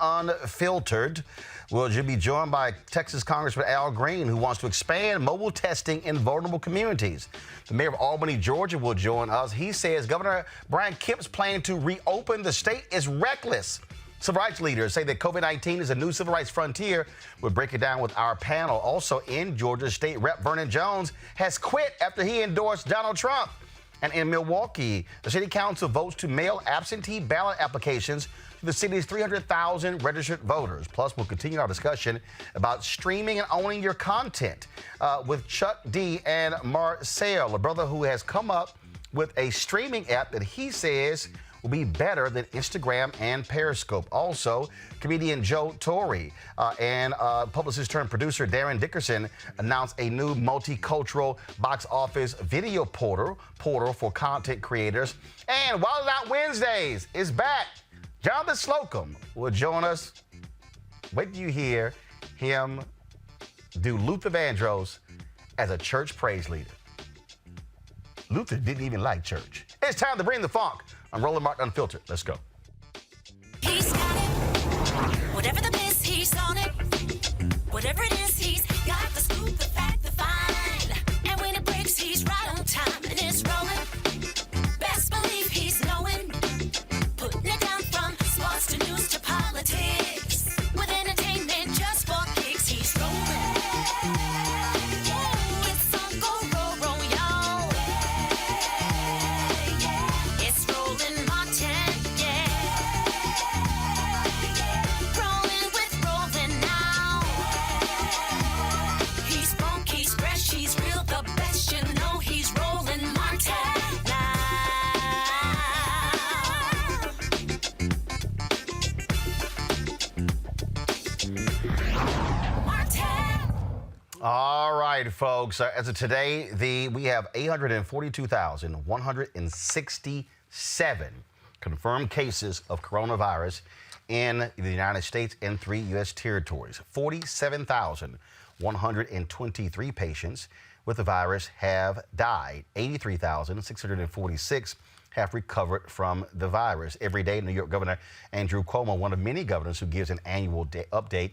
Unfiltered. We'll be joined by Texas Congressman Al Green, who wants to expand mobile testing in vulnerable communities. The Mayor of Albany, Georgia, will join us. He says Governor Brian Kemp's plan to reopen the state is reckless. Civil rights leaders say that COVID-19 is a new civil rights frontier. We'll break it down with our panel. Also in Georgia, State Rep Vernon Jones has quit after he endorsed Donald Trump. And in Milwaukee, the city council votes to mail absentee ballot applications to the city's 300,000 registered voters. Plus, we'll continue our discussion about streaming and owning your content with Chuck D. and Marcel, a brother who has come up with a streaming app that he says will be better than Instagram and Periscope. Also, comedian Torry and publicist turned producer Darren Dickerson announced a new multicultural box office video portal for content creators. And Wild Out Wednesdays is back. Jonathan Slocumb will join us. Wait till you hear him do Luther Vandross as a church praise leader. Luther didn't even like church. It's time to bring the funk. I'm Roland Unfiltered. Let's go. He's got it. Whatever the biz, he's on it. Whatever it is, he's got the scoop, the fact, the find. And when it breaks, he's right on time and it's rolling. Best believe he's knowing. Putting it down from sports to news to politics. With entertainment just for kicks, he's rolling. It's on go, roll, y'all. It's rolling Martin, rolling with Roland now. He's funk, he's fresh, he's real, the best, you know he's rolling Martin now. All right, folks. As of today, we have 842,167 confirmed cases of coronavirus in the United States and 3 U.S. territories. 47,123 patients with the virus have died. 83,646 have recovered from the virus. Every day, New York Governor Andrew Cuomo, one of many governors who gives an annual update,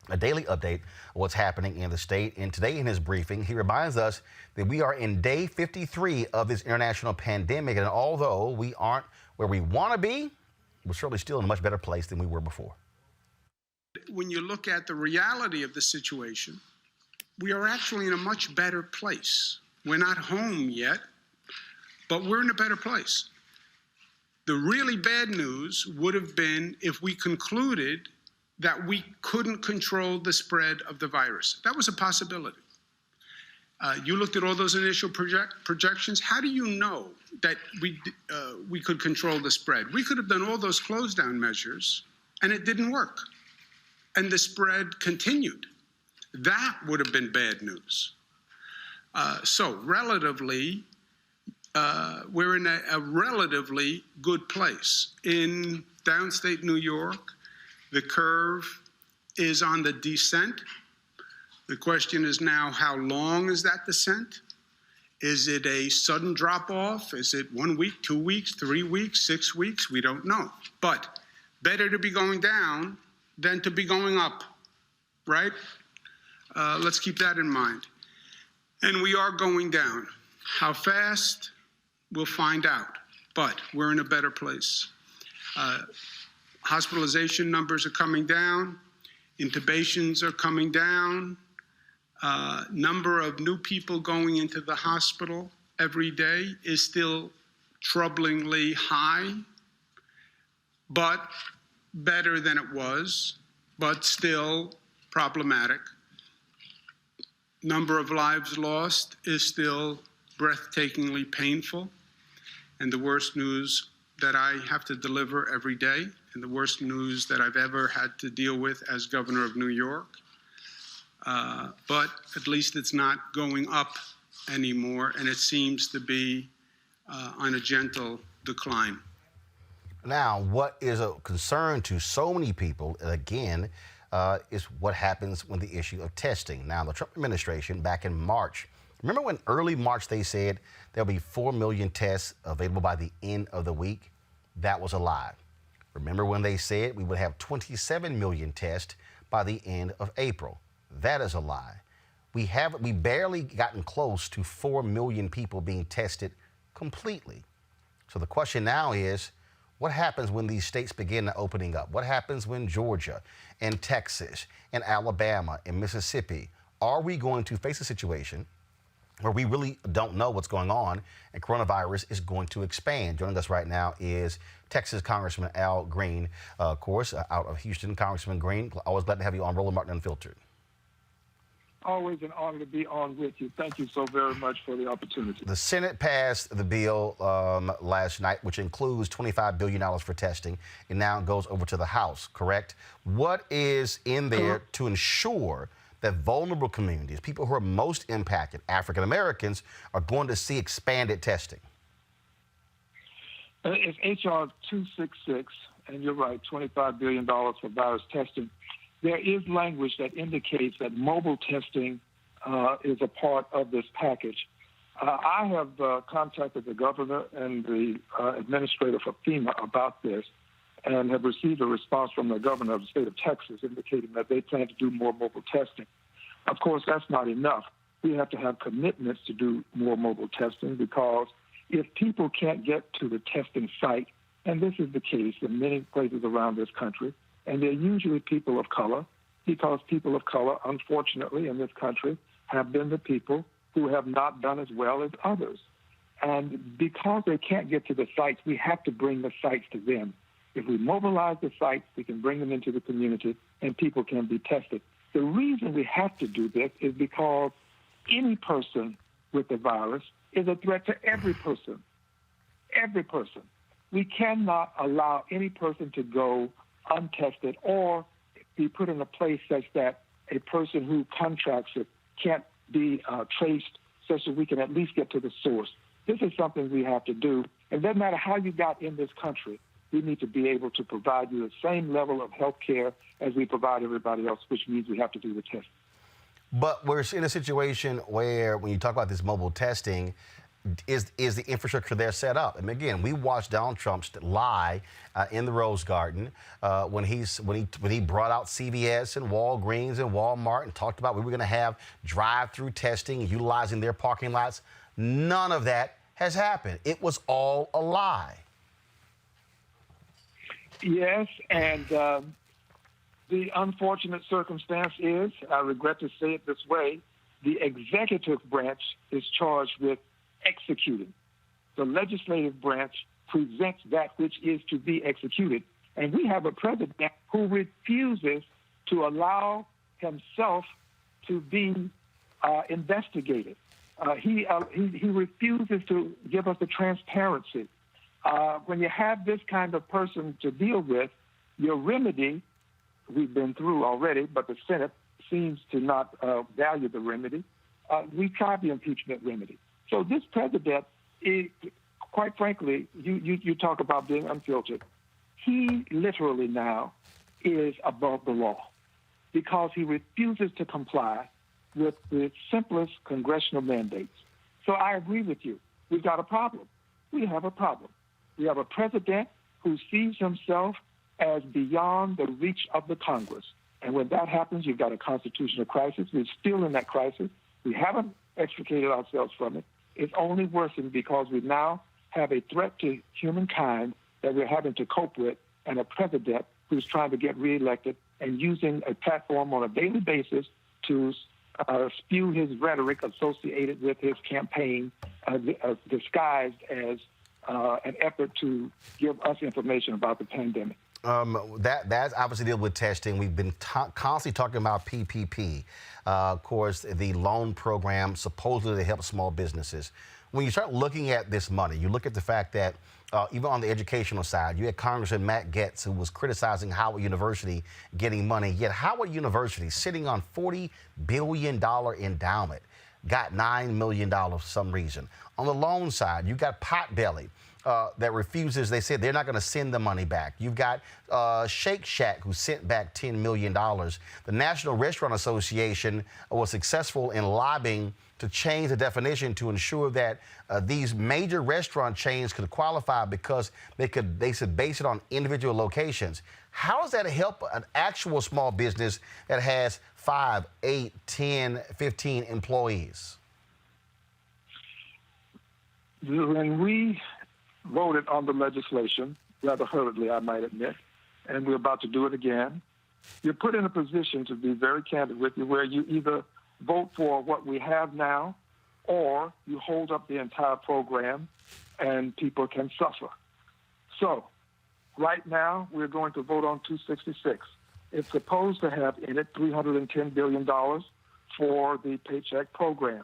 a daily update of what's happening in the state. And today in his briefing, he reminds us that we are in day 53 of this international pandemic. And although we aren't where we want to be, we're certainly still in a much better place than we were before. When you look at the reality of the situation, we are actually in a much better place. We're not home yet, but we're in a better place. The really bad news would have been if we concluded that we couldn't control the spread of the virus. That was a possibility. You looked at all those initial projections. How do you know that we could control the spread? We could have done all those close down measures and it didn't work. And the spread continued. That would have been bad news. So relatively, we're in a relatively good place. In downstate New York, the curve is on the descent. The question is now, how long is that descent? Is it a sudden drop off? Is it 1 week, 2 weeks, 3 weeks, 6 weeks? We don't know. But better to be going down than to be going up, right? Let's keep that in mind. And we are going down. How fast? We'll find out. But we're in a better place. Hospitalization numbers are coming down. Intubations are coming down. Number of new people going into the hospital every day is still troublingly high, but better than it was, but still problematic. Number of lives lost is still breathtakingly painful. And the worst news that I have to deliver every day, and the worst news that I've ever had to deal with as governor of New York. But at least it's not going up anymore, and it seems to be on a gentle decline. Now, what is a concern to so many people, again, is what happens when the issue of testing. Now, the Trump administration back in March, remember when early March they said there'll be 4 million tests available by the end of the week? That was a lie. Remember when they said we would have 27 million tests by the end of April? That is a lie. We barely gotten close to 4 million people being tested completely. So the question now is, what happens when these states begin opening up? What happens when Georgia and Texas and Alabama and Mississippi, are we going to face a situation where we really don't know what's going on and coronavirus is going to expand? Joining us right now is Texas Congressman Al Green, of course, out of Houston. Congressman Green, always glad to have you on Roland Martin Unfiltered. Always an honor to be on with you. Thank you so very much for the opportunity. The Senate passed the bill last night, which includes $25 billion for testing, and now it goes over to the House, correct? What is in there to ensure that vulnerable communities, people who are most impacted, African Americans, are going to see expanded testing? It's H.R. 266, and you're right, $25 billion for virus testing. There is language that indicates that mobile testing is a part of this package. I have contacted the governor and the administrator for FEMA about this and have received a response from the governor of the state of Texas indicating that they plan to do more mobile testing. Of course, that's not enough. We have to have commitments to do more mobile testing, because if people can't get to the testing site, and this is the case in many places around this country, and they're usually people of color, because people of color, unfortunately, in this country, have been the people who have not done as well as others. And because they can't get to the sites, we have to bring the sites to them. If we mobilize the sites, we can bring them into the community, and people can be tested. The reason we have to do this is because any person with the virus is a threat to every person. Every person. We cannot allow any person to go untested or be put in a place such that a person who contracts it can't be traced, such that we can at least get to the source. This is something we have to do. It doesn't matter how you got in this country. We need to be able to provide you the same level of health care as we provide everybody else, which means we have to do the testing. But we're in a situation where, when you talk about this mobile testing, is the infrastructure there set up? And again, we watched Donald Trump lie in the Rose Garden when he brought out CVS and Walgreens and Walmart and talked about we were going to have drive-through testing and utilizing their parking lots. None of that has happened. It was all a lie. Yes, and the unfortunate circumstance is, I regret to say it this way, the executive branch is charged with executing. The legislative branch presents that which is to be executed. And we have a president who refuses to allow himself to be investigated. He refuses to give us the transparency. When you have this kind of person to deal with, your remedy, we've been through already, but the Senate seems to not value the remedy. We tried the impeachment remedy. So this president is, quite frankly, you talk about being unfiltered. He literally now is above the law because he refuses to comply with the simplest congressional mandates. So I agree with you. We've got a problem. We have a problem. We have a president who sees himself as beyond the reach of the Congress. And when that happens, you've got a constitutional crisis. We're still in that crisis. We haven't extricated ourselves from it. It's only worsened because we now have a threat to humankind that we're having to cope with, and a president who's trying to get reelected and using a platform on a daily basis to spew his rhetoric associated with his campaign, disguised as an effort to give us information about the pandemic. That's obviously deal with testing. We've been constantly talking about PPP. Of course, the loan program supposedly to help small businesses. When you start looking at this money, you look at the fact that even on the educational side, you had Congressman Matt Gaetz, who was criticizing Howard University getting money, yet Howard University, sitting on $40 billion endowment, got $9 million for some reason. On the loan side, you got Potbelly, that refuses. They said they're not going to send the money back. You've got Shake Shack, who sent back $10 million. The National Restaurant Association was successful in lobbying to change the definition to ensure that these major restaurant chains could qualify because they could base it on individual locations. How does that help an actual small business that has 5, 8, 10, 15 employees? When we voted on the legislation, rather hurriedly, I might admit, and we're about to do it again, you're put in a position, to be very candid with you, where you either vote for what we have now or you hold up the entire program and people can suffer. So right now, we're going to vote on 266. It's supposed to have in it $310 billion for the Paycheck program.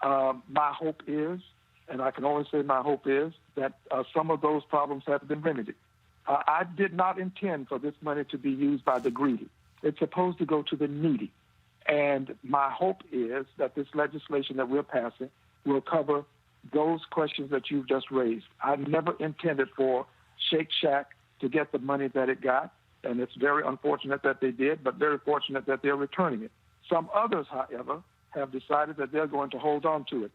My hope is, and I can only say my hope is, that some of those problems have been remedied. I did not intend for this money to be used by the greedy. It's supposed to go to the needy. And my hope is that this legislation that we're passing will cover those questions that you've just raised. I never intended for Shake Shack to get the money that it got, and it's very unfortunate that they did, but very fortunate that they're returning it. Some others, however, have decided that they're going to hold on to it.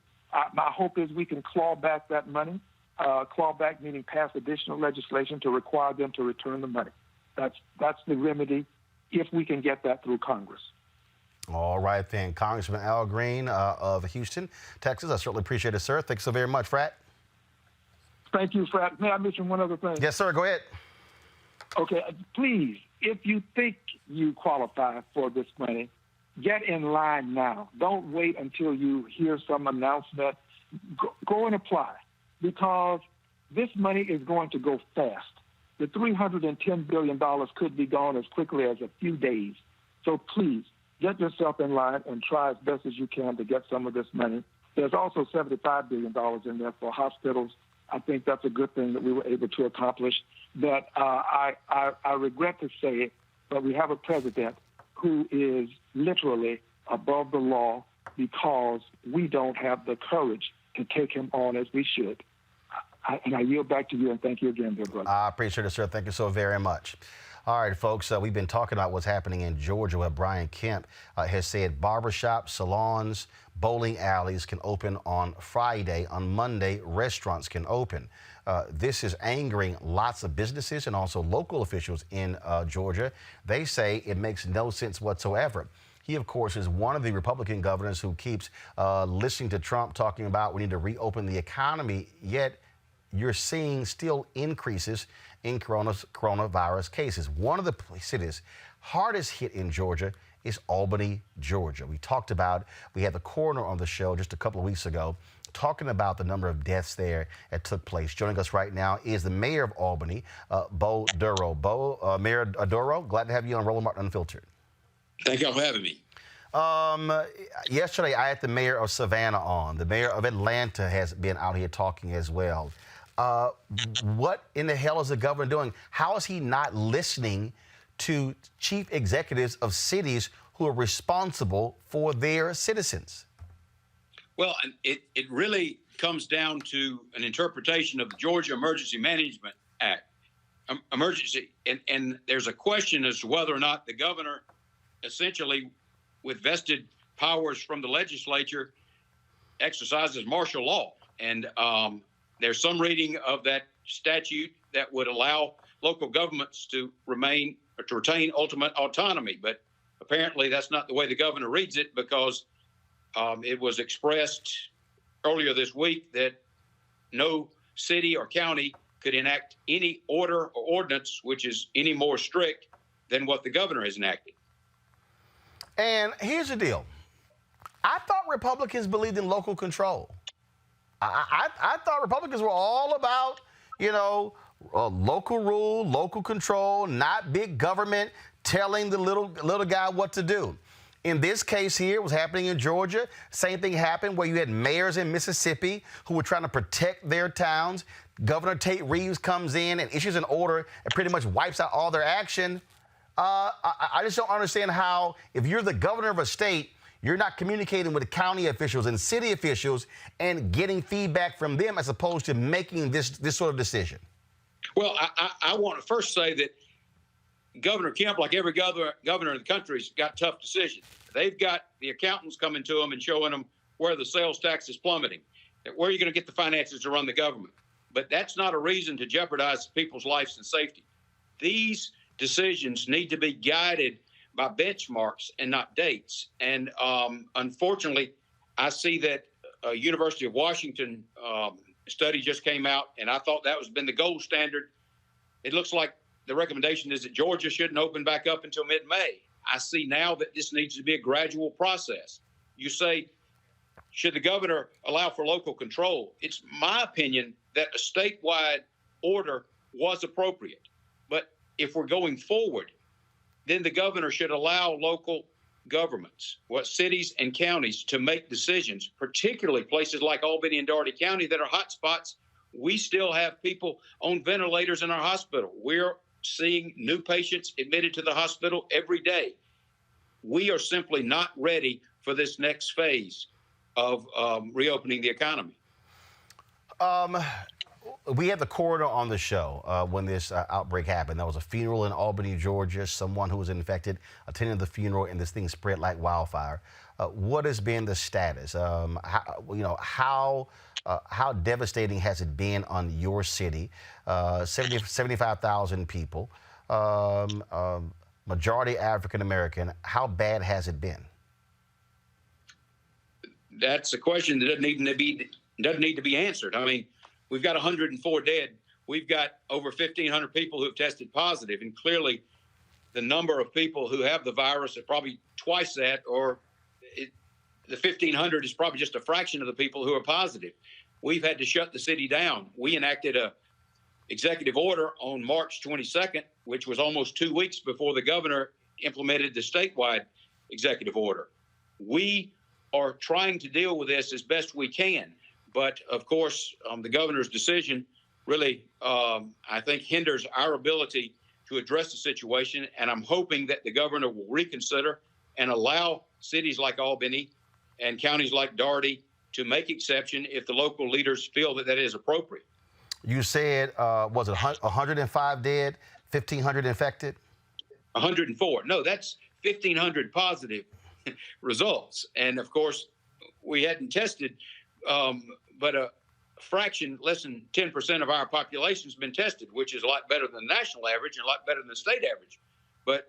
My hope is we can claw back that money, claw back meaning pass additional legislation to require them to return the money. That's the remedy if we can get that through Congress. All right, then. Congressman Al Green of Houston, Texas. I certainly appreciate it, sir. Thanks so very much, Frat. Thank you, Frat. May I mention one other thing? Yes, sir. Go ahead. Okay, please, if you think you qualify for this money, get in line now. Don't wait until you hear some announcement. Go and apply, because this money is going to go fast. The $310 billion could be gone as quickly as a few days. So please, get yourself in line and try as best as you can to get some of this money. There's also $75 billion in there for hospitals. I think that's a good thing that we were able to accomplish. But I regret to say it, but we have a president who is literally above the law because we don't have the courage to take him on as we should. And I yield back to you, and thank you again, dear brother. I appreciate it, sir. Thank you so very much. All right, folks, we've been talking about what's happening in Georgia, where Brian Kemp has said barbershops, salons, bowling alleys can open on Friday. On Monday, restaurants can open. This is angering lots of businesses and also local officials in Georgia. They say it makes no sense whatsoever. He, of course, is one of the Republican governors who keeps listening to Trump talking about we need to reopen the economy, yet you're seeing still increases in coronavirus cases. One of the cities hardest hit in Georgia is Albany, Georgia. We had the coroner on the show just a couple of weeks ago talking about the number of deaths there that took place. Joining us right now is the mayor of Albany, Bo Duro. Mayor Duro, glad to have you on Roland Martin Unfiltered. Thank you for having me. Yesterday, I had the mayor of Savannah on. The mayor of Atlanta has been out here talking as well. What in the hell is the governor doing? How is he not listening to chief executives of cities who are responsible for their citizens? Well, it really comes down to an interpretation of the Georgia Emergency Management Act. And there's a question as to whether or not the governor, essentially with vested powers from the legislature, exercises martial law. And there's some reading of that statute that would allow local governments to retain ultimate autonomy. But apparently that's not the way the governor reads it, because it was expressed earlier this week that no city or county could enact any order or ordinance which is any more strict than what the governor has enacted. And here's the deal. I thought Republicans believed in local control. I thought Republicans were all about, local rule, local control, not big government telling the little guy what to do. In this case here, it was happening in Georgia. Same thing happened where you had mayors in Mississippi who were trying to protect their towns. Governor Tate Reeves comes in and issues an order and pretty much wipes out all their action. I just don't understand how, if you're the governor of a state, You're not communicating with the county officials and city officials and getting feedback from them as opposed to making this sort of decision. Well, I want to first say that Governor Kemp, like every governor in the country, has got tough decisions. They've got the accountants coming to them and showing them where the sales tax is plummeting, where are you going to get the finances to run the government. But that's not a reason to jeopardize people's lives and safety. These decisions need to be guided by benchmarks and not dates. And unfortunately, I see that University of Washington study just came out, and I thought that was been the gold standard. It looks like the recommendation is that Georgia shouldn't open back up until mid-May. I see now that this needs to be a gradual process. You say, should the governor allow for local control? It's my opinion that a statewide order was appropriate. But if we're going forward, then the governor should allow local governments, cities and counties, to make decisions, particularly places like Albany and Dougherty County that are hot spots. We still have people on ventilators in our hospital. We're seeing new patients admitted to the hospital every day. We are simply not ready for this next phase of reopening the economy. We had the coroner on the show when this outbreak happened. There was a funeral in Albany, Georgia. Someone who was infected attended the funeral, and this thing spread like wildfire. What has been the status? How devastating has it been on your city? 75,000 people, majority African American. How bad has it been? That's a question that doesn't need to be answered. I mean, we've got 104 dead. We've got over 1,500 people who have tested positive, and clearly the number of people who have the virus are probably twice that, or the 1,500 is probably just a fraction of the people who are positive. We've had to shut the city down. We enacted a executive order on March 22nd, which was almost 2 weeks before the governor implemented the statewide executive order. We are trying to deal with this as best we can. But of course, the governor's decision really, I think, hinders our ability to address the situation. And I'm hoping that the governor will reconsider and allow cities like Albany and counties like Dougherty to make exception if the local leaders feel that that is appropriate. You said, was it 105 dead, 1,500 infected? 104. No, that's 1,500 positive results. And of course, we hadn't tested, but a fraction, less than 10% of our population has been tested, which is a lot better than the national average and a lot better than the state average. But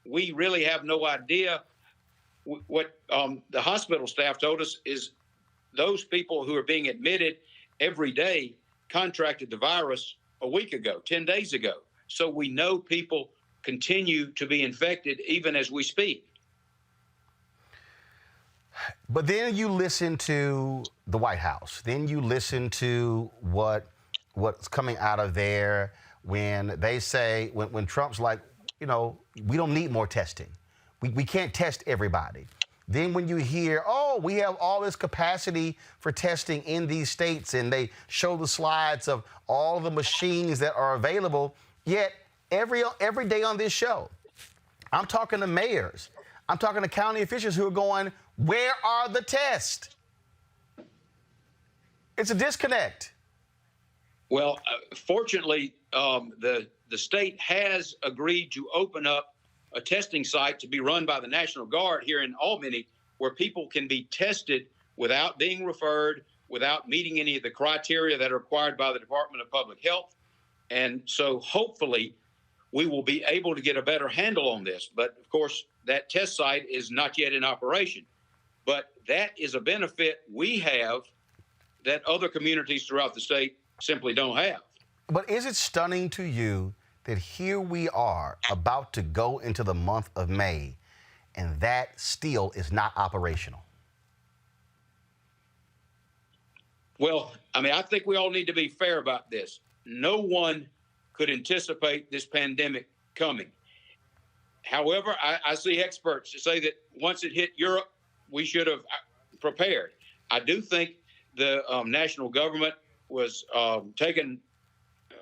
we really have no idea. What the hospital staff told us is those people who are being admitted every day contracted the virus a week ago, 10 days ago. So we know people continue to be infected even as we speak. But then you listen to the White House. Then you listen to what's coming out of there when they say, when Trump's like, we don't need more testing. We can't test everybody. Then when you hear, we have all this capacity for testing in these states, and they show the slides of all the machines that are available, yet every day on this show, I'm talking to mayors, I'm talking to county officials who are going, where are the tests? It's a disconnect. Well, fortunately, the state has agreed to open up a testing site to be run by the National Guard here in Albany, where people can be tested without being referred, without meeting any of the criteria that are required by the Department of Public Health. And so hopefully we will be able to get a better handle on this. But of course, that test site is not yet in operation. But that is a benefit we have that other communities throughout the state simply don't have. But is it stunning to you that here we are about to go into the month of May, and that still is not operational? Well, I think we all need to be fair about this. No one could anticipate this pandemic coming. However, I see experts say that once it hit Europe, we should have prepared. I do think the national government was taken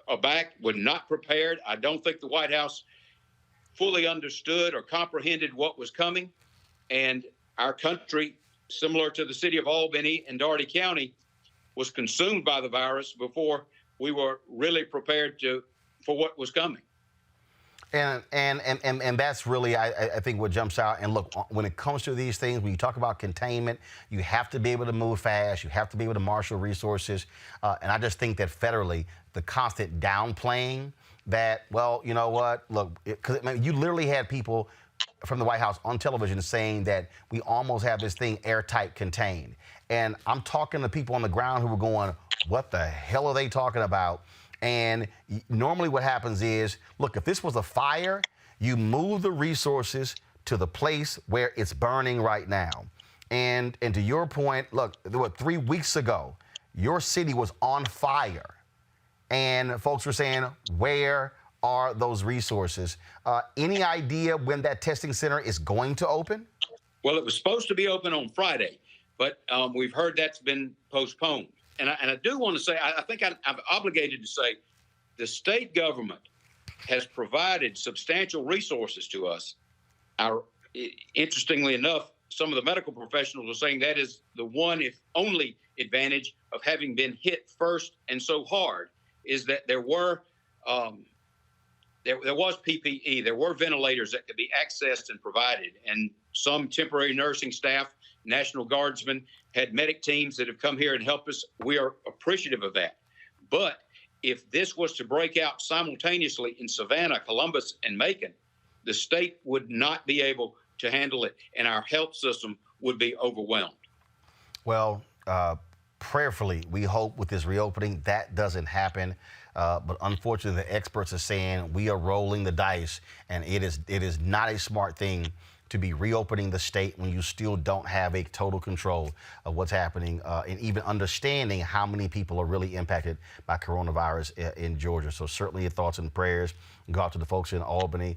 aback, was not prepared. I don't think the White House fully understood or comprehended what was coming. And our country, similar to the city of Albany and Dougherty County, was consumed by the virus before we were really prepared for what was coming. And that's really, I think, what jumps out. And look, when it comes to these things, when you talk about containment, you have to be able to move fast. You have to be able to marshal resources. And I just think that federally, the constant downplaying that, well, you know what, look, because you literally had people from the White House on television saying that we almost have this thing airtight contained. And I'm talking to people on the ground who were going, what the hell are they talking about? And normally what happens is, look, if this was a fire, you move the resources to the place where it's burning right now. And to your point, look, 3 weeks ago, your city was on fire. And folks were saying, where are those resources? Any idea when that testing center is going to open? Well, it was supposed to be open on Friday, but we've heard that's been postponed. And I do want to say, I think I'm obligated to say, the state government has provided substantial resources to us. Interestingly enough, some of the medical professionals are saying that is the one, if only, advantage of having been hit first and so hard, is that there was PPE, there were ventilators that could be accessed and provided, and some temporary nursing staff, National Guardsmen, had medic teams that have come here and helped us. We are appreciative of that. But if this was to break out simultaneously in Savannah, Columbus, and Macon, the state would not be able to handle it, and our health system would be overwhelmed. Well, prayerfully, we hope with this reopening that doesn't happen. But unfortunately, the experts are saying we are rolling the dice, and it is not a smart thing to be reopening the state when you still don't have a total control of what's happening and even understanding how many people are really impacted by coronavirus in Georgia. So certainly your thoughts and prayers go out to the folks in Albany.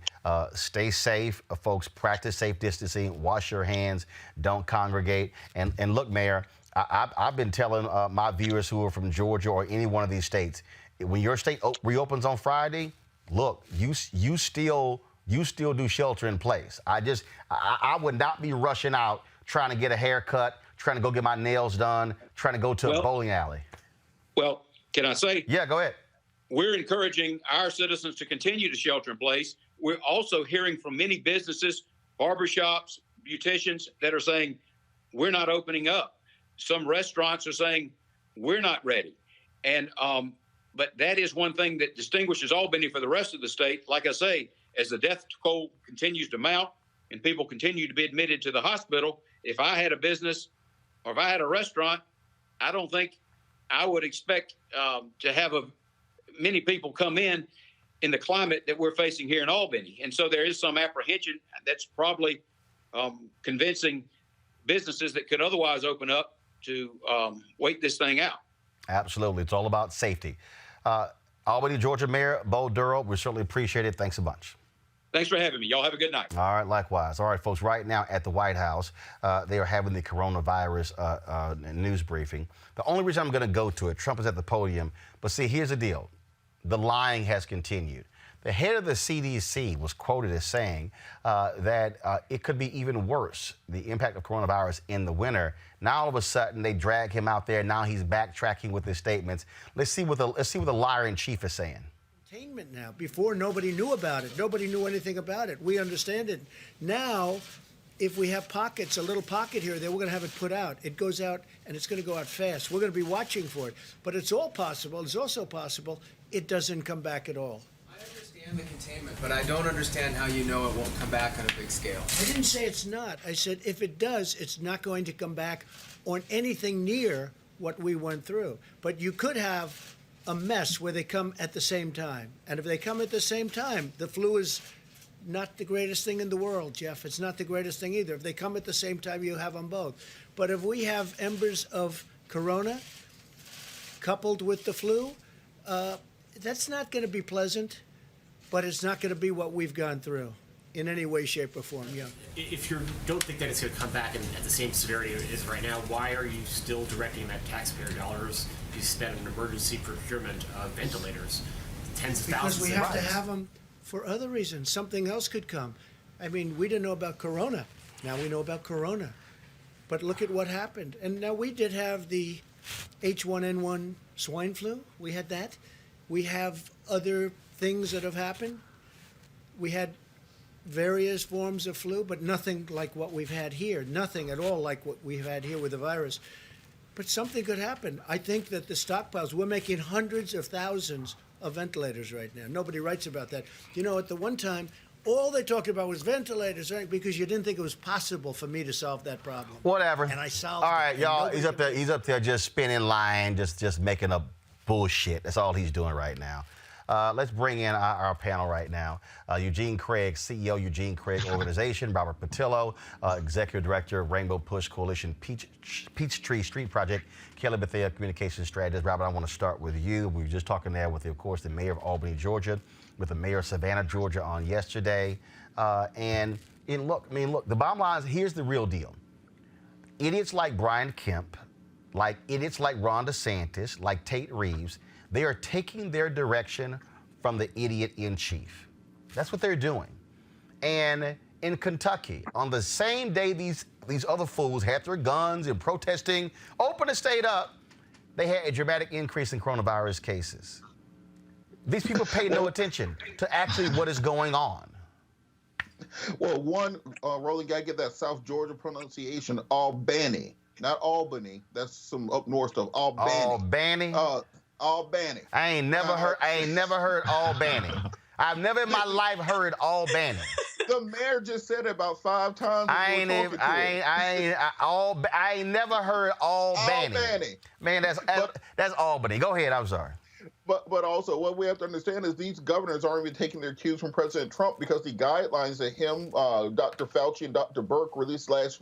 Stay safe, folks. Practice safe distancing. Wash your hands. Don't congregate. And look, Mayor, I've been telling my viewers who are from Georgia or any one of these states, when your state reopens on Friday, look, you still do shelter in place. I would not be rushing out trying to get a haircut, trying to go get my nails done, trying to go to a bowling alley. Well, can I say? Yeah, go ahead. We're encouraging our citizens to continue to shelter in place. We're also hearing from many businesses, barbershops, beauticians that are saying, we're not opening up. Some restaurants are saying, we're not ready. And but that is one thing that distinguishes Albany for the rest of the state. Like I say, as the death toll continues to mount and people continue to be admitted to the hospital, if I had a business or if I had a restaurant, I don't think I would expect to have many people come in the climate that we're facing here in Albany. And so there is some apprehension that's probably convincing businesses that could otherwise open up to wait this thing out. Absolutely. It's all about safety. Albany, Georgia Mayor Bo Durrell, we certainly appreciate it. Thanks a bunch. Thanks for having me. Y'all have a good night. All right, likewise. All right, folks, right now at the White House, they are having the coronavirus news briefing. The only reason I'm going to go to it, Trump is at the podium, but see, here's the deal. The lying has continued. The head of the CDC was quoted as saying that it could be even worse, the impact of coronavirus in the winter. Now all of a sudden they drag him out there. Now he's backtracking with his statements. Let's see what the liar in chief is saying. Containment now. Before, nobody knew about it. Nobody knew anything about it. We understand it. Now, if we have pockets, a little pocket here, then we're going to have it put out. It goes out, and it's going to go out fast. We're going to be watching for it. But it's all possible. It's also possible it doesn't come back at all. I understand the containment, but I don't understand how you know it won't come back on a big scale. I didn't say it's not. I said if it does, it's not going to come back on anything near what we went through. But you could have a mess where they come at the same time. And if they come at the same time, the flu is not the greatest thing in the world, Jeff. It's not the greatest thing either. If they come at the same time, you have them both. But if we have embers of corona coupled with the flu, that's not going to be pleasant, but it's not going to be what we've gone through in any way, shape, or form. Yeah. If you don't think that it's going to come back at the same severity it is right now, why are you still directing that taxpayer dollars to spend an emergency procurement of ventilators, tens of thousands? Because we have to have them for other reasons. Something else could come. I mean, we didn't know about corona. Now we know about Corona. But look at what happened. And now we did have the H1N1 swine flu. We had that. We have other things that have happened. We had various forms of flu, but nothing like what we've had here. Nothing at all like what we've had here with the virus. But something could happen. I think that the stockpiles, we're making hundreds of thousands of ventilators right now. Nobody writes about that. You know, at the one time, all they talked about was ventilators, right? Because you didn't think it was possible for me to solve that problem. Whatever. And I solved it. All it. right, y'all. He's up there just spinning line, just making up bullshit. That's all he's doing right now. Let's bring in our panel right now. Eugene Craig, CEO, Eugene Craig Organization. Robert Patillo, Executive Director, Rainbow Push Coalition, Peachtree Street Project. Kelly Bethea, Communications Strategist. Robert, I want to start with you. We were just talking there with, of course, the Mayor of Albany, Georgia, with the Mayor of Savannah, Georgia on yesterday. And look, the bottom line is, here's the real deal. Idiots like Brian Kemp, like idiots like Ron DeSantis, like Tate Reeves, they are taking their direction from the idiot in chief. That's what they're doing. And in Kentucky, on the same day these other fools had their guns and protesting, open the state up, they had a dramatic increase in coronavirus cases. These people pay no attention to actually what is going on. Well, Roland, got to get that South Georgia pronunciation, Albany, not Albany. That's some up north stuff. Albany. Albany. I ain't never heard Albany. I've never in my life heard Albany. The mayor just said it about 5 times. I ain't never heard Albany. Man, that's Albany. Go ahead. I'm sorry. But also, what we have to understand is these governors aren't even taking their cues from President Trump, because the guidelines that him, Dr. Fauci, and Dr. Burke released last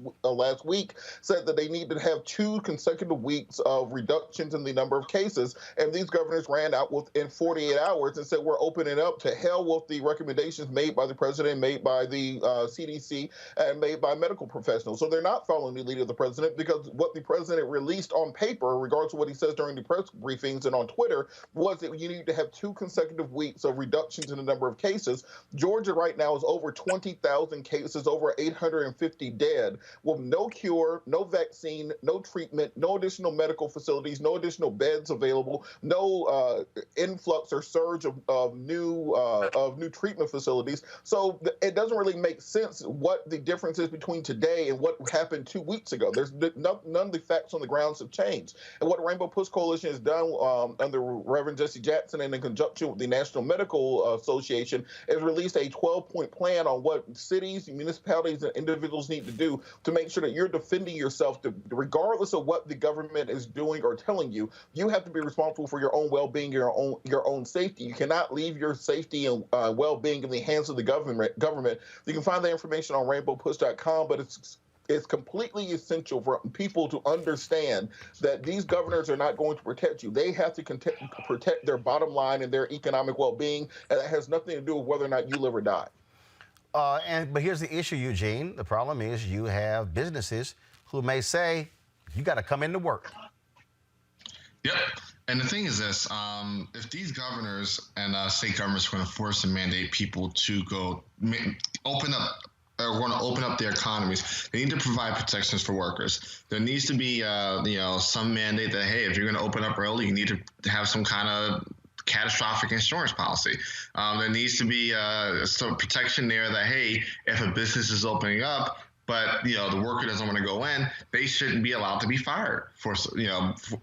week said that they need to have 2 consecutive weeks of reductions in the number of cases. And these governors ran out within 48 hours and said, we're opening up to hell with the recommendations made by the president, made by the CDC, and made by medical professionals. So they're not following the lead of the president, because what the president released on paper, regardless of what he says during the press briefings and on Twitter, was that you need to have 2 consecutive weeks of reductions in the number of cases. Georgia right now is over 20,000 cases, over 850 dead, with no cure, no vaccine, no treatment, no additional medical facilities, no additional beds available, no influx or surge of new treatment facilities. So it doesn't really make sense what the difference is between today and what happened 2 weeks ago. There's none of the facts on the grounds have changed. And what Rainbow Push Coalition has done under Reverend Jesse Jackson and in conjunction with the National Medical Association has released a 12-point plan on what cities, municipalities, and individuals need to do to make sure that you're defending yourself, regardless of what the government is doing or telling you. You have to be responsible for your own well-being, your own safety. You cannot leave your safety and well-being in the hands of the government. You can find that information on rainbowpush.com, but it's completely essential for people to understand that these governors are not going to protect you. They have to protect their bottom line and their economic well-being, and that has nothing to do with whether or not you live or die. But here's the issue, Eugene. The problem is you have businesses who may say, you got to come into work. Yep. And the thing is this, if these governors and state governments are going to force and mandate people to go open up their economies, they need to provide protections for workers. There needs to be, some mandate that, hey, if you're going to open up early, you need to have some kind of catastrophic insurance policy. There needs to be some protection there that, hey, if a business is opening up, but the worker doesn't want to go in, they shouldn't be allowed to be fired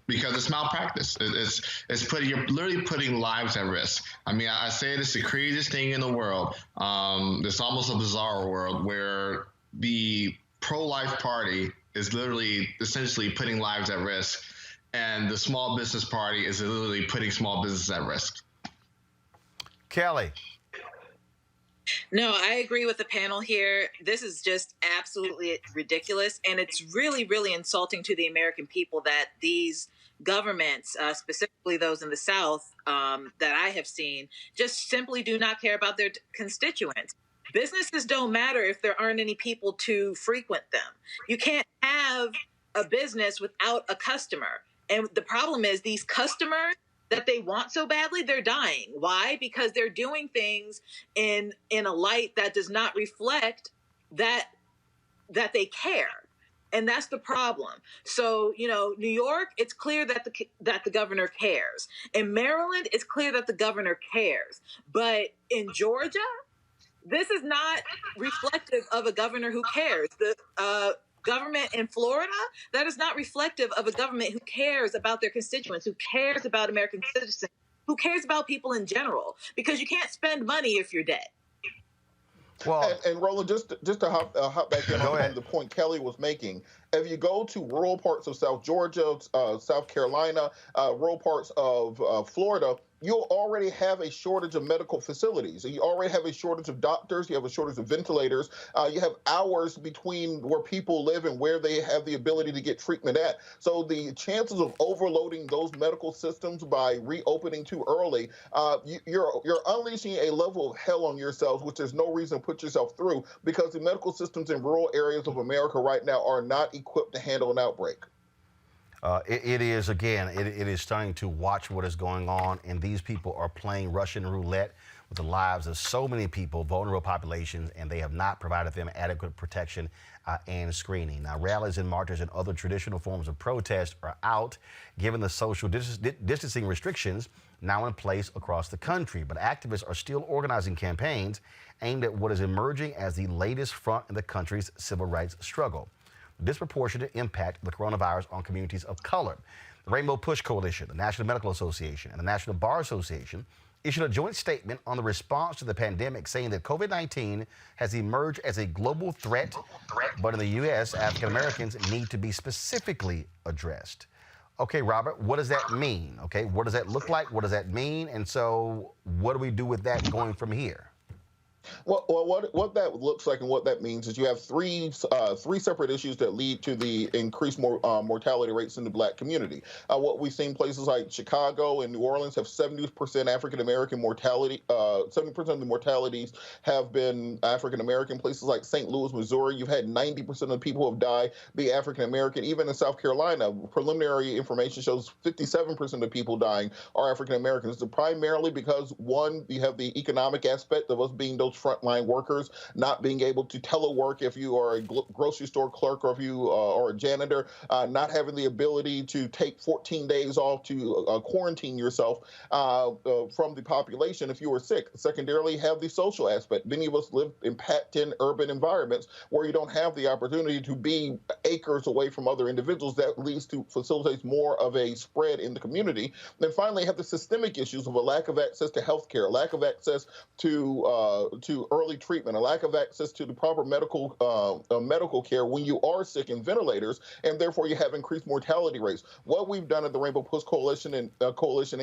because it's malpractice. You're literally putting lives at risk. I mean, I say it's the craziest thing in the world. It's almost a bizarre world where the pro-life party is literally essentially putting lives at risk, and the small business party is literally putting small business at risk. Kelly. No, I agree with the panel here. This is just absolutely ridiculous. And it's really, really insulting to the American people that these governments, specifically those in the South that I have seen, just simply do not care about their constituents. Businesses don't matter if there aren't any people to frequent them. You can't have a business without a customer. And the problem is these customers that they want so badly, they're dying. Why? Because they're doing things in a light that does not reflect that that they care. And that's the problem. So, New York, it's clear that the governor cares. In Maryland, it's clear that the governor cares. But in Georgia, this is not reflective of a governor who cares. The government in Florida, that is not reflective of a government who cares about their constituents, who cares about American citizens, who cares about people in general. Because you can't spend money if you're dead. Well, and Roland, just to hop back in on the point Kelly was making, if you go to rural parts of South Georgia, South Carolina, rural parts of Florida, you'll already have a shortage of medical facilities. You already have a shortage of doctors. You have a shortage of ventilators. You have hours between where people live and where they have the ability to get treatment at. So the chances of overloading those medical systems by reopening too early, you're unleashing a level of hell on yourselves, which there's no reason to put yourself through, because the medical systems in rural areas of America right now are not equipped to handle an outbreak. It is stunning to watch what is going on, and these people are playing Russian roulette with the lives of so many people, vulnerable populations, and they have not provided them adequate protection and screening. Now, rallies and marches and other traditional forms of protest are out, given the social distancing restrictions now in place across the country. But activists are still organizing campaigns aimed at what is emerging as the latest front in the country's civil rights struggle: disproportionate impact of the coronavirus on communities of color. The Rainbow Push Coalition, the National Medical Association, and the National Bar Association issued a joint statement on the response to the pandemic, saying that COVID-19 has emerged as a global threat, but in the U.S., African Americans need to be specifically addressed. Okay, Robert, what does that mean? Okay, what does that look like? What does that mean? And so what do we do with that going from here? Well, what that looks like and what that means is you have three separate issues that lead to the increased mortality rates in the Black community. What we've seen places like Chicago and New Orleans have 70% African American mortality. 70% of the mortalities have been African American. Places like St. Louis, Missouri, you've had 90% of the people who have died be African American. Even in South Carolina, preliminary information shows 57% of people dying are African Americans. It's primarily because, one, you have the economic aspect of us being those frontline workers, not being able to telework if you are a grocery store clerk or if you are a janitor, not having the ability to take 14 days off to quarantine yourself from the population if you were sick. Secondarily, have the social aspect. Many of us live in packed-in urban environments where you don't have the opportunity to be acres away from other individuals. That facilitates more of a spread in the community. Then finally, have the systemic issues of a lack of access to health care, lack of access to early treatment, a lack of access to the proper medical care when you are sick, and ventilators, and therefore you have increased mortality rates. What we've done at the Rainbow Push Coalition in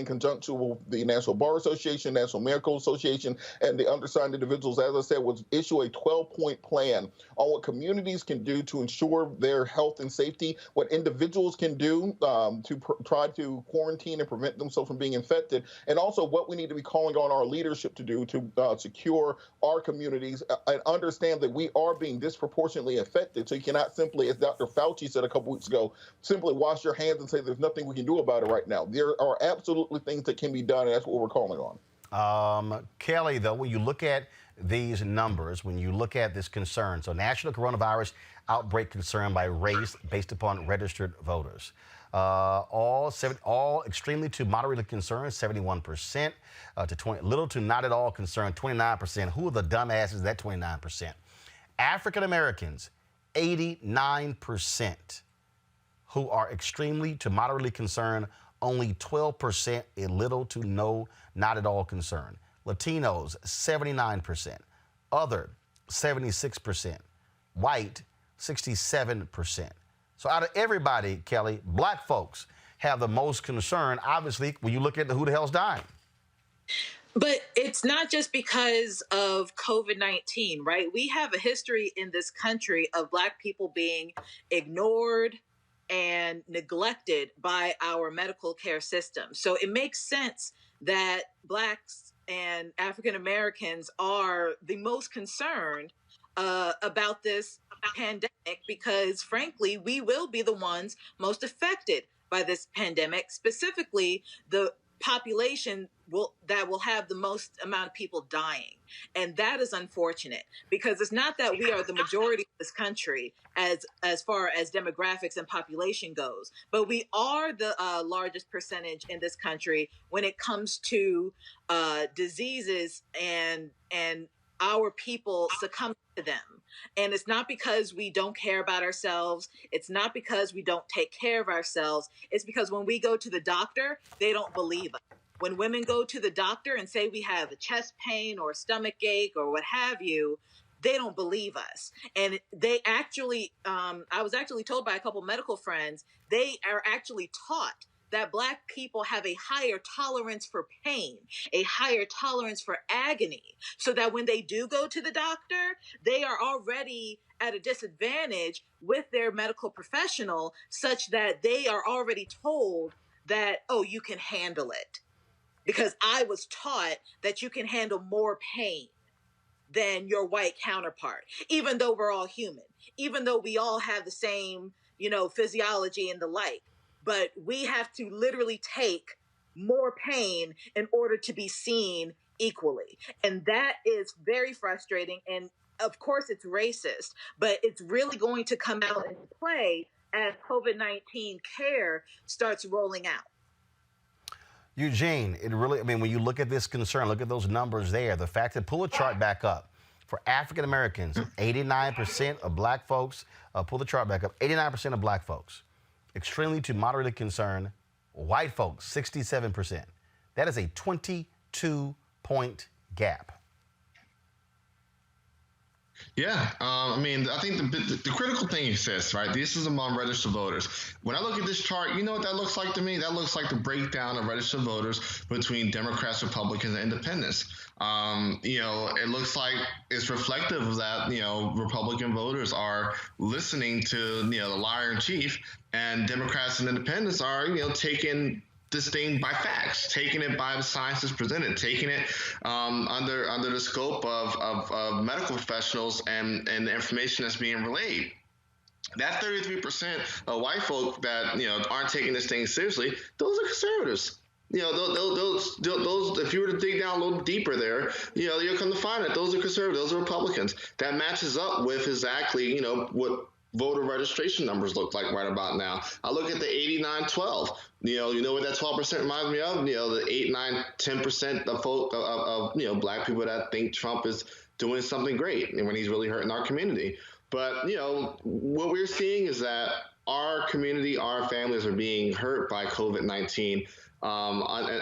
conjunction with the National Bar Association, National Medical Association, and the undersigned individuals, as I said, was issue a 12-point plan on what communities can do to ensure their health and safety, what individuals can do to try to quarantine and prevent themselves from being infected, and also what we need to be calling on our leadership to do to secure our communities and understand that we are being disproportionately affected. So you cannot simply, as Dr. Fauci said a couple weeks ago, simply wash your hands and say there's nothing we can do about it right now. There are absolutely things that can be done, and that's what we're calling on. Kelly, though, when you look at these numbers, when you look at this concern, so national coronavirus outbreak concern by race based upon registered voters, all extremely to moderately concerned, 71%, to little to not at all concerned, 29%. Who are the dumbasses of that 29%? African Americans, 89%, who are extremely to moderately concerned, only 12%, a little to no, not at all concerned. Latinos, 79%. Other, 76%. White, 67%. So out of everybody, Kelly, Black folks have the most concern, obviously, when you look at who the hell's dying. But it's not just because of COVID-19, right? We have a history in this country of Black people being ignored and neglected by our medical care system. So it makes sense that Blacks and African Americans are the most concerned about this pandemic, because frankly, we will be the ones most affected by this pandemic, specifically the population that will have the most amount of people dying. And that is unfortunate, because it's not that we are the majority of this country as far as demographics and population goes, but we are the largest percentage in this country when it comes to diseases and our people succumb to them. And it's not because we don't care about ourselves. It's not because we don't take care of ourselves. It's because when we go to the doctor, they don't believe us. When women go to the doctor and say we have a chest pain or a stomach ache or what have you, they don't believe us. And they actually, I was actually told by a couple medical friends, they are actually taught that Black people have a higher tolerance for pain, a higher tolerance for agony, so that when they do go to the doctor, they are already at a disadvantage with their medical professional, such that they are already told that, oh, you can handle it. Because I was taught that you can handle more pain than your white counterpart, even though we're all human, even though we all have the same, physiology and the like. But we have to literally take more pain in order to be seen equally. And that is very frustrating. And of course it's racist, but it's really going to come out into play as COVID-19 care starts rolling out. Eugene, when you look at this concern, look at those numbers there, the fact that pull a chart back up. For African Americans, 89% of Black folks, pull the chart back up, 89% of Black folks. Extremely to moderately concerned white folks, 67%. That is a 22-point gap. Yeah, I think the critical thing is this, right? This is among registered voters. When I look at this chart, you know what that looks like to me? That looks like the breakdown of registered voters between Democrats, Republicans, and Independents. It looks like it's reflective of that, Republican voters are listening to, the liar in chief, and Democrats and Independents are, taking this thing by facts, taking it by the science that's presented, taking it under the scope of medical professionals and the information that's being relayed. That 33% of white folk that aren't taking this thing seriously, those are conservatives. Those if you were to dig down a little deeper there, you'll come to find that those are conservatives, those are Republicans. That matches up with exactly what voter registration numbers look like right about now. I look at the 89-12. You know what that 12% reminds me of? The 8, 9, 10% of Black people that think Trump is doing something great and when he's really hurting our community. But what we're seeing is that our community, our families are being hurt by COVID-19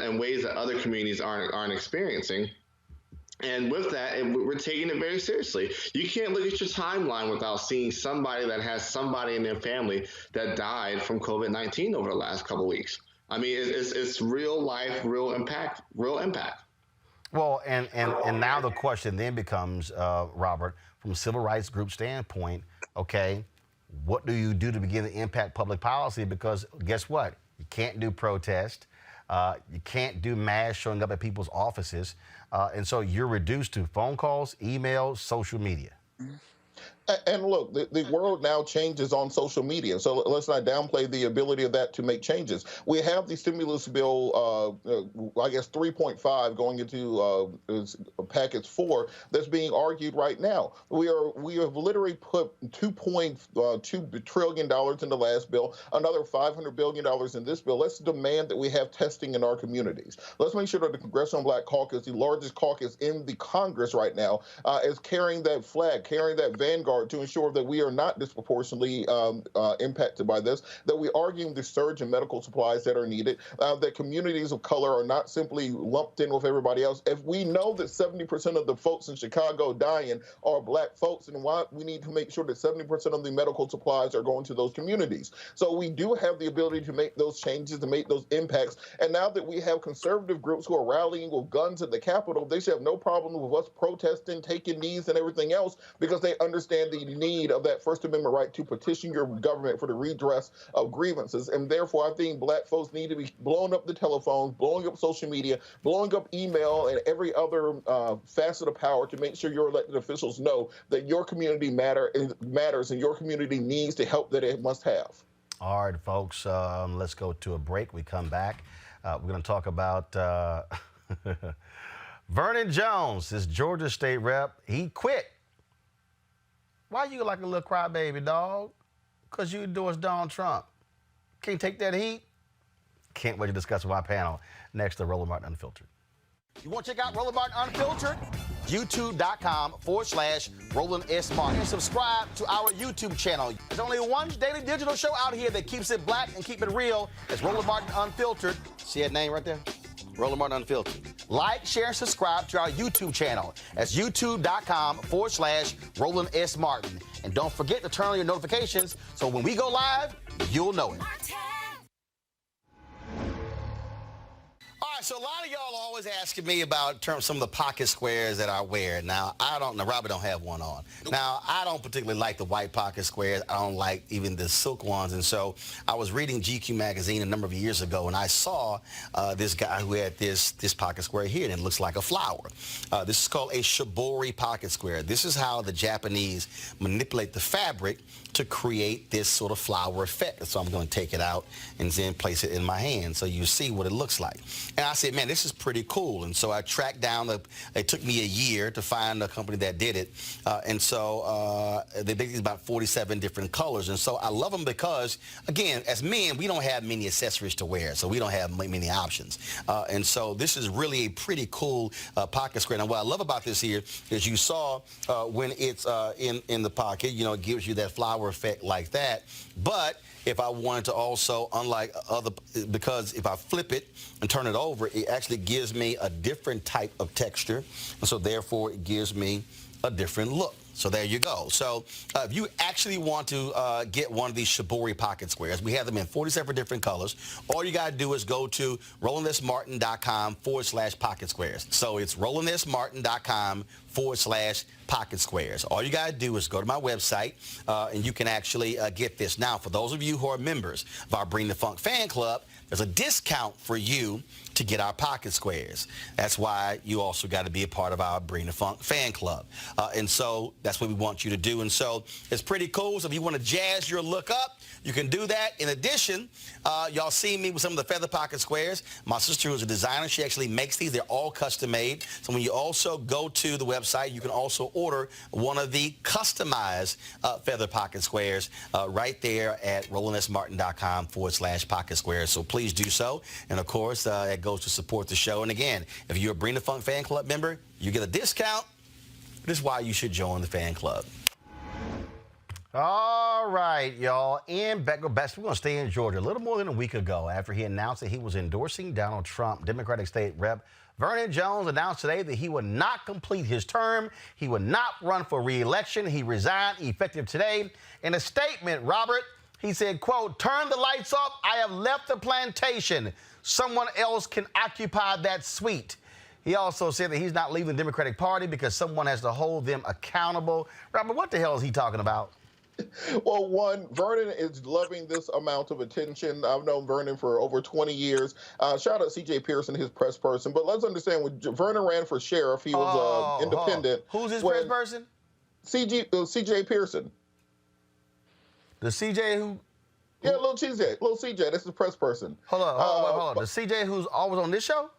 in ways that other communities aren't experiencing. And with that, we're taking it very seriously. You can't look at your timeline without seeing somebody that has somebody in their family that died from COVID-19 over the last couple of weeks. I mean, it's real life, real impact. Well, and now the question then becomes, Robert, from a civil rights group standpoint, okay, what do you do to begin to impact public policy? Because guess what? You can't do protest. You can't do mass showing up at people's offices. And so you're reduced to phone calls, emails, social media. And look, the world now changes on social media, so let's not downplay the ability of that to make changes. We have the stimulus bill, I guess 3.5 going into package 4 that's being argued right now. We have literally put $2.2 trillion in the last bill, another $500 billion in this bill. Let's demand that we have testing in our communities. Let's make sure that the Congressional Black Caucus, the largest caucus in the Congress right now, is carrying that flag, carrying that vanguard to ensure that we are not disproportionately impacted by this, that we are arguing the surge in medical supplies that are needed, that communities of color are not simply lumped in with everybody else. If we know that 70% of the folks in Chicago dying are Black folks, and why we need to make sure that 70% of the medical supplies are going to those communities. So we do have the ability to make those changes, to make those impacts. And now that we have conservative groups who are rallying with guns at the Capitol, they should have no problem with us protesting, taking knees and everything else, because they understand the need of that First Amendment right to petition your government for the redress of grievances. And therefore, I think Black folks need to be blowing up the telephones, blowing up social media, blowing up email and every other facet of power to make sure your elected officials know that your community matters and your community needs the help that it must have. All right, folks, let's go to a break. We come back. We're going to talk about Vernon Jones, this Georgia state rep. He quit. Why you like a little crybaby, dog? Because you endorsed Donald Trump. Can't take that heat? Can't wait to discuss with my panel next to Roland Martin Unfiltered. You want to check out Roland Martin Unfiltered? YouTube.com/Roland S. Martin. And subscribe to our YouTube channel. There's only one daily digital show out here that keeps it black and keep it real. It's Roland Martin Unfiltered. See that name right there? Roland Martin Unfiltered. Like, share, and subscribe to our YouTube channel. That's YouTube.com/Roland S. Martin. And don't forget to turn on your notifications so when we go live, you'll know it. All right, so a lot of y'all always asking me about some of the pocket squares that I wear. Now, Robert don't have one on. Nope. Now, I don't particularly like the white pocket squares. I don't like even the silk ones. And so I was reading GQ magazine a number of years ago, and I saw this guy who had this pocket square here, and it looks like a flower. This is called a shibori pocket square. This is how the Japanese manipulate the fabric to create this sort of flower effect. So I'm going to take it out and then place it in my hand so you see what it looks like. And I said, man, this is pretty cool. And so I tracked down, it took me a year to find a company that did it. And so they make these about 47 different colors. And so I love them because, again, as men, we don't have many accessories to wear, so we don't have many options. And so this is really a pretty cool pocket square. Now, what I love about this here is you saw when it's in the pocket, you know, it gives you that flower effect like that. But if I wanted to also, unlike because if I flip it and turn it over, it actually gives me a different type of texture. And so therefore it gives me a different look. So there you go. So if you actually want to get one of these shibori pocket squares, we have them in 47 different colors. All you got to do is go to RolandSMartin.com/pocket squares. So it's RolandSMartin.com/pocket squares. All you got to do is go to my website, and you can actually get this. Now, for those of you who are members of our Bring the Funk fan club, there's a discount for you to get our pocket squares. That's why you also got to be a part of our Bring the Funk fan club. And so that's what we want you to do. And so it's pretty cool. So if you want to jazz your look up, you can do that. In addition, y'all see me with some of the feather pocket squares. My sister, who's a designer, she actually makes these. They're all custom made. So when you also go to the website, you can also order one of the customized feather pocket squares right there at RolandSMartin.com/pocket squares. So please do so. And of course, it goes to support the show. And again, if you're a Bring the Funk fan club member, you get a discount. This is why you should join the fan club. All right, y'all. We're going to stay in Georgia. A little more than a week ago, after he announced that he was endorsing Donald Trump, Democratic State Rep Vernon Jones announced today that he would not complete his term. He would not run for re-election. He resigned effective today. In a statement, Robert, he said, quote, "Turn the lights off. I have left the plantation. Someone else can occupy that suite." He also said that he's not leaving the Democratic Party because someone has to hold them accountable. Robert, what the hell is he talking about? Well, one, Vernon is loving this amount of attention. I've known Vernon for over 20 years. Shout out C.J. Pearson, his press person. But let's understand, when Vernon ran for sheriff, he was independent. Who's his press person? C.J. Pearson. The C.J. who? Yeah, little CJ. That's the press person. Hold on. The C.J. who's always on this show?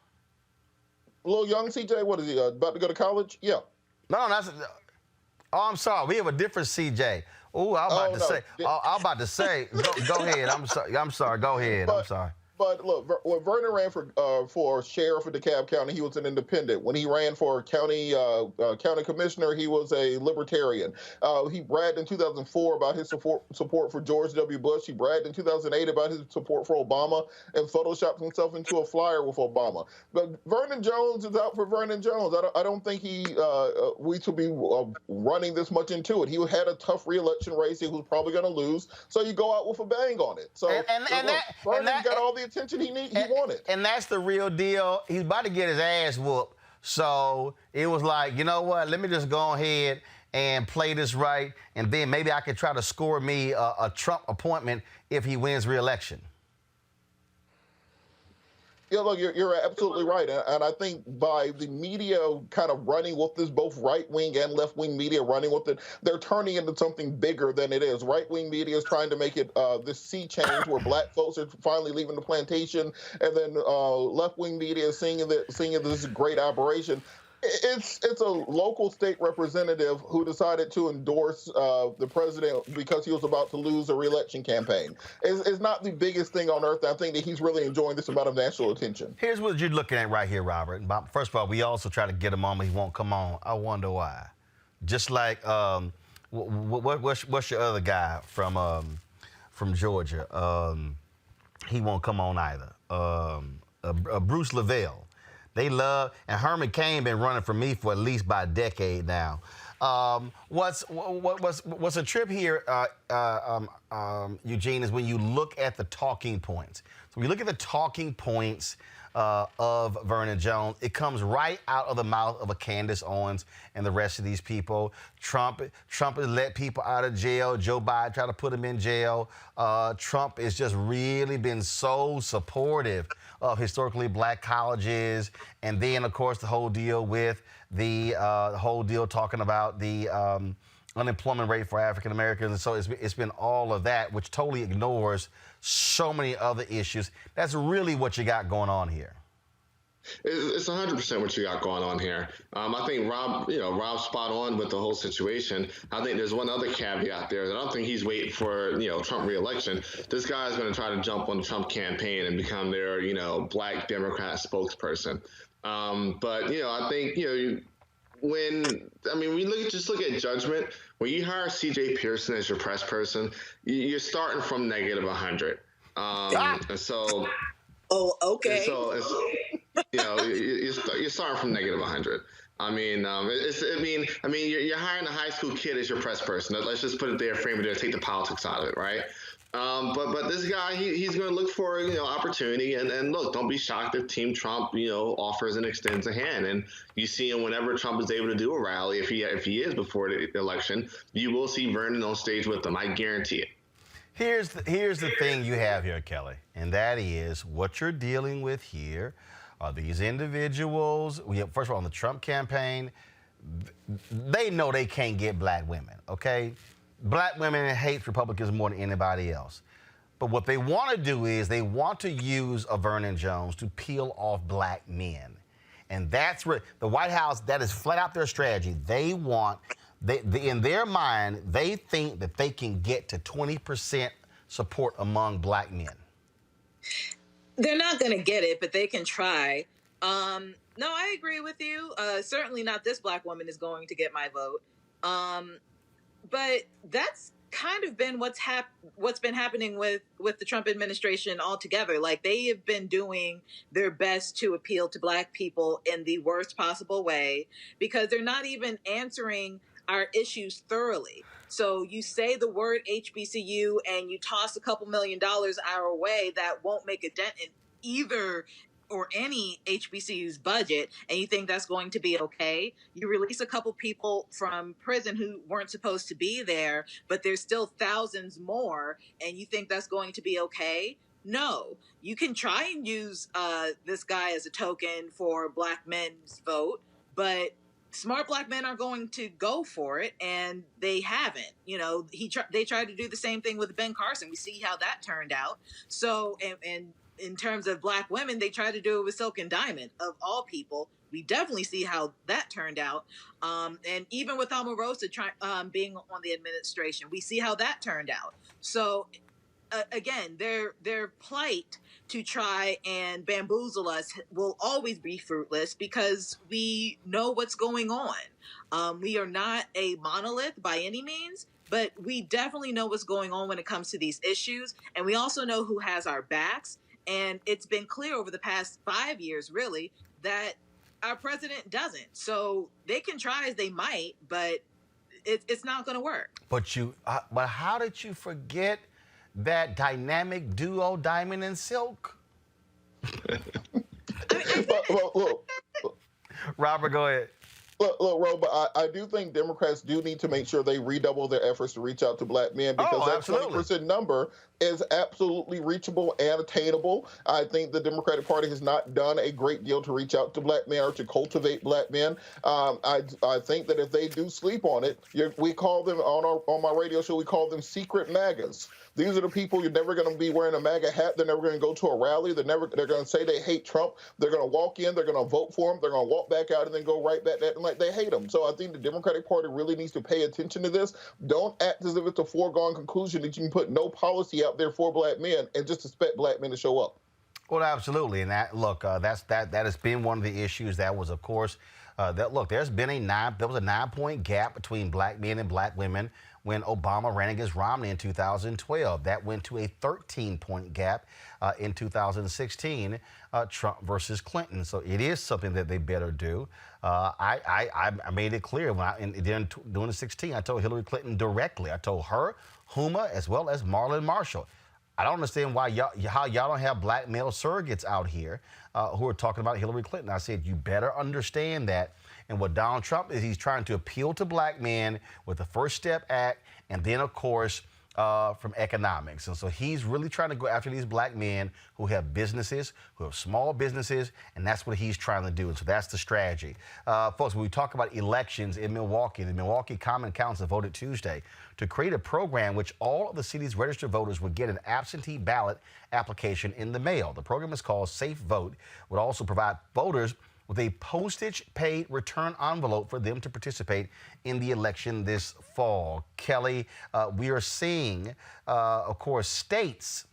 Little young CJ, what is he, about to go to college? Yeah. No, that's... Oh, I'm sorry. We have a different CJ. Oh, I'm about to say. Go ahead. I'm sorry. Go ahead. I'm sorry. But look, when Vernon ran for sheriff of DeKalb County, he was an independent. When he ran for county commissioner, he was a libertarian. He bragged in 2004 about his support for George W. Bush. He bragged in 2008 about his support for Obama and photoshopped himself into a flyer with Obama. But Vernon Jones is out for Vernon Jones. I don't think we should be running this much into it. He had a tough re-election race. He was probably going to lose. So you go out with a bang on it. So Vernon got all the attention he wanted. And that's the real deal. He's about to get his ass whooped. So it was like, you know what? Let me just go ahead and play this right, and then maybe I could try to score me a Trump appointment if he wins re-election. Yeah, look, you're absolutely right. And I think by the media kind of running with this, both right-wing and left-wing media running with it, they're turning into something bigger than it is. Right-wing media is trying to make it this sea change where black folks are finally leaving the plantation, and then left-wing media is seeing this great aberration. It's a local state representative who decided to endorse the president because he was about to lose a re-election campaign. It's not the biggest thing on earth. I think that he's really enjoying this amount of national attention. Here's what you're looking at right here, Robert. First of all, we also try to get him on, but he won't come on. I wonder why. Just like, what's your other guy from Georgia? He won't come on either. Bruce Lavelle. They love, and Herman Cain been running for me for at least by a decade now. What's a trip here, Eugene, is when you look at the talking points. So when you look at the talking points of Vernon Jones, it comes right out of the mouth of a Candace Owens and the rest of these people. Trump has let people out of jail. Joe Biden tried to put him in jail. Trump has just really been so supportive of historically black colleges. And then, of course, the whole deal with the whole deal talking about the unemployment rate for African Americans. And so it's been all of that, which totally ignores so many other issues. That's really what you got going on here. It's 100% what you got going on here. I think Rob's spot on with the whole situation. I think there's one other caveat there. I don't think he's waiting for, Trump re-election. This guy is going to try to jump on the Trump campaign and become their, black Democrat spokesperson. But I think, when we look at judgment, when you hire C.J. Pearson as your press person, you're starting from negative 100. And so. Oh, okay. And so you're starting from negative 100. You're hiring a high school kid as your press person. Let's just put it there, frame it there, take the politics out of it, right? But this guy, he's going to look for opportunity, and look, don't be shocked if Team Trump offers and extends a hand, and you see him whenever Trump is able to do a rally. If he is before the election, you will see Vernon on stage with them. I guarantee it. Here's the thing you have here, Kelly, and that is what you're dealing with here are these individuals. First of all, on the Trump campaign, they know they can't get black women, okay? Black women hate Republicans more than anybody else. But what they want to do is they want to use a Vernon Jones to peel off black men. And that's where the White House, that is flat out their strategy. They want, in their mind, they think that they can get to 20% support among black men. They're not going to get it, but they can try. No, I agree with you. Certainly not this black woman is going to get my vote. But that's kind of been what's been happening with the Trump administration altogether. Like, they have been doing their best to appeal to black people in the worst possible way because they're not even answering our issues thoroughly. So you say the word HBCU and you toss a couple $1 million our way that won't make a dent in either or any HBCU's budget, and you think that's going to be okay. You release a couple people from prison who weren't supposed to be there, but there's still thousands more, and you think that's going to be okay? No. You can try and use this guy as a token for black men's vote, but smart black men are going to go for it, and they haven't. They tried to do the same thing with Ben Carson. We see how that turned out. So, and in terms of black women, they tried to do it with Silk and Diamond, of all people. We definitely see how that turned out. And even with Omarosa being on the administration, we see how that turned out. So, again, their plight to try and bamboozle us will always be fruitless because we know what's going on. We are not a monolith by any means, but we definitely know what's going on when it comes to these issues. And we also know who has our backs. And it's been clear over the past 5 years, really, that our president doesn't. So they can try as they might, but it's not going to work. But how did you forget that dynamic duo, Diamond and Silk? Well, Robert, go ahead. Look, Ro, but I do think Democrats do need to make sure they redouble their efforts to reach out to black men, because that absolutely. 20% number is absolutely reachable and attainable. I think the Democratic Party has not done a great deal to reach out to black men or to cultivate black men. I think that if they do sleep on it, we call them on my radio show, we call them secret MAGAs. These are the people you're never going to be wearing a MAGA hat. They're never going to go to a rally. They're going to say they hate Trump. They're going to walk in. They're going to vote for him. They're going to walk back out and then go right back acting like they hate him. So I think the Democratic Party really needs to pay attention to this. Don't act as if it's a foregone conclusion that you can put no policy out there for black men and just expect black men to show up. Well, absolutely. And that has been one of the issues. That was, of course, there was a 9-point gap between black men and black women when Obama ran against Romney in 2012. That went to a 13-point gap in 2016, Trump versus Clinton. So it is something that they better do. I made it clear during the 16. I told Hillary Clinton directly. I told her, Huma, as well as Marlon Marshall. I don't understand how y'all don't have black male surrogates out here who are talking about Hillary Clinton. I said, you better understand that. And what Donald Trump is, he's trying to appeal to black men with the First Step Act, and then, of course, from economics. And so he's really trying to go after these black men who have businesses, who have small businesses, and that's what he's trying to do. And so that's the strategy. Folks, when we talk about elections in Milwaukee, the Milwaukee Common Council voted Tuesday to create a program which all of the city's registered voters would get an absentee ballot application in the mail. The program is called Safe Vote, would also provide voters with a postage-paid return envelope for them to participate in the election this fall. Kelly, we are seeing, of course, state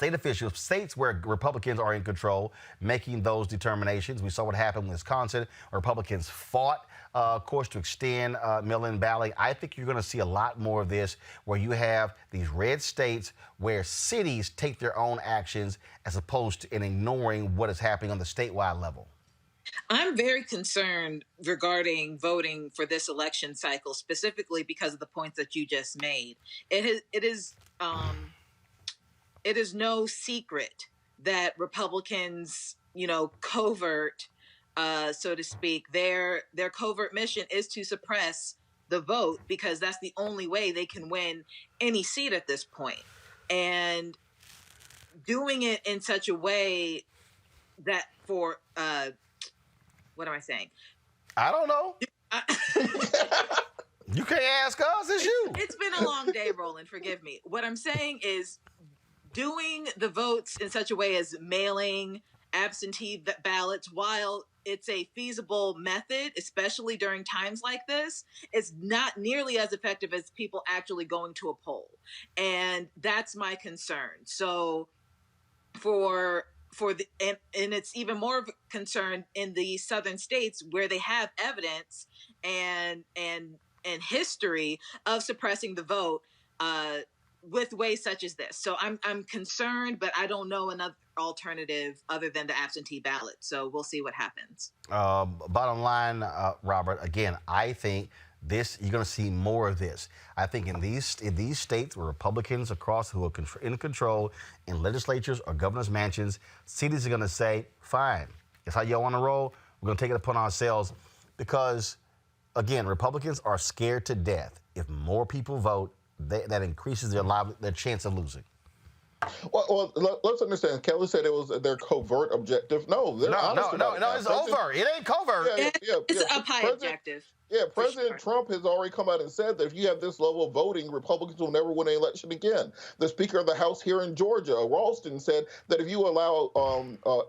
officials, states where Republicans are in control, making those determinations. We saw what happened in Wisconsin. Republicans fought, of course, to extend mail-in balloting. I think you're going to see a lot more of this, where you have these red states where cities take their own actions as opposed to ignoring what is happening on the statewide level. I'm very concerned regarding voting for this election cycle, specifically because of the points that you just made. It is no secret that Republicans, covert, so to speak, their covert mission is to suppress the vote, because that's the only way they can win any seat at this point. And doing it in such a way that for what am I saying? I don't know. You can't ask us, it's you. It's been a long day, Roland. Forgive me. What I'm saying is doing the votes in such a way as mailing absentee ballots, while it's a feasible method, especially during times like this, is not nearly as effective as people actually going to a poll. And that's my concern. So and it's even more of a concern in the southern states where they have evidence and history of suppressing the vote with ways such as this. So I'm concerned, but I don't know another alternative other than the absentee ballot. So we'll see what happens. Bottom line, Robert, again, I think you're going to see more of this. I think in these states where Republicans who are in control in legislatures or governor's mansions, cities are going to say, fine, that's how y'all want to roll. We're going to take it upon ourselves, because, again, Republicans are scared to death. If more people vote, that increases their chance of losing. Well, let's understand. Kelly said it was their covert objective. No, they're honest about it. No, it's overt. It ain't covert. It's a high objective. Yeah, President Trump has already come out and said that if you have this level of voting, Republicans will never win an election again. The Speaker of the House here in Georgia, Ralston, said that if you allow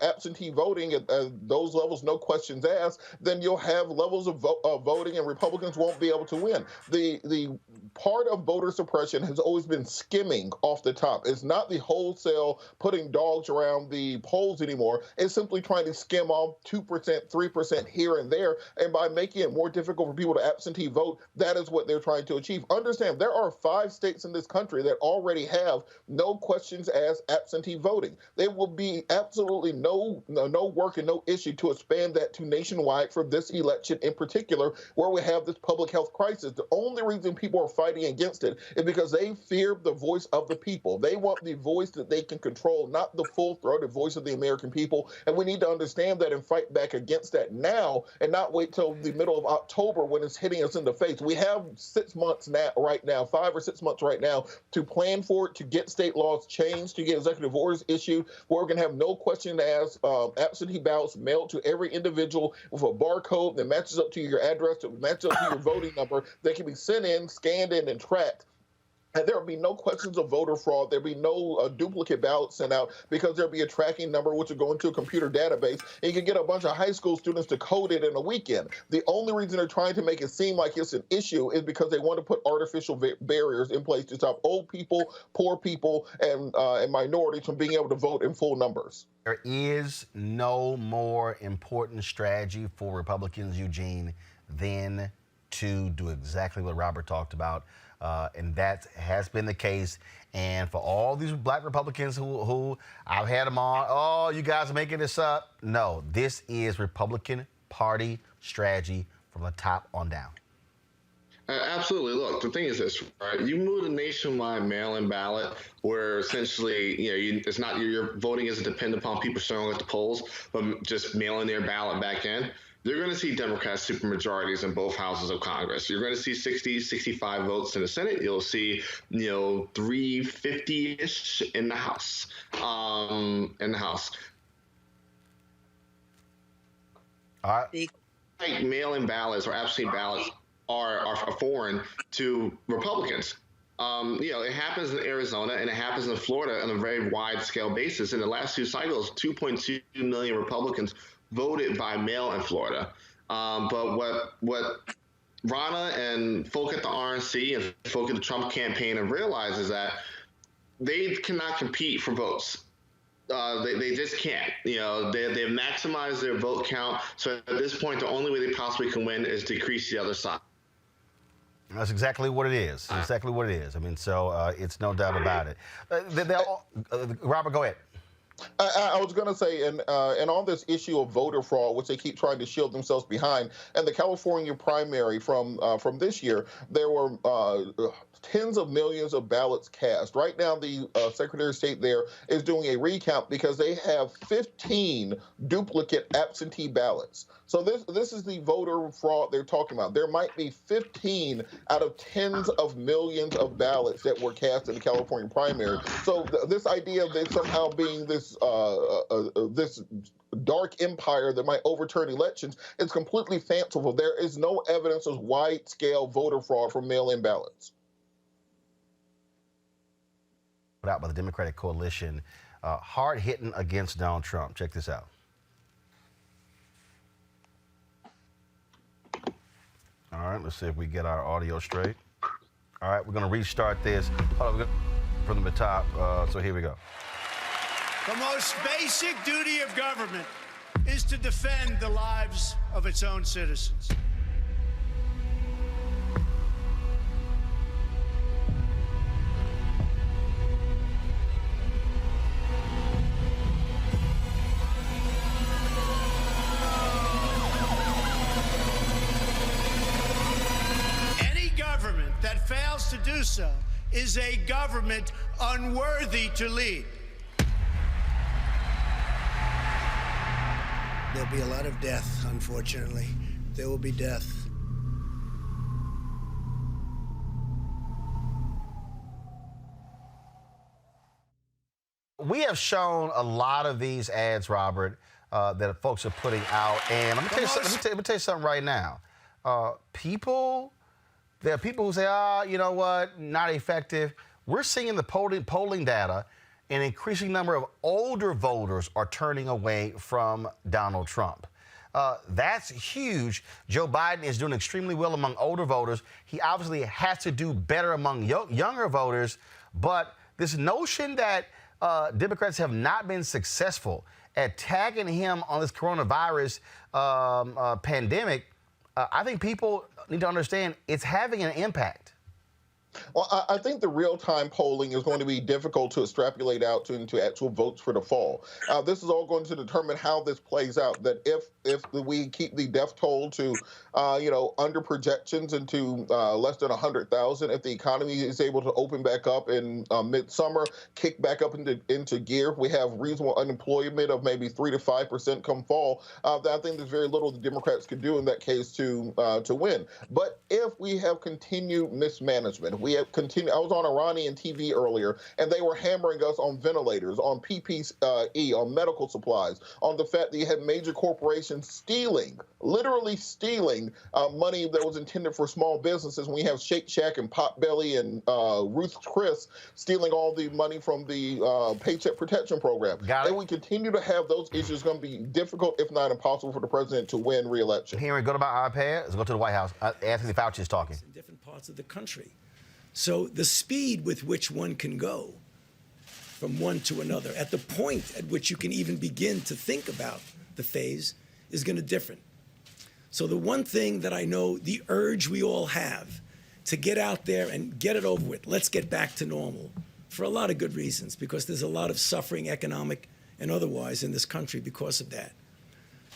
absentee voting at those levels, no questions asked, then you'll have levels of voting and Republicans won't be able to win. The part of voter suppression has always been skimming off the top. It's not the wholesale putting dogs around the polls anymore. It's simply trying to skim off 2%, 3% here and there, and by making it more difficult for for people to absentee vote, that is what they're trying to achieve. Understand, there are 5 states in this country that already have no questions asked absentee voting. There will be absolutely no work and no issue to expand that to nationwide for this election in particular, where we have this public health crisis. The only reason people are fighting against it is because they fear the voice of the people. They want the voice that they can control, not the full-throated voice of the American people. And we need to understand that and fight back against that now, and not wait till the middle of October when it's hitting us in the face. We have 6 months right now, 5 or 6 months right now, to plan for it, to get state laws changed, to get executive orders issued, where we're going to have no question asked, absentee ballots mailed to every individual with a barcode that matches up to your address, that matches up to your voting number, that can be sent in, scanned in, and tracked. And there will be no questions of voter fraud. There'll be no duplicate ballots sent out, because there'll be a tracking number which will go into a computer database, and you can get a bunch of high school students to code it in a weekend. The only reason they're trying to make it seem like it's an issue is because they want to put artificial barriers in place to stop old people, poor people, and minorities from being able to vote in full numbers. There is no more important strategy for Republicans, Eugene, than to do exactly what Robert talked about. And that has been the case. And for all these black Republicans who I've had them on, oh, you guys are making this up. No, this is Republican Party strategy from the top on down. Absolutely. Look, the thing is this, right? You move a nationwide mail-in ballot where essentially, it's not your voting isn't dependent upon people showing up at the polls, but just mailing their ballot back in. You're going to see Democrats supermajorities in both houses of Congress. You're going to see 60, 65 votes in the Senate. You'll see, 350-ish in the House. All right. Like mail-in ballots or absentee ballots are foreign to Republicans. It happens in Arizona and it happens in Florida on a very wide-scale basis. In the last 2 cycles, 2.2 million Republicans voted by mail in Florida. But what Ronna and folk at the RNC and folk at the Trump campaign have realized is that they cannot compete for votes. They just can't. They've maximized their vote count. So at this point, the only way they possibly can win is decrease the other side. That's exactly what it is. Exactly what it is. I mean, so it's no doubt about it. Robert, go ahead. I was going to say, and on this issue of voter fraud, which they keep trying to shield themselves behind, and the California primary from this year, there were tens of millions of ballots cast. Right now, the Secretary of State there is doing a recount because they have 15 duplicate absentee ballots. So this is the voter fraud they're talking about. There might be 15 out of tens of millions of ballots that were cast in the California primary. So this idea of there somehow being this this dark empire that might overturn elections is completely fanciful. There is no evidence of wide-scale voter fraud from mail-in ballots. Put out by the Democratic coalition, hard hitting against Donald Trump. Check this out. All right, let's see if we get our audio straight. All right, we're going to restart this. Hold on, from the top. So here we go. The most basic duty of government is to defend the lives of its own citizens. That fails to do so is a government unworthy to lead. There'll be a lot of death, unfortunately. There will be death. We have shown a lot of these ads, Robert, that folks are putting out. And let me tell you something right now. There are people who say, you know what, not effective. We're seeing in the polling data an increasing number of older voters are turning away from Donald Trump. That's huge. Joe Biden is doing extremely well among older voters. He obviously has to do better among younger voters. But this notion that Democrats have not been successful at tagging him on this coronavirus pandemic, I think people need to understand it's having an impact. Well, I think the real-time polling is going to be difficult to extrapolate out into actual votes for the fall. This is all going to determine how this plays out. That if we keep the death toll to, under projections into less than 100,000, if the economy is able to open back up in midsummer, kick back up into gear, if we have reasonable unemployment of maybe 3 to 5% come fall, then I think there's very little the Democrats could do in that case to win. But if we have continued mismanagement, we have continued. I was on Iranian TV earlier, and they were hammering us on ventilators, on PPE, on medical supplies, on the fact that you had major corporations stealing, literally stealing money that was intended for small businesses. When we have Shake Shack and Potbelly and Ruth's Chris stealing all the money from the Paycheck Protection Program. And we continue to have those issues. It's going to be difficult, if not impossible, for the president to win re-election. Henry, go to my iPad. Let's go to the White House. Anthony Fauci is talking. In different parts of the country. So the speed with which one can go from one to another, at the point at which you can even begin to think about the phase, is going to differ. So the one thing that I know, the urge we all have to get out there and get it over with, let's get back to normal, for a lot of good reasons, because there's a lot of suffering, economic and otherwise, in this country because of that.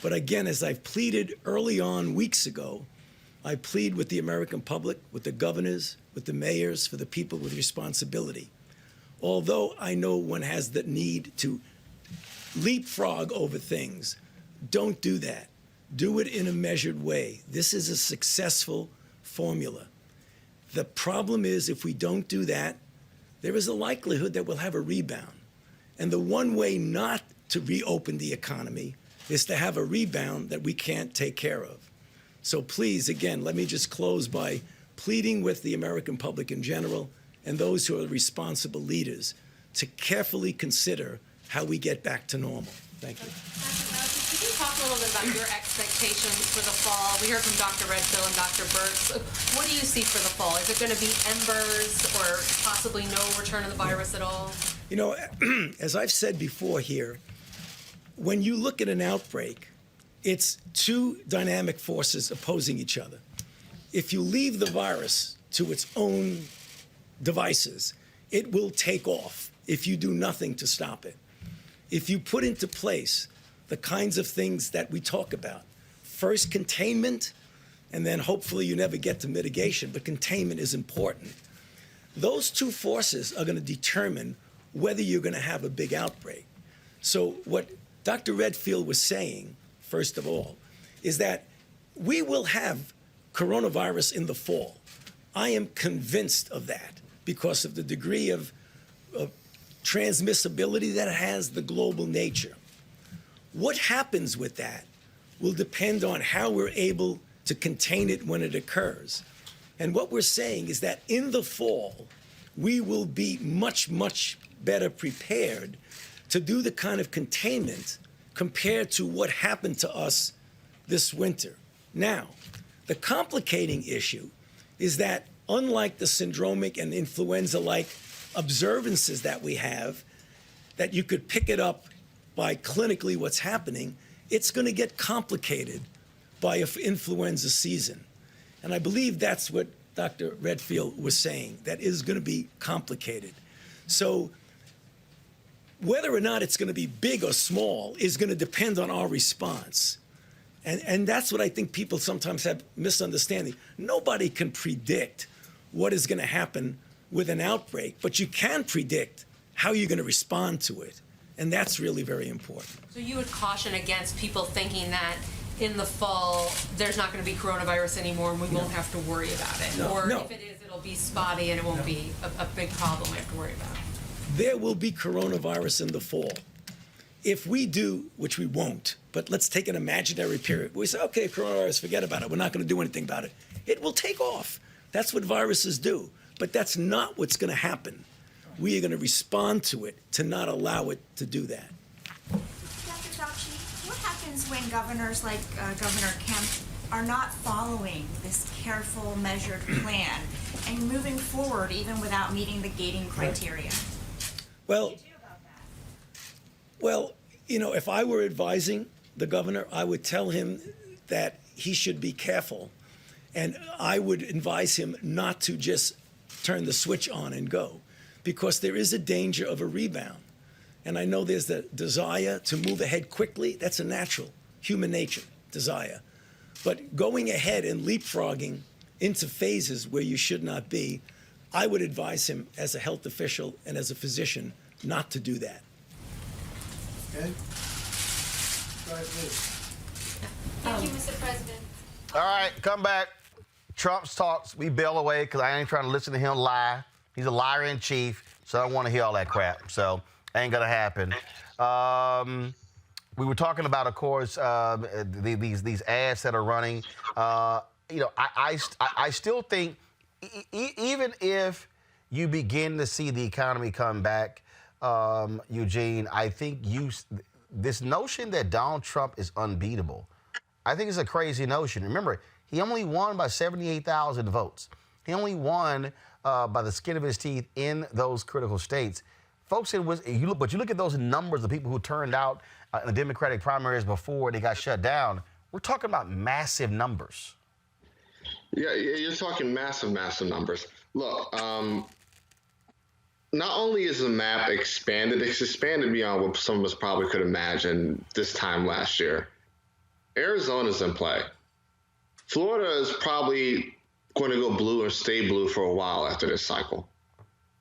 But again, as I've pleaded early on weeks ago, I plead with the American public, with the governors, with the mayors, for the people with responsibility. Although I know one has the need to leapfrog over things, don't do that. Do it in a measured way. This is a successful formula. The problem is, if we don't do that, there is a likelihood that we'll have a rebound. And the one way not to reopen the economy is to have a rebound that we can't take care of. So please, again, let me just close by pleading with the American public in general and those who are responsible leaders to carefully consider how we get back to normal. Thank you. Could you talk a little bit about your expectations for the fall? We heard from Dr. Redfield and Dr. Burks. What do you see for the fall? Is it going to be embers or possibly no return of the virus at all? You know, as I've said before here, when you look at an outbreak, it's two dynamic forces opposing each other. If you leave the virus to its own devices, it will take off if you do nothing to stop it. If you put into place the kinds of things that we talk about, first containment, and then hopefully you never get to mitigation, but containment is important. Those two forces are going to determine whether you're going to have a big outbreak. So what Dr. Redfield was saying, first of all, is that we will have coronavirus in the fall. I am convinced of that because of the degree of transmissibility that it has, the global nature. What happens with that will depend on how we're able to contain it when it occurs. And what we're saying is that in the fall, we will be much, much better prepared to do the kind of containment compared to what happened to us this winter. Now, the complicating issue is that unlike the syndromic and influenza-like observances that we have, that you could pick it up by clinically what's happening, it's going to get complicated by an influenza season. And I believe that's what Dr. Redfield was saying, that is going to be complicated. So whether or not it's going to be big or small is going to depend on our response. And that's what I think people sometimes have misunderstanding. Nobody can predict what is going to happen with an outbreak, but you can predict how you're going to respond to it. And that's really very important. So you would caution against people thinking that in the fall there's not going to be coronavirus anymore and we won't have to worry about it. Or if it is, it'll be spotty and it won't be a big problem we have to worry about. There will be coronavirus in the fall. If we do, which we won't, but let's take an imaginary period. We say, okay, coronavirus, forget about it. We're not going to do anything about it. It will take off. That's what viruses do. But that's not what's going to happen. We are going to respond to it to not allow it to do that. Dr. Fauci, what happens when governors like Governor Kemp are not following this careful, measured plan and moving forward even without meeting the gating criteria? Well, you know, if I were advising the governor, I would tell him that he should be careful. And I would advise him not to just turn the switch on and go, because there is a danger of a rebound. And I know there's the desire to move ahead quickly. That's a natural human nature desire. But going ahead and leapfrogging into phases where you should not be, I would advise him as a health official and as a physician not to do that. Okay? Go ahead, please. Thank you, Mr. President. All right, come back. Trump's talks, we bail away because I ain't trying to listen to him lie. He's a liar in chief, so I don't want to hear all that crap. So ain't gonna happen. We were talking about, of course, these ads that are running. I still think even if you begin to see the economy come back, Eugene, I think this notion that Donald Trump is unbeatable, I think it's a crazy notion. Remember, he only won by 78,000 votes. He only won by the skin of his teeth in those critical states. Folks, but you look at those numbers of people who turned out in the Democratic primaries before they got shut down. We're talking about massive numbers. Yeah, you're talking massive, massive numbers. Look, not only is the map expanded, it's expanded beyond what some of us probably could imagine this time last year. Arizona's in play. Florida is probably going to go blue or stay blue for a while after this cycle.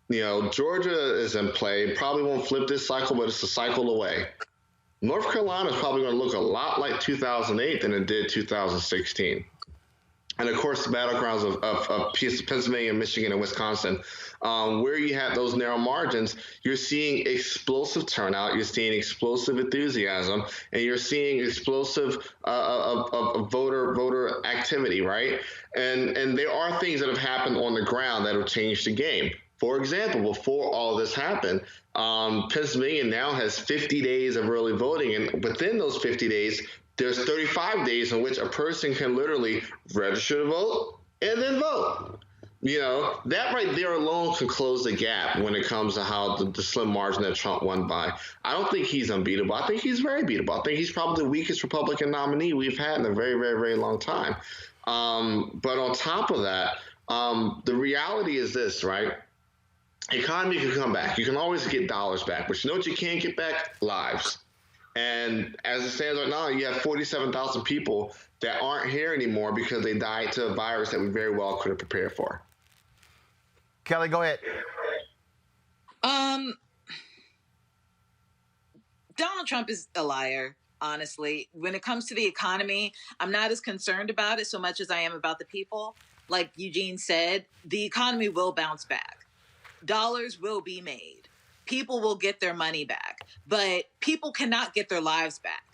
Georgia is in play. Probably won't flip this cycle, but it's a cycle away. North Carolina is probably going to look a lot like 2008 than it did 2016. And, of course, the battlegrounds of Pennsylvania, Michigan, and Wisconsin, where you have those narrow margins, you're seeing explosive turnout, you're seeing explosive enthusiasm, and you're seeing explosive voter activity, right? And there are things that have happened on the ground that have changed the game. For example, before all this happened, Pennsylvania now has 50 days of early voting, and within those 50 days, there's 35 days in which a person can literally register to vote and then vote. That right there alone can close the gap when it comes to how the slim margin that Trump won by. I don't think he's unbeatable. I think he's very beatable. I think he's probably the weakest Republican nominee we've had in a very, very, very long time. But on top of that, the reality is this, right? Economy can come back. You can always get dollars back. But you know what you can't get back? Lives. And as it stands right now, you have 47,000 people that aren't here anymore because they died to a virus that we very well could have prepared for. Kelly, go ahead. Donald Trump is a liar, honestly. When it comes to the economy, I'm not as concerned about it so much as I am about the people. Like Eugene said, the economy will bounce back. Dollars will be made. People will get their money back, but people cannot get their lives back.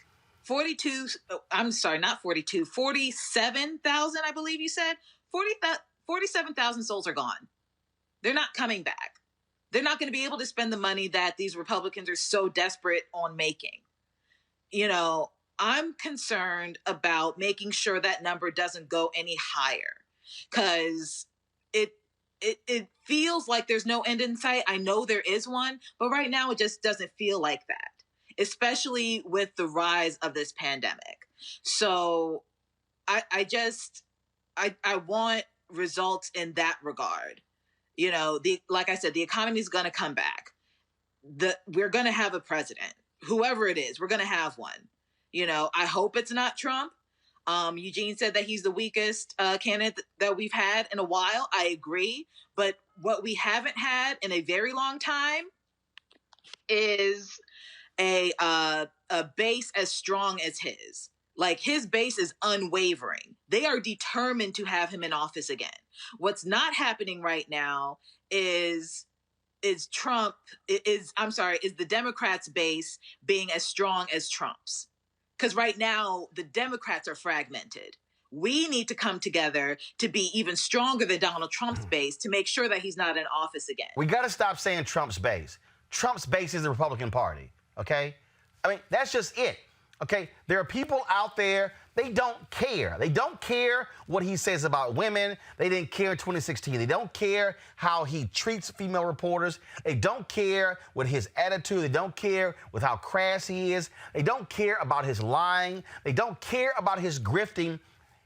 47,000, I believe you said. 47,000 souls are gone. They're not coming back. They're not going to be able to spend the money that these Republicans are so desperate on making. I'm concerned about making sure that number doesn't go any higher, because it feels like there's no end in sight. I know there is one, but right now it just doesn't feel like that, especially with the rise of this pandemic. So I want results in that regard. Like I said, the economy is going to come back. We're going to have a president, whoever it is, we're going to have one. I hope it's not Trump. Eugene said that he's the weakest candidate that we've had in a while. I agree. But what we haven't had in a very long time is a base as strong as his. Like, his base is unwavering. They are determined to have him in office again. What's not happening right now is the Democrats' base being as strong as Trump's. Because right now, the Democrats are fragmented. We need to come together to be even stronger than Donald Trump's base to make sure that he's not in office again. We got to stop saying Trump's base. Trump's base is the Republican Party, okay? I mean, that's just it, okay? There are people out there, they don't care. They don't care what he says about women. They didn't care in 2016. They don't care how he treats female reporters. They don't care with his attitude. They don't care with how crass he is. They don't care about his lying. They don't care about his grifting.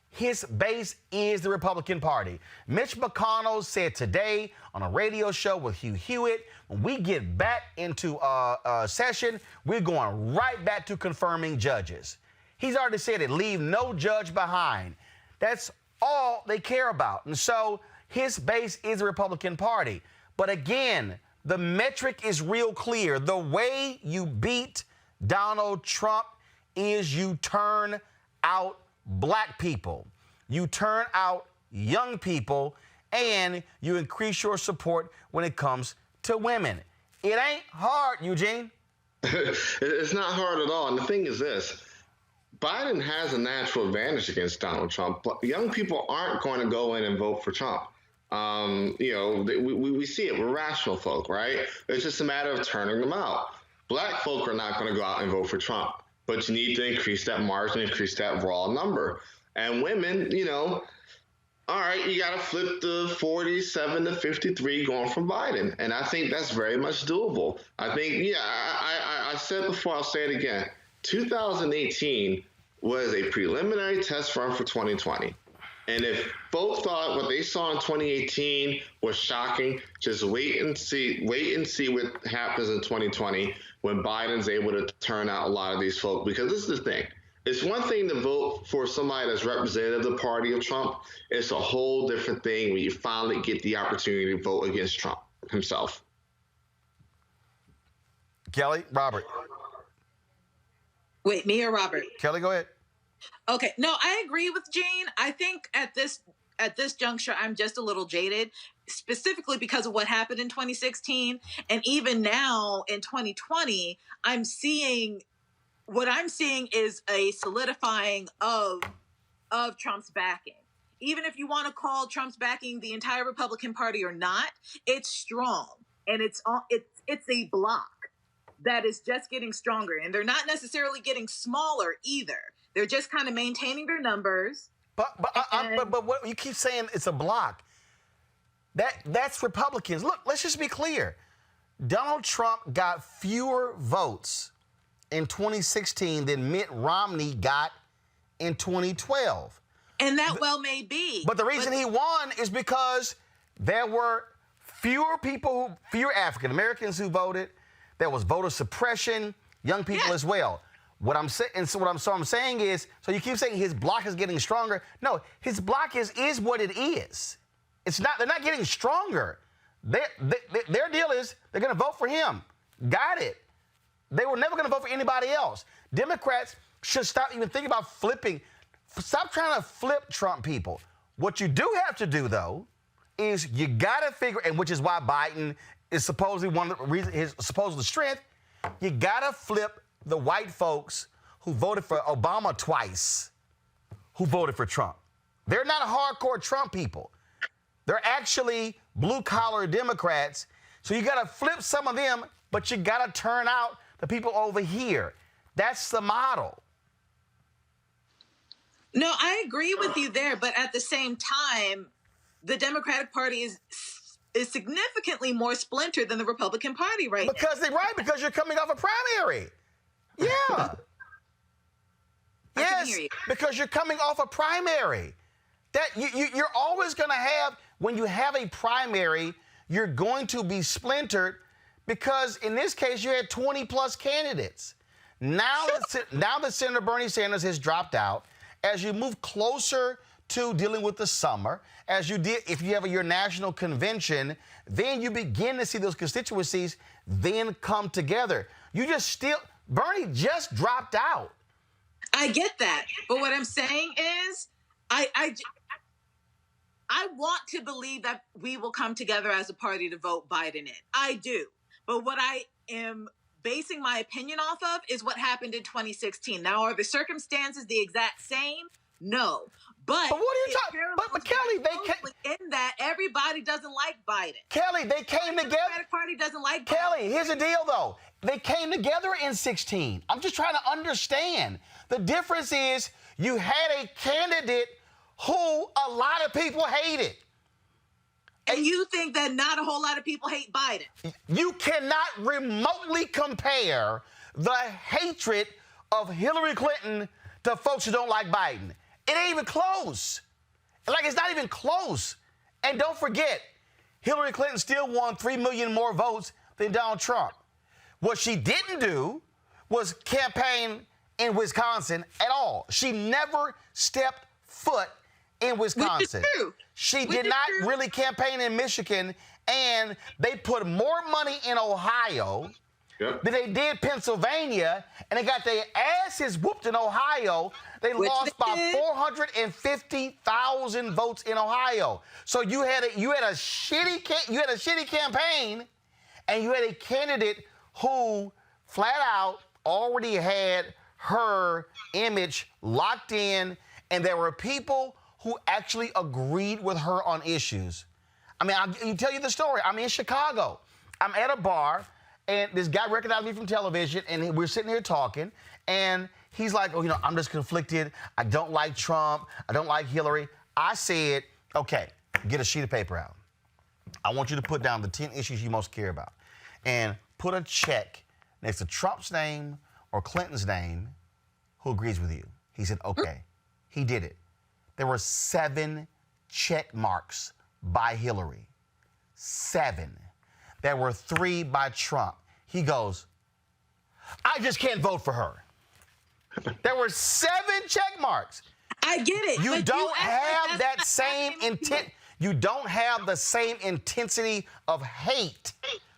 his base is the Republican Party. Mitch McConnell said today on a radio show with Hugh Hewitt, when we get back into session, we're going right back to confirming judges. He's already said it, leave no judge behind. That's all they care about. And so his base is the Republican Party. But again, the metric is real clear. The way you beat Donald Trump is you turn out black people, you turn out young people, and you increase your support when it comes to women. It ain't hard, Eugene. It's not hard at all. And the thing is this, Biden has a natural advantage against Donald Trump, but young people aren't going to go in and vote for Trump. We see it. We're rational folk, right? It's just a matter of turning them out. Black folk are not going to go out and vote for Trump, but you need to increase that margin, increase that raw number. And women, all right, you got to flip the 47 to 53 going from Biden. And I think that's very much doable. I think, I said before, I'll say it again. 2018 was a preliminary test run for 2020. And if folks thought what they saw in 2018 was shocking, just wait and see what happens in 2020 when Biden's able to turn out a lot of these folks. Because this is the thing. It's one thing to vote for somebody that's representative of the party of Trump. It's a whole different thing when you finally get the opportunity to vote against Trump himself. Kelly, Robert. Wait, me or Robert? Kelly, go ahead. Okay, no, I agree with Jane. I think at this juncture, I'm just a little jaded, specifically because of what happened in 2016. And even now in 2020, what I'm seeing is a solidifying of Trump's backing. Even if you want to call Trump's backing the entire Republican Party or not, it's strong. And it's a block that is just getting stronger. And they're not necessarily getting smaller either. They're just kind of maintaining their numbers. But what you keep saying it's a block. That's Republicans. Look, let's just be clear. Donald Trump got fewer votes in 2016 than Mitt Romney got in 2012. And that well may be. But the reason he won is because there were fewer African Americans who voted. There was voter suppression, young people as well. What I'm saying is, so you keep saying his block is getting stronger. No, his block is what it is. It's not. They're not getting stronger. Their deal is they're going to vote for him. Got it. They were never going to vote for anybody else. Democrats should stop even thinking about flipping. Stop trying to flip Trump people. What you do have to do, though, is you got to figure, and which is why Biden is supposedly one of the reasons, his supposed strength, you got to flip the white folks who voted for Obama twice, who voted for Trump. They're not hardcore Trump people. They're actually blue-collar Democrats. So you got to flip some of them, but you got to turn out the people over here. That's the model. No, I agree with you there, but at the same time, the Democratic Party is significantly more splintered than the Republican Party right now. Because you're coming off a primary. Yeah. Yes, because you're coming off a primary. That you're always going to have, when you have a primary, you're going to be splintered because in this case you had 20 plus candidates. Now that Senator Bernie Sanders has dropped out, as you move closer to dealing with the summer, if you have your national convention, then you begin to see those constituencies then come together. Bernie just dropped out. I get that. But what I'm saying is, I want to believe that we will come together as a party to vote Biden in. I do. But what I am basing my opinion off of is what happened in 2016. Now, are the circumstances the exact same? No. But what are you talking? But Kelly, in that everybody doesn't like Biden. Kelly, they came together. The Democratic Party doesn't like Biden. Kelly, here's the deal, though. They came together in 16. I'm just trying to understand. The difference is you had a candidate who a lot of people hated. And you think that not a whole lot of people hate Biden? You cannot remotely compare the hatred of Hillary Clinton to folks who don't like Biden. It ain't even close. Like, it's not even close. And don't forget, Hillary Clinton still won 3 million more votes than Donald Trump. What she didn't do was campaign in Wisconsin at all. She never stepped foot in Wisconsin. Which is true. She did not really campaign in Michigan, and they put more money in Ohio than they did Pennsylvania, and they got their asses whooped in Ohio. They lost by 450,000 votes in Ohio. So you had a shitty campaign, and you had a candidate who flat out already had her image locked in, and there were people who actually agreed with her on issues. I mean, I can tell you the story. I'm in Chicago. I'm at a bar, and this guy recognized me from television, and we're sitting here talking, and he's like, oh, I'm just conflicted. I don't like Trump. I don't like Hillary. I said, okay, get a sheet of paper out. I want you to put down the 10 issues you most care about, and put a check next to Trump's name or Clinton's name. Who agrees with you? He said, okay. He did it. There were 7 check marks by Hillary. 7. There were 3 by Trump. He goes, I just can't vote for her. There were 7 check marks. I get it. You don't have that same intent. You don't have the same intensity of hate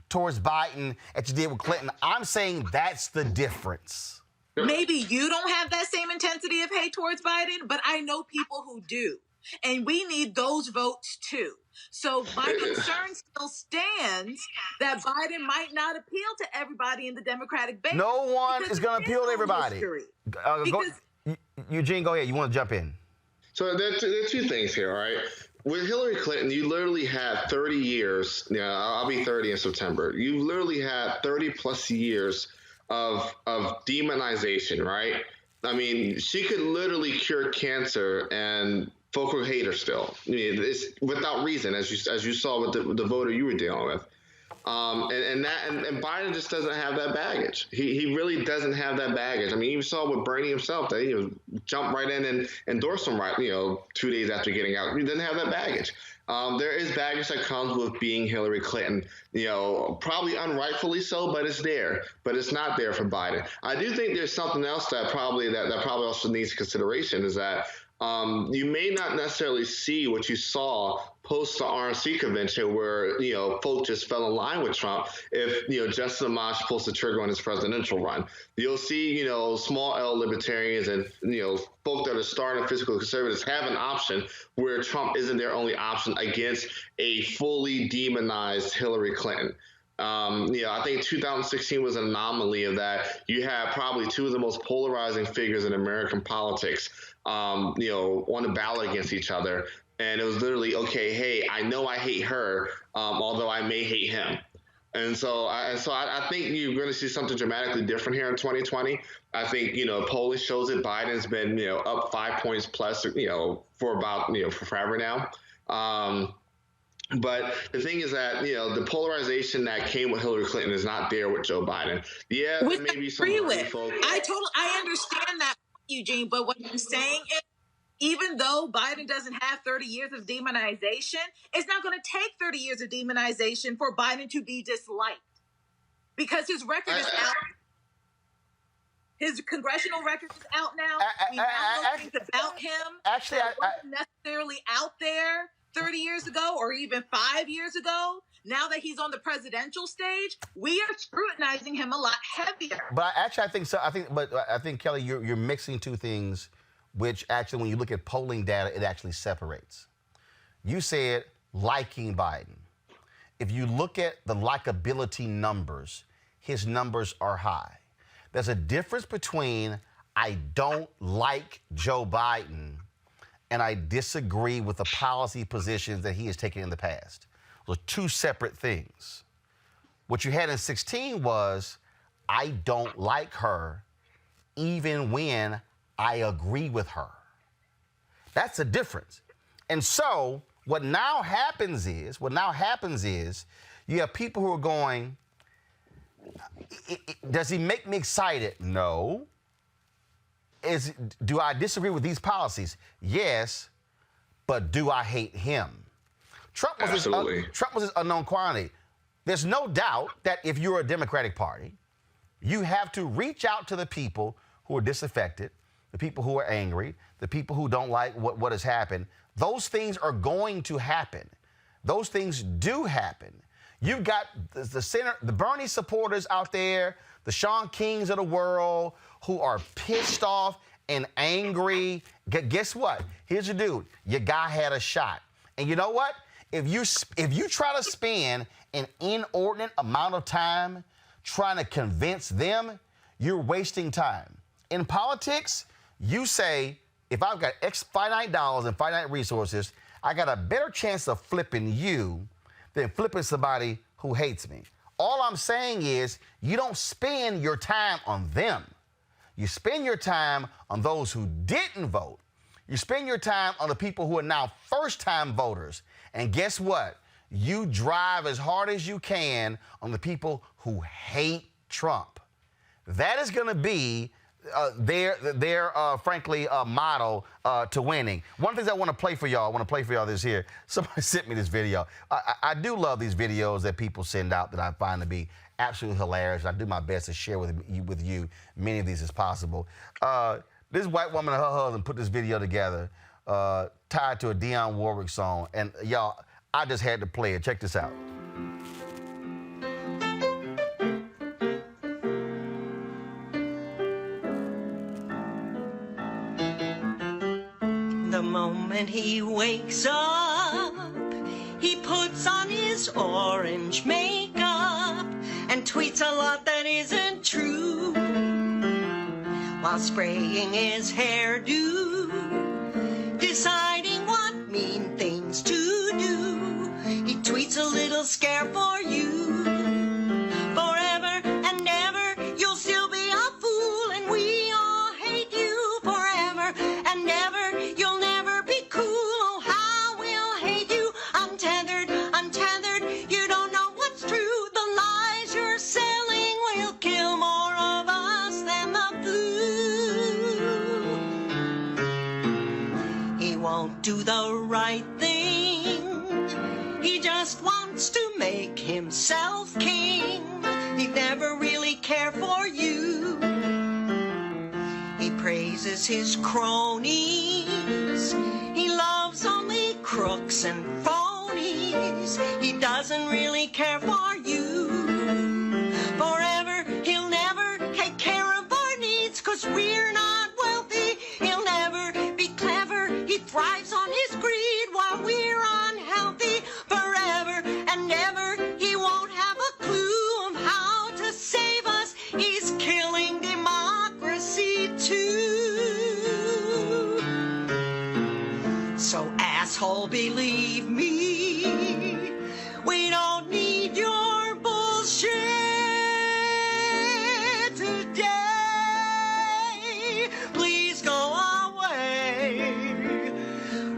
towards Biden as you did with Clinton. I'm saying that's the difference. Maybe you don't have that same intensity of hate towards Biden, but I know people who do. And we need those votes too. So my concern still stands that Biden might not appeal to everybody in the Democratic base. No one is going to appeal to everybody. Eugene, go ahead. You want to jump in? So there are 2 things here, all right? With Hillary Clinton, you literally had 30 years. I'll be 30 in September. You literally had 30 plus years of demonization, right? I mean, she could literally cure cancer, and folk will hate her still. I mean, it's without reason, as you saw with the voter you were dealing with. And Biden just doesn't have that baggage. He really doesn't have that baggage. I mean, you saw with Bernie himself that he jumped right in and endorsed him 2 days after getting out. He didn't have that baggage. There is baggage that comes with being Hillary Clinton, probably unrightfully so, but it's there. But it's not there for Biden. I do think there's something else that probably also needs consideration is that you may not necessarily see what you saw post the RNC convention where, folks just fell in line with Trump if, Justice Amash pulls the trigger on his presidential run. You'll see, small L libertarians and, folk that are starting physical conservatives have an option where Trump isn't their only option against a fully demonized Hillary Clinton. I think 2016 was an anomaly of that. You had probably 2 of the most polarizing figures in American politics, on the ballot against each other. And it was literally, okay, hey, I know I hate her, although I may hate him. And so I think you're going to see something dramatically different here in 2020. I think, polling shows that Biden's been, up 5 points plus, for about, for forever now. But the thing is that, the polarization that came with Hillary Clinton is not there with Joe Biden. Yeah, there may be some folks. I understand that, Eugene, but what I'm saying is, even though Biden doesn't have 30 years of demonization, it's not going to take 30 years of demonization for Biden to be disliked. Because his record is out. His congressional record is out now. We now know things about him that wasn't necessarily out there 30 years ago or even 5 years ago. Now that he's on the presidential stage, we are scrutinizing him a lot heavier. But I think so. I think Kelly, you're mixing 2 things, which actually, when you look at polling data, it actually separates. You said liking Biden. If you look at the likability numbers, his numbers are high. There's a difference between I don't like Joe Biden and I disagree with the policy positions that he has taken in the past. Those are 2 separate things. What you had in 2016 was I don't like her even when I agree with her. That's the difference. And so what now happens is you have people who are going, does he make me excited? No. do I disagree with these policies? Yes, but do I hate him? Trump was this unknown quantity. There's no doubt that if you're a Democratic Party, you have to reach out to the people who are disaffected, the people who are angry, the people who don't like what has happened. Those things are going to happen. Those things do happen. You've got the Bernie supporters out there, the Sean Kings of the world, who are pissed off and angry. Guess what? Here's your dude. Your guy had a shot. And you know what? If you try to spend an inordinate amount of time trying to convince them, you're wasting time. In politics, you say, if I've got finite dollars and finite resources, I got a better chance of flipping you than flipping somebody who hates me. All I'm saying is you don't spend your time on them. You spend your time on those who didn't vote. You spend your time on the people who are now first-time voters. And guess what? You drive as hard as you can on the people who hate Trump. That is going to be their frankly, motto to winning. One of the things I want to play for y'all, this here. Somebody sent me this video. I do love these videos that people send out that I find to be absolutely hilarious. I do my best to share with you many of these as possible. This white woman and her husband put this video together, tied to a Dionne Warwick song. And y'all, I just had to play it. Check this out. The moment he wakes up, he puts on his orange makeup and tweets a lot that isn't true, while spraying his hairdo, deciding what mean things to do. He tweets a little scare for you. Forever and ever, you'll still be a fool, and we all hate you forever and ever. You'll never be cool. Oh, how we'll hate you. Untethered, you don't know what's true. The lies you're selling will kill more of us than the flu. He won't do the right thing. He just wants to make himself king. He'd never really care for you. He praises his cronies. He loves only crooks and phonies. He doesn't really care for you. Forever, he'll never take care of our needs, 'cause we're not wealthy. He'll never be clever. He thrives on his greed while we're unhealthy. Forever and ever, he won't have a clue of how to save us. He's killing democracy too. So asshole, believe me, we don't need your bullshit today. Please go away.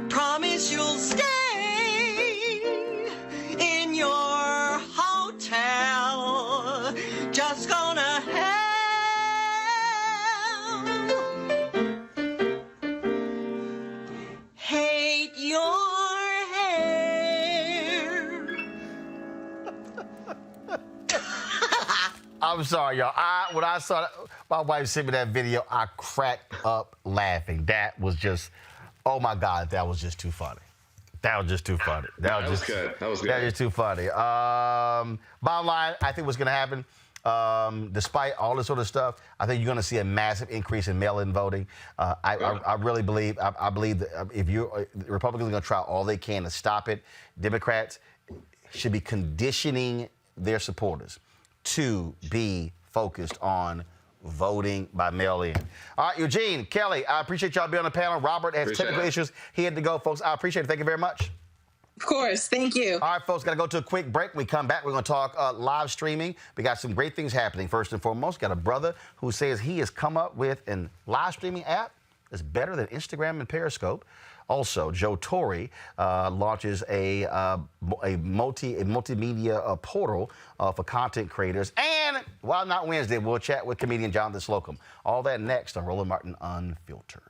Promise you'll stay in your hotel. Just gonna help. Hate your hair. I'm sorry, y'all. When I saw that, my wife sent me that video, I cracked up laughing. That was just, oh my God, that was just too funny. That was just too funny. That was good. That was good. That was too funny. Bottom line, I think what's going to happen, despite all this sort of stuff, I think you're going to see a massive increase in mail-in voting. I really believe, I believe that if the Republicans are going to try all they can to stop it, Democrats should be conditioning their supporters to be focused on voting by mail-in. All right, Eugene, Kelly, I appreciate y'all being on the panel. Robert has technical issues. He had to go, folks. I appreciate it. Thank you very much. Of course. Thank you. All right, folks, got to go to a quick break. When we come back, we're going to talk live streaming. We got some great things happening. First and foremost, got a brother who says he has come up with a live streaming app is better than Instagram and Periscope. Also, Torry launches a multimedia portal for content creators. And while not Wednesday, we'll chat with comedian Jonathan Slocumb. All that next on Roland Martin Unfiltered.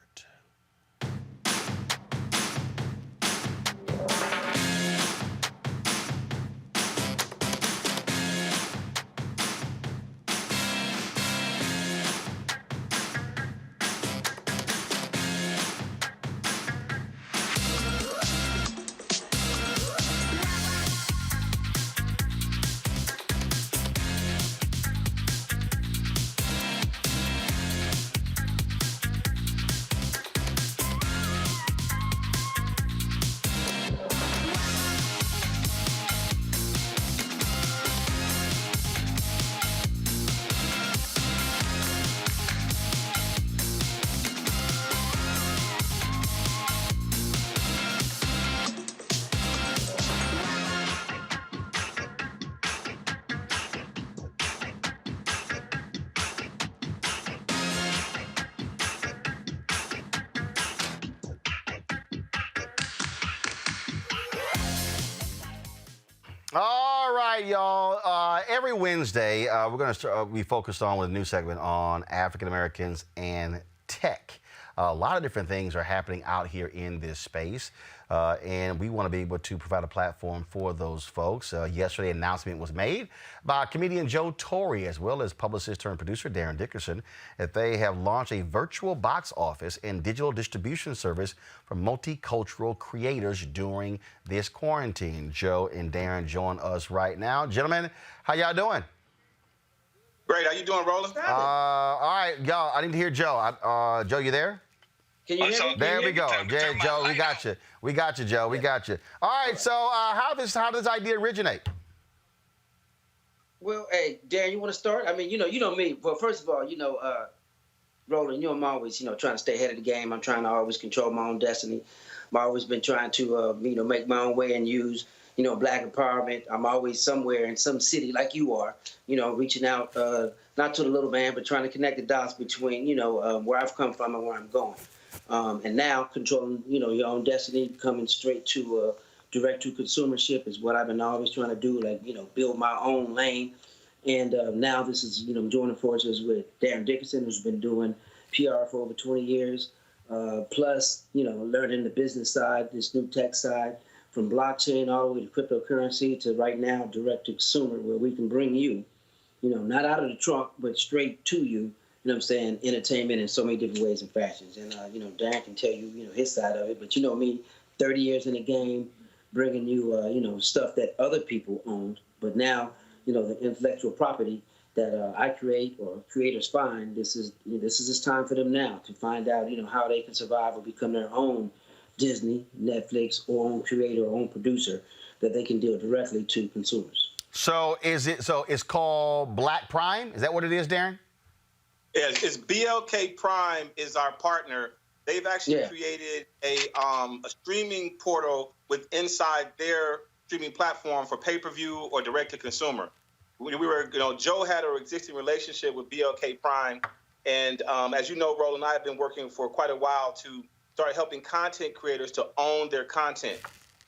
All right, y'all. Every Wednesday, we're going to be focused on with a new segment on African Americans and tech. A lot of different things are happening out here in this space, and we want to be able to provide a platform for those folks. Yesterday, an announcement was made by comedian Torry, as well as publicist turned producer Darren Dickerson, that they have launched a virtual box office and digital distribution service for multicultural creators during this quarantine. Joe and Darren join us right now. Gentlemen, how y'all doing? Great. How you doing, Roland? All right, y'all. I need to hear Joe. Joe, you there? Can you hear me? There we go. Yeah, Joe, we got you. We got you, Joe. We got you. All right. So, how does this idea originate? Well, hey, Darren, you want to start? I mean, you know me. Well, first of all, Roland, I'm always, trying to stay ahead of the game. I'm trying to always control my own destiny. I've always been trying to, make my own way and use, Black empowerment. I'm always somewhere in some city like you are, reaching out, not to the little man, but trying to connect the dots between, where I've come from and where I'm going. And now controlling, your own destiny, coming straight to direct to consumership is what I've been always trying to do, like, build my own lane. And now this is, joining forces with Darren Dickerson, who's been doing PR for over 20 years, plus, learning the business side, this new tech side, from blockchain all the way to cryptocurrency to right now direct to consumer, where we can bring you, not out of the trunk, but straight to you, entertainment in so many different ways and fashions. And, Darren can tell you, his side of it, but me, 30 years in the game, bringing you, stuff that other people owned, but now, the intellectual property that I create or creators find, this is its time for them now to find out, how they can survive or become their own Disney, Netflix, or own creator or own producer that they can deal directly to consumers. So it's called Black Prime? Is that what it is, Darren? Yes, it's BLK Prime is our partner. They've actually created a streaming portal inside their streaming platform for pay-per-view or direct-to-consumer. We were, Joe had an existing relationship with BLK Prime, and as you know, Roland and I have been working for quite a while to start helping content creators to own their content.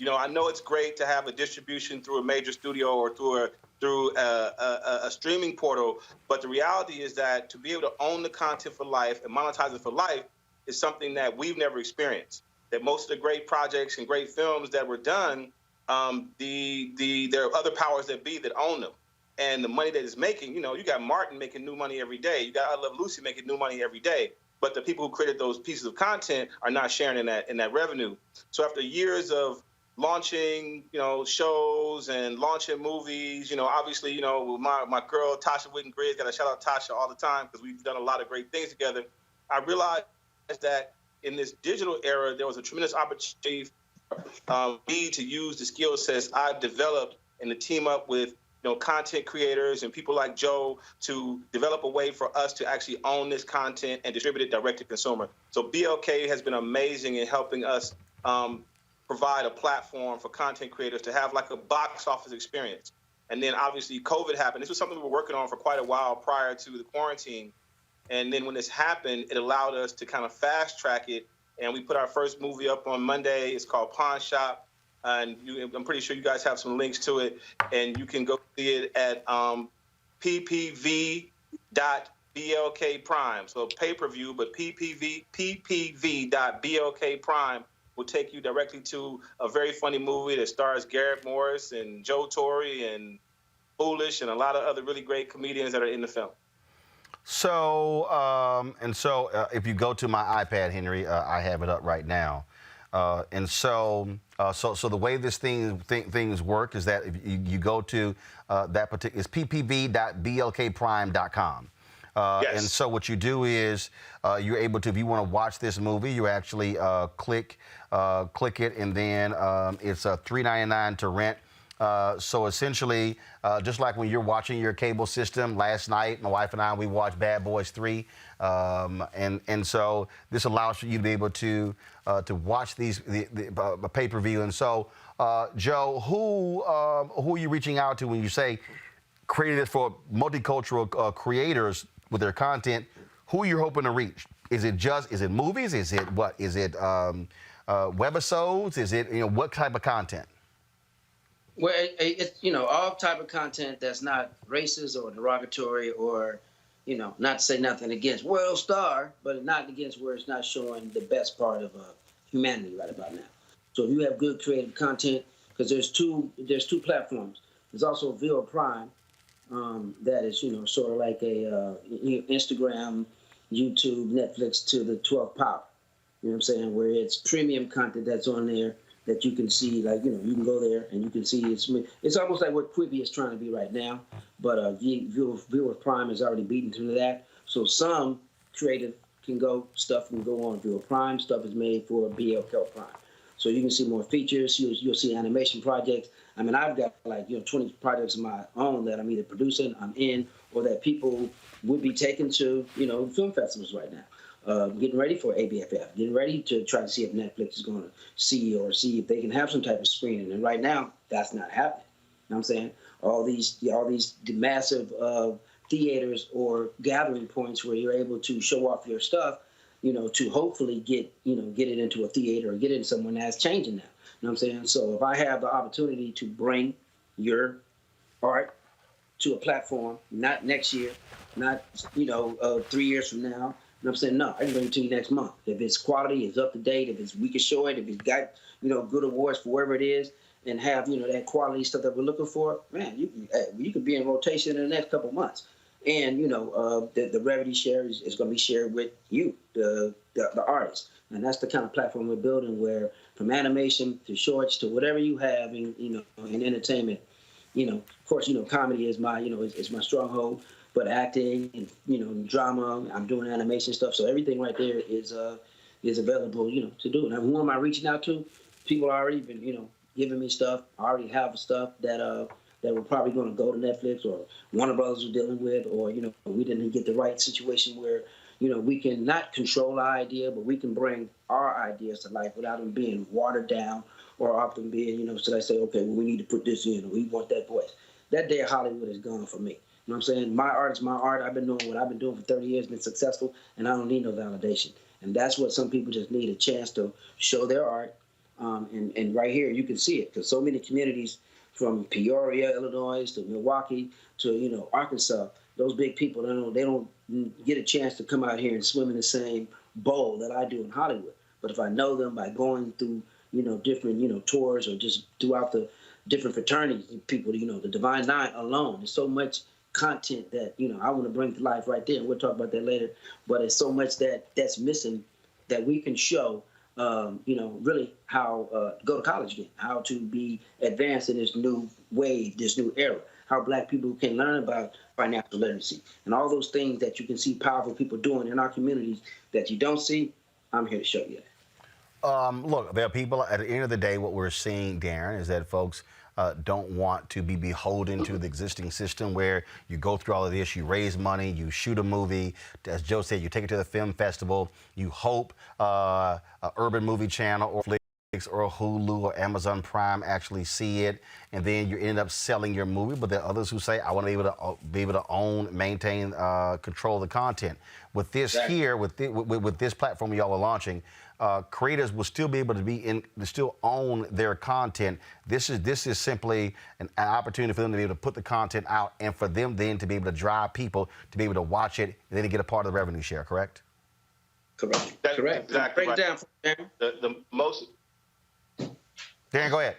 I know it's great to have a distribution through a major studio or through a streaming portal, but the reality is that to be able to own the content for life and monetize it for life is something that we've never experienced. That most of the great projects and great films that were done, there are other powers that be that own them. And the money that it's making, you got Martin making new money every day. You got I Love Lucy making new money every day. But the people who created those pieces of content are not sharing in that revenue. So after years of launching, shows and launching movies, obviously, my girl Tasha Witten-Griggs, got to shout out Tasha all the time because we've done a lot of great things together. I realized that in this digital era, there was a tremendous opportunity for me to use the skill sets I've developed and to team up with content creators and people like Joe to develop a way for us to actually own this content and distribute it direct to consumer. So BLK has been amazing in helping us provide a platform for content creators to have like a box office experience. And then obviously COVID happened. This was something we were working on for quite a while prior to the quarantine. And then when this happened, it allowed us to kind of fast track it. And we put our first movie up on Monday. It's called Pawn Shop. And I'm pretty sure you guys have some links to it. And you can go see it at ppv.blkprime. So pay-per-view, but ppv.blkprime will take you directly to a very funny movie that stars Garrett Morris and Joe Torry and Foolish and a lot of other really great comedians that are in the film. So, if you go to my iPad, Henry, I have it up right now. So the way this things work is that if you go to that particular, it's ppv.blkprime.com. Yes. And so what you do is you're able to, if you want to watch this movie, you actually click it, and then it's $3.99 to rent. So essentially, just like when you're watching your cable system, last night, my wife and I, we watched Bad Boys 3. And so this allows for you to be able to watch the pay-per-view. And so, Joe, who are you reaching out to when you say created it for multicultural creators with their content? Who you're hoping to reach? Is it movies? Is it what? Is it webisodes? Is it, what type of content? Well, it's, all type of content that's not racist or derogatory or, not to say nothing against World Star, but not against where it's not showing the best part of humanity right about now. So if you have good creative content, because there's two platforms. There's also Viewer Prime, that is, sort of like a Instagram, YouTube, Netflix to the 12th power. You know what I'm saying? Where it's premium content that's on there that you can see, like, you can go there and you can see it's almost like what Quibi is trying to be right now, but Viewer Prime is already beaten through that. So some creative stuff can go on Viewer Prime. Stuff is made for BLK Prime. So you can see more features. You'll see animation projects. I mean, I've got 20 projects of my own that I'm either producing, I'm in, or that people would be taking to, film festivals right now. Getting ready for ABFF, getting ready to try to see if Netflix is going to see if they can have some type of screening. And right now, that's not happening. You know what I'm saying? All these massive theaters or gathering points where you're able to show off your stuff, to hopefully get it into a theater or get it in someone that's changing now. You know what I'm saying? So if I have the opportunity to bring your art to a platform, not next year, not 3 years from now. You know what I'm saying? No, I can bring it to you next month. If it's quality, it's up to date, if we can show it, if it's got, good awards for wherever it is, and have, that quality stuff that we're looking for, man, you could be in rotation in the next couple of months. And, the revenue share is going to be shared with you, the artist. And that's the kind of platform we're building where from animation to shorts to whatever you have in entertainment, of course, comedy is my, is my stronghold. But acting and drama, I'm doing animation stuff, so everything right there is available, to do. Now, who am I reaching out to? People are already been, giving me stuff. I already have stuff that we're probably going to go to Netflix or Warner Brothers are dealing with, or we didn't get the right situation where we can not control our idea, but we can bring our ideas to life without them being watered down or often being, so they say, okay, well, we need to put this in, or we want that voice. That day of Hollywood is gone for me. You know what I'm saying? My art is my art. I've been doing what I've been doing for 30 years, been successful, and I don't need no validation. And that's what some people just need, a chance to show their art. And right here, you can see it, because so many communities from Peoria, Illinois, to Milwaukee, to, Arkansas, those big people, they don't get a chance to come out here and swim in the same bowl that I do in Hollywood. But if I know them by going through, different, tours or just throughout the different fraternities, people, the Divine Nine alone, there's so much content that I want to bring to life right there, and we'll talk about that later. But it's so much that's missing that we can show, really how go to college again, how to be advanced in this new wave, this new era, how Black people can learn about financial literacy and all those things that you can see powerful people doing in our communities that you don't see. I'm here to show you that. Look, there are people, at the end of the day, what we're seeing, Darren, is that folks don't want to be beholden to the existing system where you go through all of this, you raise money, you shoot a movie, as Joe said, you take it to the film festival, you hope Urban Movie Channel or or Hulu or Amazon Prime actually see it, and then you end up selling your movie. But there are others who say, I want to be able to own, maintain, control the content. With this here, with this platform y'all are launching, creators will still be able to still own their content. This is simply an opportunity for them to be able to put the content out, and for them then to be able to drive people to be able to watch it, and then to get a part of the revenue share. Correct? Correct. That's Correct. exactly Break it right. down. The most Darren, go ahead.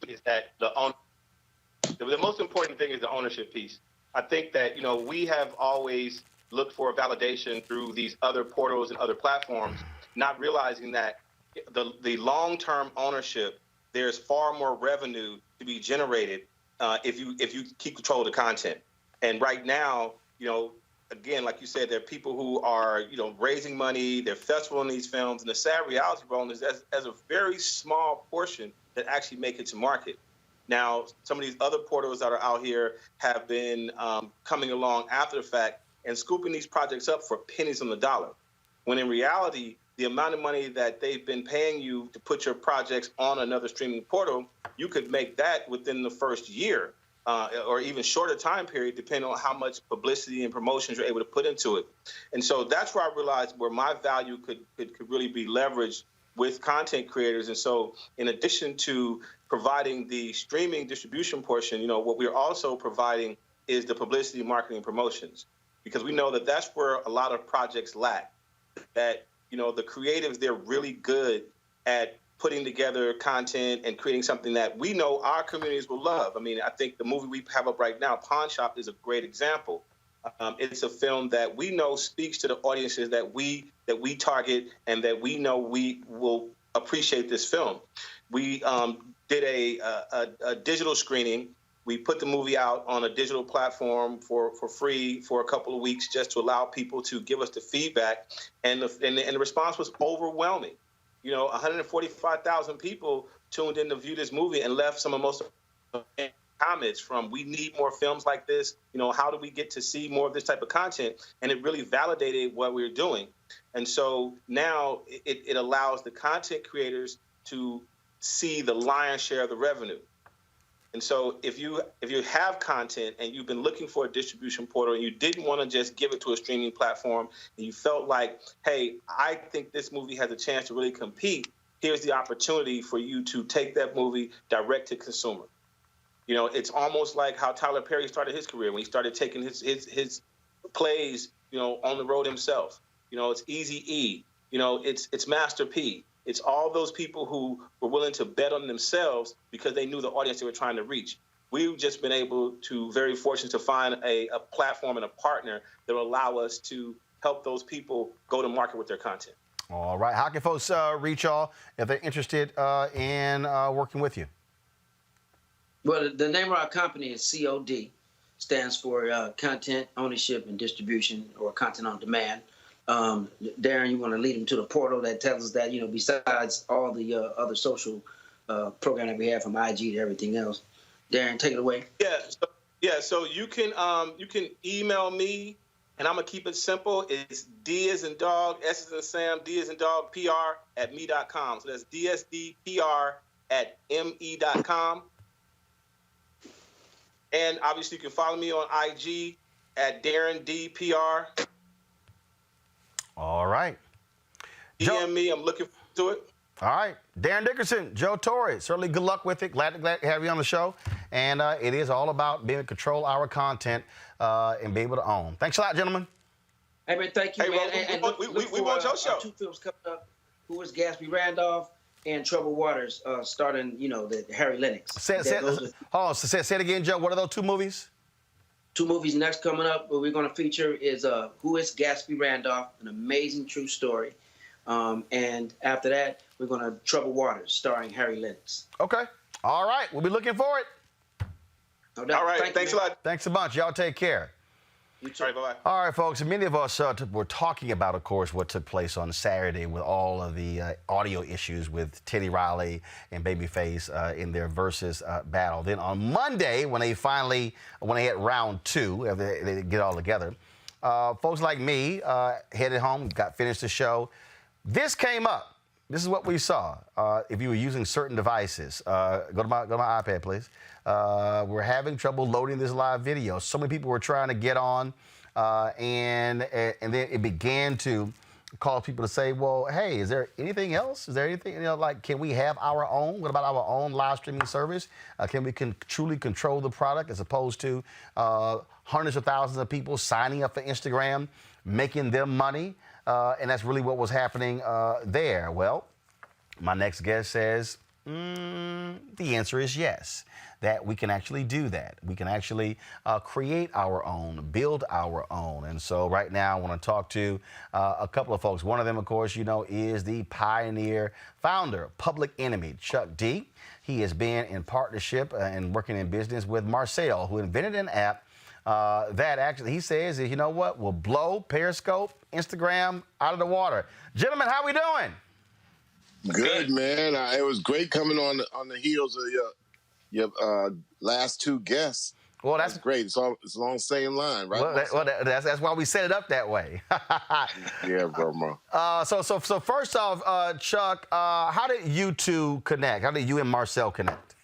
is that the most important thing is the ownership piece. I think that, we have always looked for validation through these other portals and other platforms, not realizing that the long-term ownership, there's far more revenue to be generated if you keep control of the content. And right now, again, like you said, there are people who are, raising money, they're festivaling these films, and the sad reality, Roland, is as a very small portion that actually make it to market. Now, some of these other portals that are out here have been coming along after the fact and scooping these projects up for pennies on the dollar, when in reality, the amount of money that they've been paying you to put your projects on another streaming portal, you could make that within the first year. Or even shorter time period, depending on how much publicity and promotions you're able to put into it. And so that's where I realized where my value could really be leveraged with content creators. And so in addition to providing the streaming distribution portion, what we're also providing is the publicity, marketing, and promotions. Because we know that that's where a lot of projects lack. That, the creatives, they're really good at putting together content and creating something that we know our communities will love. I mean, I think the movie we have up right now, Pawn Shop, is a great example. It's a film that we know speaks to the audiences that we target and that we know we will appreciate this film. We did a digital screening. We put the movie out on a digital platform for free for a couple of weeks just to allow people to give us the feedback, and the response was overwhelming. 145,000 people tuned in to view this movie and left some of most comments from, we need more films like this. How do we get to see more of this type of content? And it really validated what we were doing. And so now it allows the content creators to see the lion's share of the revenue. And so if you have content and you've been looking for a distribution portal and you didn't want to just give it to a streaming platform and you felt like, hey, I think this movie has a chance to really compete, here's the opportunity for you to take that movie direct to consumer. It's almost like how Tyler Perry started his career when he started taking his plays, on the road himself. It's Eazy-E, it's Master P. It's all those people who were willing to bet on themselves because they knew the audience they were trying to reach. We've just been very fortunate to find a platform and a partner that will allow us to help those people go to market with their content. All right. How can folks reach y'all if they're interested in working with you? Well, the name of our company is COD, stands for Content Ownership and Distribution, or Content on Demand. Darren, you want to lead them to the portal that tells us that, besides all the other social program that we have from IG to everything else. Darren, take it away. So you can email me, and I'm going to keep it simple. It's D as in dog, S as in Sam, D as in dog, PR at me.com. So that's DSDPR at me.com. And obviously you can follow me on IG at Darren DPR. All right. DM me. I'm looking forward to it. All right. Darren Dickerson, Joe Torry, certainly good luck with it. Glad to have you on the show. And it is all about being able to control our content and be able to own. Thanks a lot, gentlemen. Hey, man, thank you, man. And we want your show. 2 films coming up. Who is Gatsby Randolph and Troubled Waters, starting, the Harry Lennox. Say it again, Joe. What are those 2 movies? 2 movies next coming up. What we're going to feature is Who is Gatsby Randolph, an amazing true story. And after that, we're going to Troubled Waters, starring Harry Lennox. Okay. All right. We'll be looking for it. No doubt. All right. Thanks a lot. Thanks a bunch. Y'all take care. You too. All right, bye-bye. All right, folks. Many of us were talking about, of course, what took place on Saturday with all of the audio issues with Teddy Riley and Babyface in their versus battle. Then on Monday, when they had round 2, they get all together, folks like me headed home, finished the show. This came up. this is what we saw. If you were using certain devices, go to my iPad, please. We're having trouble loading this live video. So many people were trying to get on, and then it began to cause people to say, well, hey, is there anything else? Is there anything, like, can we have our own? What about our own live streaming service? Can we truly control the product as opposed to hundreds of thousands of people signing up for Instagram, making them money? And that's really what was happening there. Well, my next guest says the answer is yes, that we can actually do that. We can actually create our own, build our own. And so right now I want to talk to a couple of folks. One of them, of course, is the pioneer founder, Public Enemy, Chuck D. He has been in partnership and working in business with Marcel, who invented an app that actually, he says, will blow Periscope, Instagram out of the water. Gentlemen, how we doing? Good, man. It was great coming on the heels of your last two guests. Well, that's great. It's along the same line, right? Well, that's why we set it up that way. Yeah, bro. So first off, Chuck, how did you two connect? How did you and Marcel connect?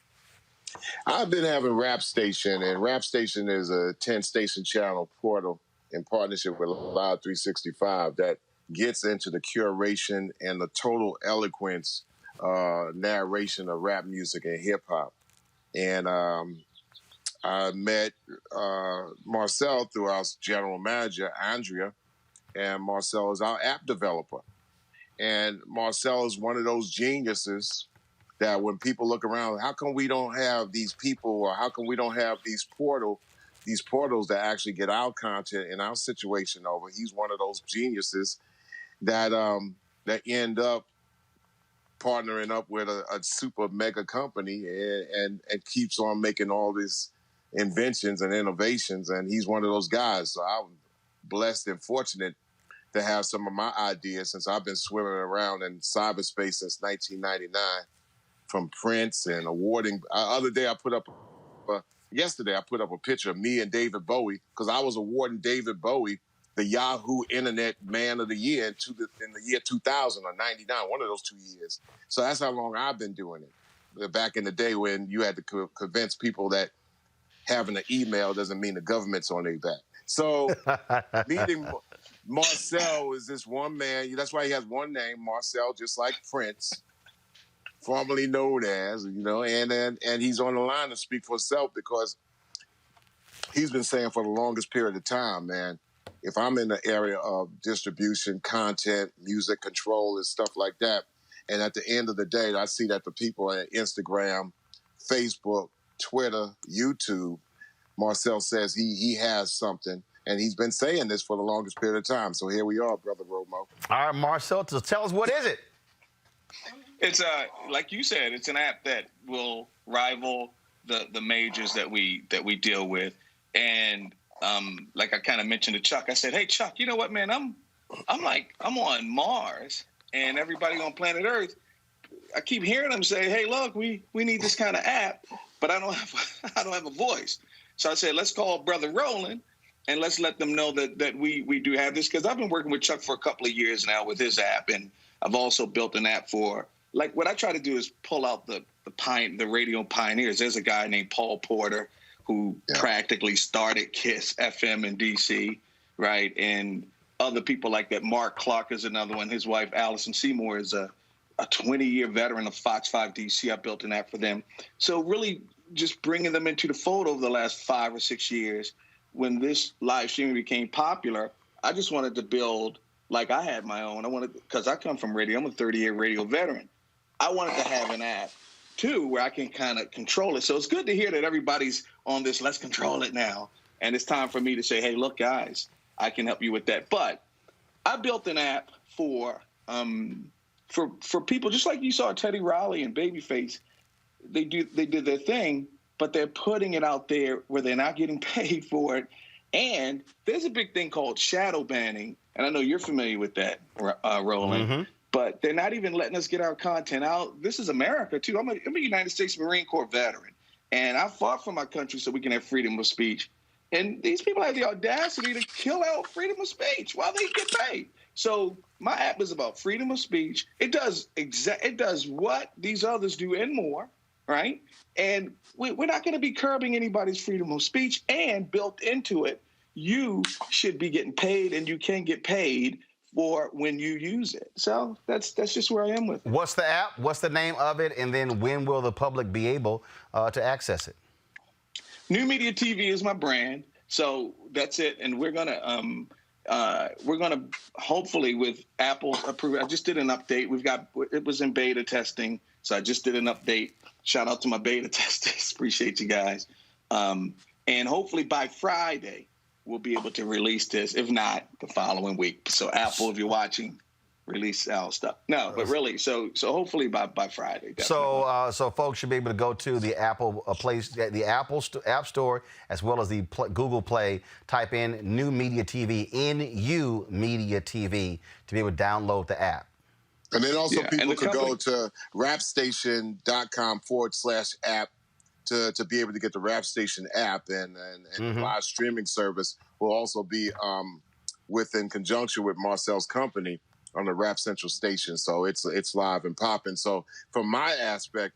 I've been having Rap Station, and Rap Station is a 10-station channel portal in partnership with Live 365 that gets into the curation and the total eloquence narration of rap music and hip-hop. And I met Marcel through our general manager, Andrea, and Marcel is our app developer. And Marcel is one of those geniuses that when people look around, how come we don't have these people, or how come we don't have these portals that actually get our content in our situation over? He's one of those geniuses that end up partnering up with a super mega company and keeps on making all these inventions and innovations. And he's one of those guys. So I'm blessed and fortunate to have some of my ideas, since I've been swimming around in cyberspace since 1999. From Prince and awarding. Yesterday I put up a picture of me and David Bowie, because I was awarding David Bowie the Yahoo Internet Man of the Year in the year 2000 or 99, one of those 2 years. So that's how long I've been doing it. Back in the day when you had to convince people that having an email doesn't mean the government's on their back. So meeting Marcel is this one man. That's why he has one name, Marcel, just like Prince, formerly known as, and he's on the line to speak for himself, because he's been saying for the longest period of time, man, if I'm in the area of distribution, content, music control and stuff like that, and at the end of the day, I see that the people at Instagram, Facebook, Twitter, YouTube, Marcel says he has something, and he's been saying this for the longest period of time. So here we are, Brother Romo. All right, Marcel, tell us, what is it? It's like you said, it's an app that will rival the majors that we deal with. And like I kind of mentioned to Chuck, I said, hey Chuck, you know what, man, I'm on Mars, and everybody on planet Earth, I keep hearing them say, hey, look, we need this kind of app, but I don't have a voice. So I said, let's call Brother Roland and let's let them know that we do have this, because I've been working with Chuck for a couple of years now with his app, and I've also built an app for, like, what I try to do is pull out the radio pioneers. There's a guy named Paul Porter who practically started KISS FM in D.C., right? And other people like that. Mark Clark is another one. His wife, Allison Seymour, is a 20-year veteran of Fox 5 D.C. I built an app for them. So really just bringing them into the fold over the last 5 or 6 years. When this live streaming became popular, I just wanted to build, like I had my own. Because I come from radio. I'm a 30-year radio veteran. I wanted to have an app, too, where I can kind of control it. So it's good to hear that everybody's on this, let's control it now. And it's time for me to say, hey, look, guys, I can help you with that. But I built an app for people, just like you saw Teddy Riley and Babyface. They did their thing, but they're putting it out there where they're not getting paid for it. And there's a big thing called shadow banning, and I know you're familiar with that, Roland. Mm-hmm. But they're not even letting us get our content out. This is America, too. I'm a United States Marine Corps veteran, and I fought for my country so we can have freedom of speech. And these people have the audacity to kill out freedom of speech while they get paid. So my app is about freedom of speech. It does what these others do and more, right? And we're not going to be curbing anybody's freedom of speech. And built into it, you should be getting paid, and you can get paid for when you use it. So that's just where I am with it. What's the app? What's the name of it? And then when will the public be able to access it? New Media TV is my brand, so that's it. And we're gonna hopefully with Apple's approval. I just did an update. It was in beta testing, so I just did an update. Shout out to my beta testers. Appreciate you guys. And hopefully by Friday we'll be able to release this. If not, the following week. So Apple, if you're watching, release our stuff. No, but really, so hopefully by Friday. Definitely. So folks should be able to go to the Apple App Store, as well as the Google Play. Type in New Media TV, NU Media TV, to be able to download the app. And then also people could go to rapstation.com/app to be able to get the Rap Station app, and the live streaming service will also be in conjunction with Marcel's company on the Rap Central station. So it's live and popping. So from my aspect,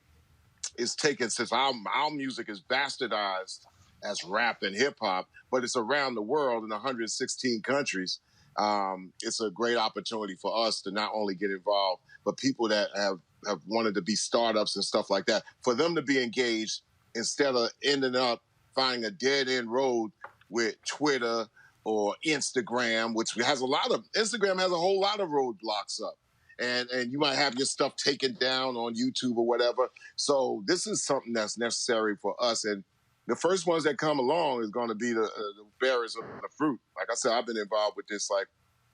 it's taken, since our music is bastardized as rap and hip hop, but it's around the world in 116 countries. It's a great opportunity for us to not only get involved, but people that have wanted to be startups and stuff like that, for them to be engaged instead of ending up finding a dead-end road with Twitter or Instagram, which Instagram has a whole lot of roadblocks up. And you might have your stuff taken down on YouTube or whatever. So this is something that's necessary for us. And the first ones that come along is going to be the bearers of the fruit. Like I said, I've been involved with this like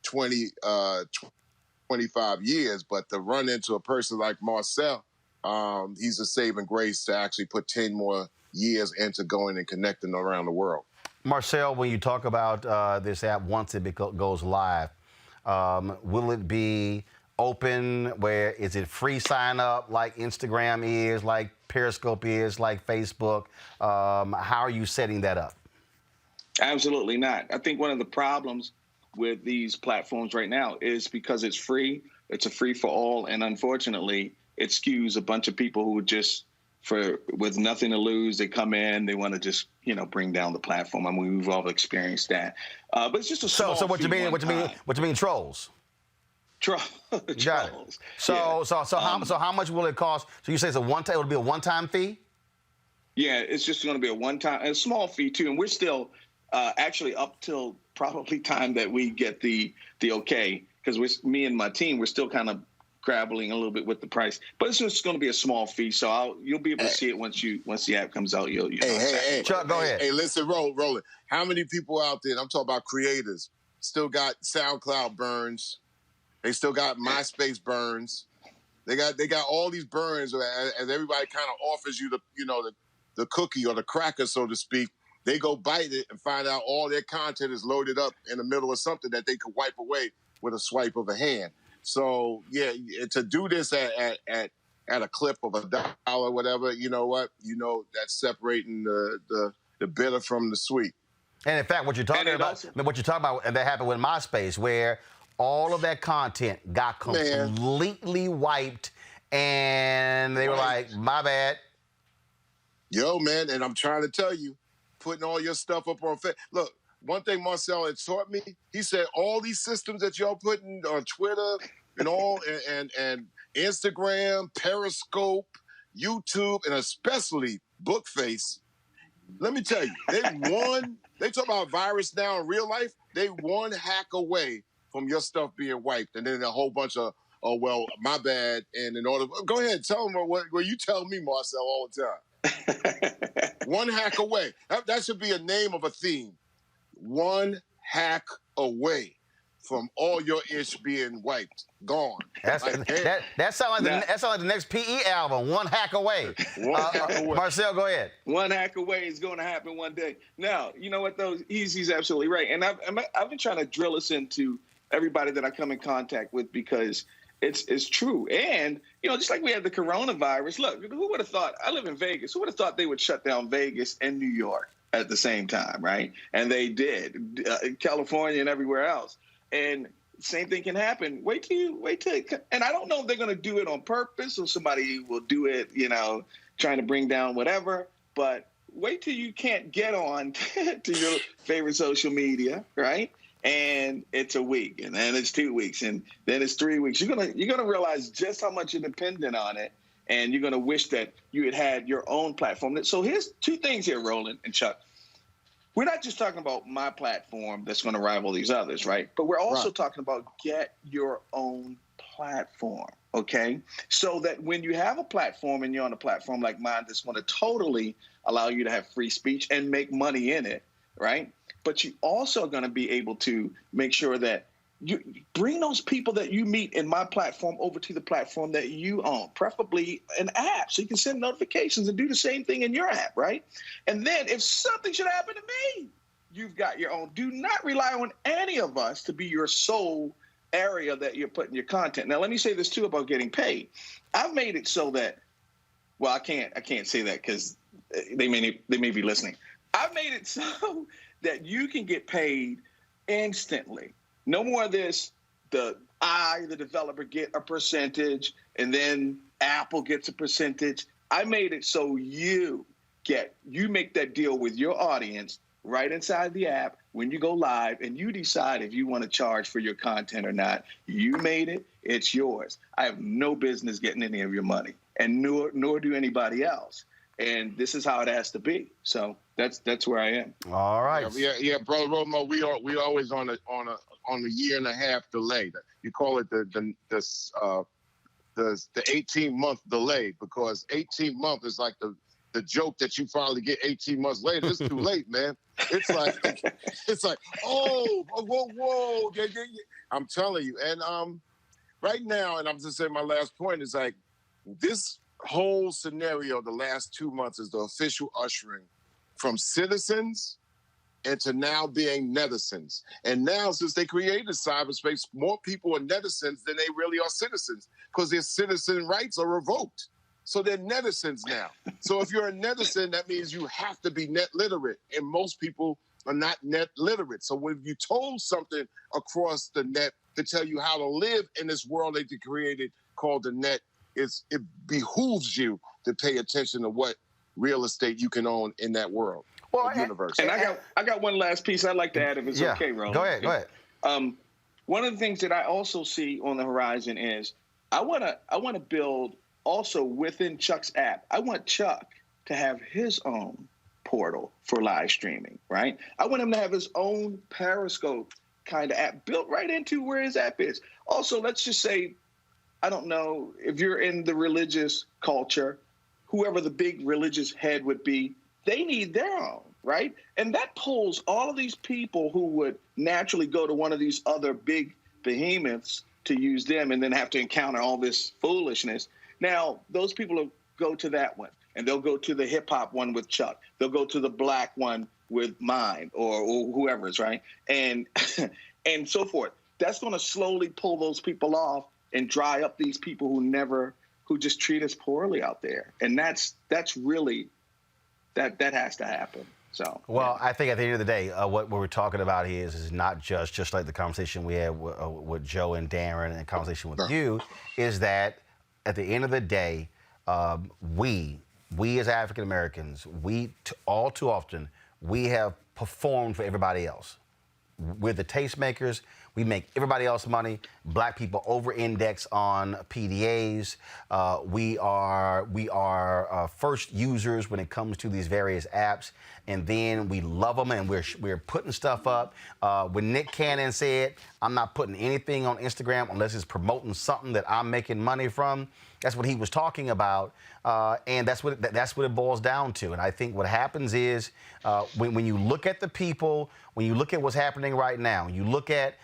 25 years, but to run into a person like Marcel, he's a saving grace to actually put 10 more years into going and connecting around the world. Marcel, when you talk about this app, once it goes live, will it be open? Where is it free sign up like Instagram is, like Periscope is, like Facebook? How are you setting that up? Absolutely not. I think one of the problems with these platforms right now is because it's free. It's a free for all, and unfortunately, it skews a bunch of people who just with nothing to lose. They come in, they want to just bring down the platform. I mean, we've all experienced that. But it's just a small. So what you mean? What you mean? Trolls. Trolls. Got it. So how much will it cost? So you say it's a one-time? It'll be a one-time fee? Yeah, it's just going to be a small fee too, and we're still actually up till probably time that we get the okay, because me and my team, we're still kind of grappling a little bit with the price, but it's just going to be a small fee. So you'll be able to see it once the app comes out. Hey, Chuck, go ahead. Hey, listen, Roland. How many people out there? I'm talking about creators. Still got SoundCloud burns. They still got MySpace burns. They got all these burns, as everybody kind of offers you the cookie or the cracker, so to speak. They go bite it and find out all their content is loaded up in the middle of something that they could wipe away with a swipe of a hand. So yeah, to do this at a clip of $1 or whatever, you know what? That's separating the bitter from the sweet. And in fact, what you're talking about, and that happened with MySpace, where all of that content got completely wiped, and they were like, "My bad." Yo, man, and I'm trying to tell you, putting all your stuff up on Facebook. Look, one thing Marcel had taught me, he said, all these systems that y'all putting on Twitter and all, and Instagram, Periscope, YouTube, and especially Bookface, let me tell you, they talk about virus now in real life, they one hack away from your stuff being wiped, and then a whole bunch of, oh, well, my bad, and in order, go ahead, tell them what you tell me, Marcel, all the time. One hack away. That should be a name of a theme. One hack away from all your ish being wiped, gone. That sounds like the next PE album. One hack away. Marcel, go ahead. One hack away is going to happen one day. Now, you know what though? He's absolutely right, and I've been trying to drill this into everybody that I come in contact with, because it's true. And, just like we had the coronavirus, look, who would have thought, I live in Vegas, who would have thought they would shut down Vegas and New York? at the same time, right? And they did, California and everywhere else. And same thing can happen. Wait till, and I don't know if they're going to do it on purpose or somebody will do it, trying to bring down whatever, but wait till you can't get on to your favorite social media, right? And it's a week, and then it's 2 weeks, and then it's 3 weeks. You're gonna realize just how much you're dependent on it, and you're gonna wish that you had your own platform. So here's two things here, Roland and Chuck. We're not just talking about my platform that's going to rival these others, right? But we're also talking about get your own platform, okay? So that when you have a platform and you're on a platform like mine that's going to totally allow you to have free speech and make money in it, right? But you also are going to be able to make sure that you bring those people that you meet in my platform over to the platform that you own, preferably an app, so you can send notifications and do the same thing in your app, right? And then if something should happen to me, you've got your own. Do not rely on any of us to be your sole area that you're putting your content. Now, let me say this too about getting paid. I've made it so that, well, I can't say that because they may be listening. I've made it so that you can get paid instantly. No more of this, the developer, get a percentage, and then Apple gets a percentage. I made it so you make that deal with your audience right inside the app when you go live, and you decide if you want to charge for your content or not. You made it, it's yours. I have no business getting any of your money, and nor do anybody else. And this is how it has to be. So that's where I am. All right. Yeah, Brother Romo, we always on a year and a half delay. You call it the 18-month delay, because 18 months is like the joke that you finally get 18 months later. It's too late, man. It's like whoa. Yeah. I'm telling you. And right now, and I'm just saying my last point is like this whole scenario the last 2 months is the official ushering from citizens into now being netizens. And now, since they created cyberspace, more people are netizens than they really are citizens, because their citizen rights are revoked. So they're netizens now. So if you're a netizen, that means you have to be net literate. And most people are not net literate. So when you told something across the net to tell you how to live in this world that they created called the net, it behooves you to pay attention to what real estate you can own in that world, universe. And I got one last piece I'd like to add, if it's okay, Roland. Go ahead. One of the things that I also see on the horizon is I want to build also within Chuck's app. I want Chuck to have his own portal for live streaming, right? I want him to have his own Periscope kind of app built right into where his app is. Also, let's just say, I don't know if you're in the religious culture, whoever the big religious head would be, they need their own, right? And that pulls all of these people who would naturally go to one of these other big behemoths to use them and then have to encounter all this foolishness. Now, those people will go to that one, and they'll go to the hip hop one with Chuck. They'll go to the black one with mine or whoever's, right? And and so forth. That's going to slowly pull those people off and dry up these people who just treat us poorly out there. And that's really, that has to happen. So, well, I think at the end of the day, what we're talking about here is not just like the conversation we had with Joe and Darren and the conversation with you, is that at the end of the day, we as African Americans, all too often, we have performed for everybody else. We're the tastemakers. We make everybody else money. Black people over-index on PDAs. We are first users when it comes to these various apps, and then we love them, and we're putting stuff up. When Nick Cannon said, "I'm not putting anything on Instagram unless it's promoting something that I'm making money from," that's what he was talking about, and that's what it boils down to. And I think what happens is when you look at the people, when you look at what's happening right now, you look at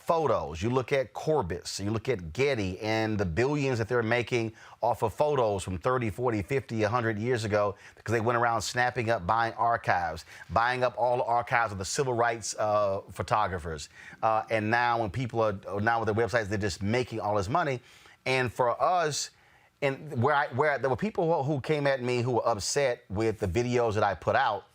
photos, you look at Corbis, you look at Getty and the billions that they're making off of photos from 30, 40, 50, 100 years ago, because they went around snapping up, buying archives, buying up all the archives of the civil rights photographers. And now when people are now with their websites, they're just making all this money. And for us, and where there were people who came at me who were upset with the videos that I put out,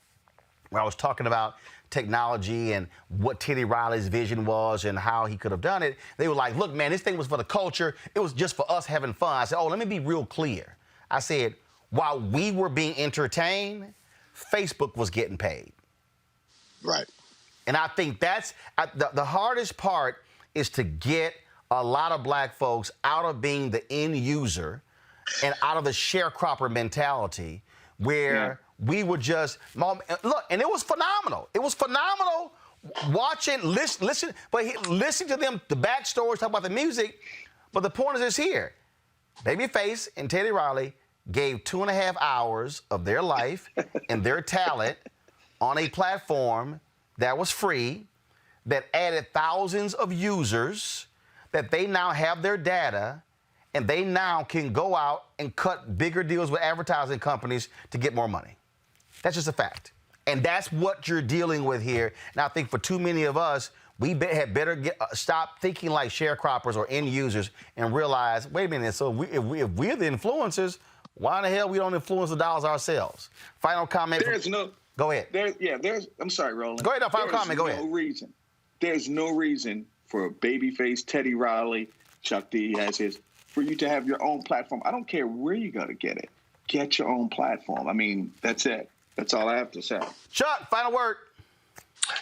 where I was talking about technology and what Teddy Riley's vision was and how he could have done it. They were like, look, man, this thing was for the culture. It was just for us having fun. I said, oh, let me be real clear. I said, while we were being entertained, Facebook was getting paid. Right. And I think that's the hardest part is to get a lot of black folks out of being the end user and out of the sharecropper mentality where we were just, look, and it was phenomenal. It was phenomenal watching, listen to them, the backstories, talk about the music. But the point is this here. Babyface and Teddy Riley gave 2.5 hours of their life and their talent on a platform that was free, that added thousands of users, that they now have their data, and they now can go out and cut bigger deals with advertising companies to get more money. That's just a fact. And that's what you're dealing with here. And I think for too many of us, we had better stop thinking like sharecroppers or end users and realize, wait a minute, so if we're the influencers, why in the hell we don't influence the dollars ourselves? Final comment. Go ahead. I'm sorry, Roland. Go ahead, no, final comment, go ahead. There's no reason for Babyface, Teddy Riley, Chuck D has his, for you to have your own platform. I don't care where you go to get it. Get your own platform. I mean, that's it. That's all I have to say. Chuck, final word.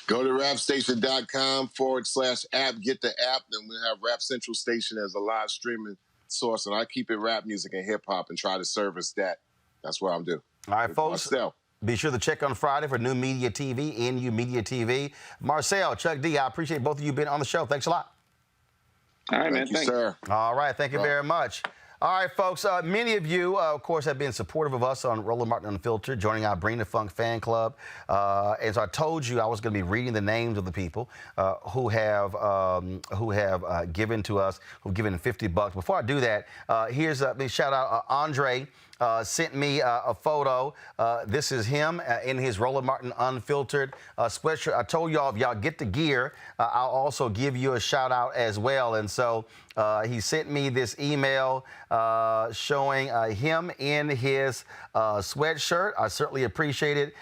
Go to rapstation.com/app. Get the app. Then we have Rap Central Station as a live streaming source. And I keep it rap music and hip hop and try to service that. That's what I'm doing. All right, folks. Myself. Be sure to check on Friday for New Media TV, NU Media TV. Marcel, Chuck D, I appreciate both of you being on the show. Thanks a lot. All right, man. Thank you, sir. All right. Thank you very much. All right, folks. Many of you, of course, have been supportive of us on Roland Martin Unfiltered, joining our Bring the Funk fan club. As I told you, I was going to be reading the names of the people who have given to us, who've given $50. Before I do that, here's a big shout out. Andre sent me a photo. This is him in his Roland Martin Unfiltered sweatshirt. I told y'all, if y'all get the gear, I'll also give you a shout out as well. And so he sent me this email showing him in his sweatshirt. I certainly appreciate it.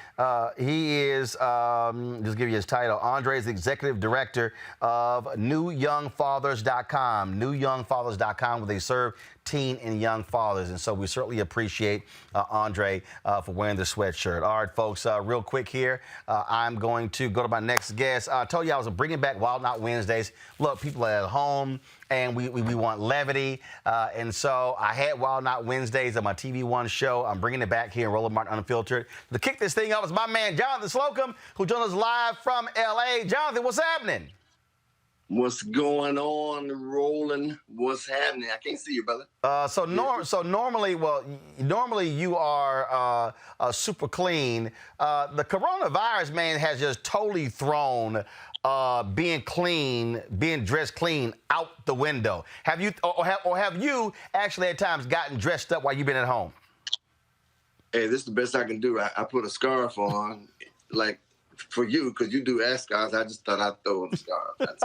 He is, just give you his title, Andre is the Executive Director of NewYoungFathers.com. NewYoungFathers.com, where they serve teen and young fathers. And so we certainly appreciate Andre for wearing the sweatshirt. All right, folks, real quick here, I'm going to go to my next guest. I told you I was bringing back Wild Not Wednesdays. Look, people are at home, and we want levity. And so I had Wild Not Wednesdays on my TV One show. I'm bringing it back here in Roland Martin Unfiltered. To kick this thing off is my man, Jonathan Slocumb, who joined us live from L.A. Jonathan, what's happening? What's going on, Roland? What's happening? I can't see you, brother. Normally you are super clean. The coronavirus, man, has just totally thrown being dressed clean out the window. Have you actually at times gotten dressed up while you've been at home? Hey, this is the best I can do. I put a scarf on, like, for you, because you do ascots. I just thought I'd throw on a scarf. That's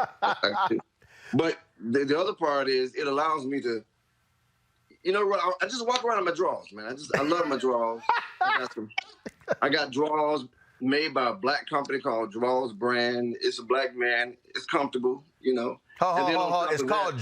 but the other part is it allows me to, I just walk around in my drawers, man. I love my drawers. I got drawers made by a black company called Draws Brand. It's a black man. It's comfortable, It's called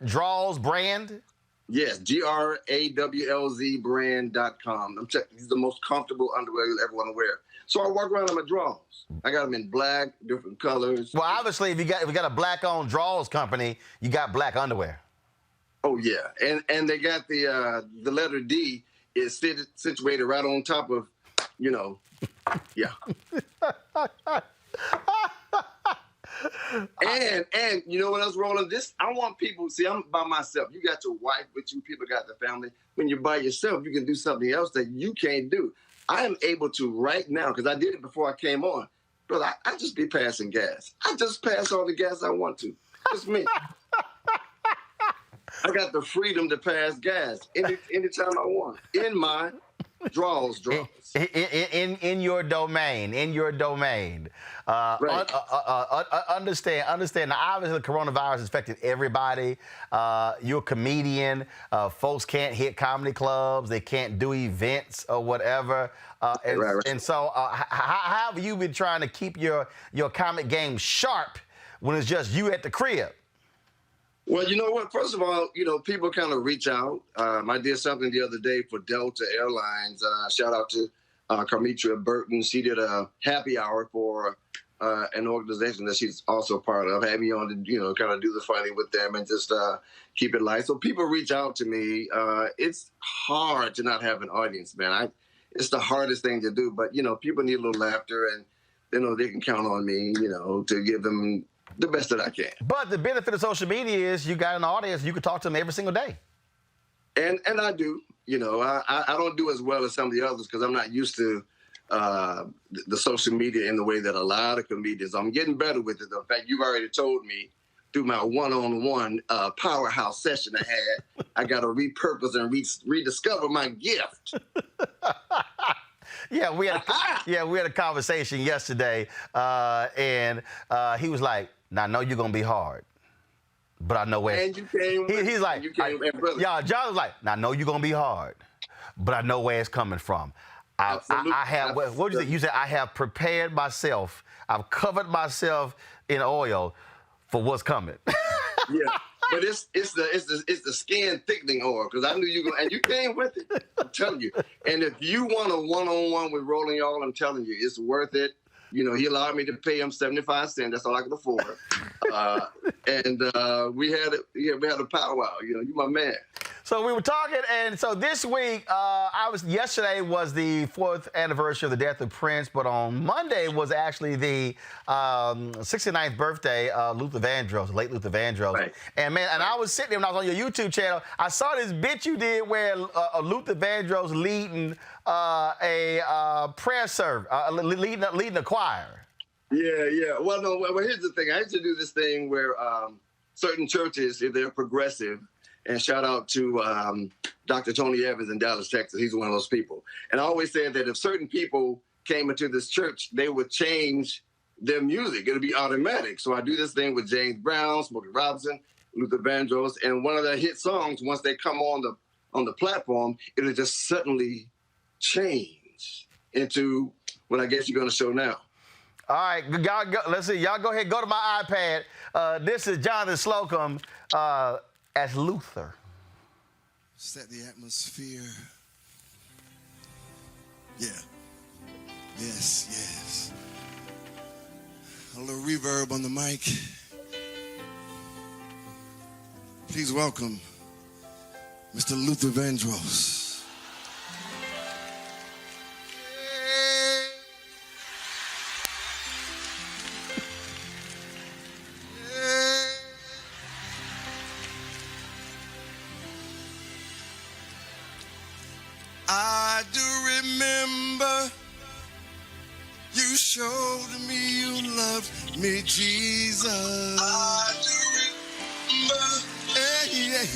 Draws Brand? Yes, GRAWLZ brand.com. I'm checking. These are the most comfortable underwear you'll ever want to wear. So I walk around in my drawers. I got them in black, different colors. Well, obviously, if we got a black-owned draws company, you got black underwear. Oh yeah, and they got the letter D is situated right on top of, yeah. And you know what else, Roland? I want people. See, I'm by myself. You got your wife with you. People got the family. When you're by yourself, you can do something else that you can't do. I am able to right now, because I did it before I came on. Brother, I just be passing gas. I just pass all the gas I want to. Just me. I got the freedom to pass gas anytime I want in my Draws. In your domain. Right. Understand. Now, obviously, the coronavirus has affected everybody. You're a comedian. Folks can't hit comedy clubs. They can't do events or whatever. And so, how have you been trying to keep your comic game sharp when it's just you at the crib? Well, you know what? First of all, people kind of reach out. I did something the other day for Delta Airlines. Shout out to Carmitra Burton. She did a happy hour for an organization that she's also part of. Had me on to, kind of do the funny with them and just keep it light. So people reach out to me. It's hard to not have an audience, man. It's the hardest thing to do. But, people need a little laughter, and they can count on me, to give them the best that I can. But the benefit of social media is you got an audience. You can talk to them every single day. And I do. I don't do as well as some of the others because I'm not used to the social media in the way that a lot of comedians. I'm getting better with it. In fact, you've already told me through my one-on-one powerhouse session I had, I got to repurpose and rediscover my gift. Yeah, we had a conversation yesterday, and he was like, "Now I know you're gonna be hard, but I know where." And you came. He's like, "Yeah." John was like, "Now I know you're gonna be hard, but I know where it's coming from." I have. What did you say? You said I have prepared myself. I've covered myself in oil for what's coming. Yeah. But it's the skin thickening oil because I knew you and you came with it. I'm telling you. And if you want a one-on-one with Roland, y'all, I'm telling you, it's worth it. He allowed me to pay him 75 cents. That's all I could afford. We had a powwow. You my man. So we were talking, and so this week, yesterday was the 4th anniversary of the death of Prince, but on Monday was actually the 69th birthday of Luther Vandross, late Luther Vandross. Right. And man, and I was sitting there when I was on your YouTube channel, I saw this bit you did where Luther Vandross leading a prayer service, leading a choir. Yeah. Well, no. Well, here's the thing. I used to do this thing where certain churches, if they're progressive. And shout out to Dr. Tony Evans in Dallas, Texas. He's one of those people. And I always said that if certain people came into this church, they would change their music. It would be automatic. So I do this thing with James Brown, Smokey Robinson, Luther Vandross, and one of their hit songs, once they come on the platform, it'll just suddenly change into what I guess you're going to show now. All right, y'all go, let's see. Y'all go ahead, go to my iPad. This is Jonathan Slocumb. As Luther. Set the atmosphere. Yeah. Yes. A little reverb on the mic. Please welcome Mr. Luther Vandross. I do remember you showed me you loved me, Jesus. I do remember, yeah.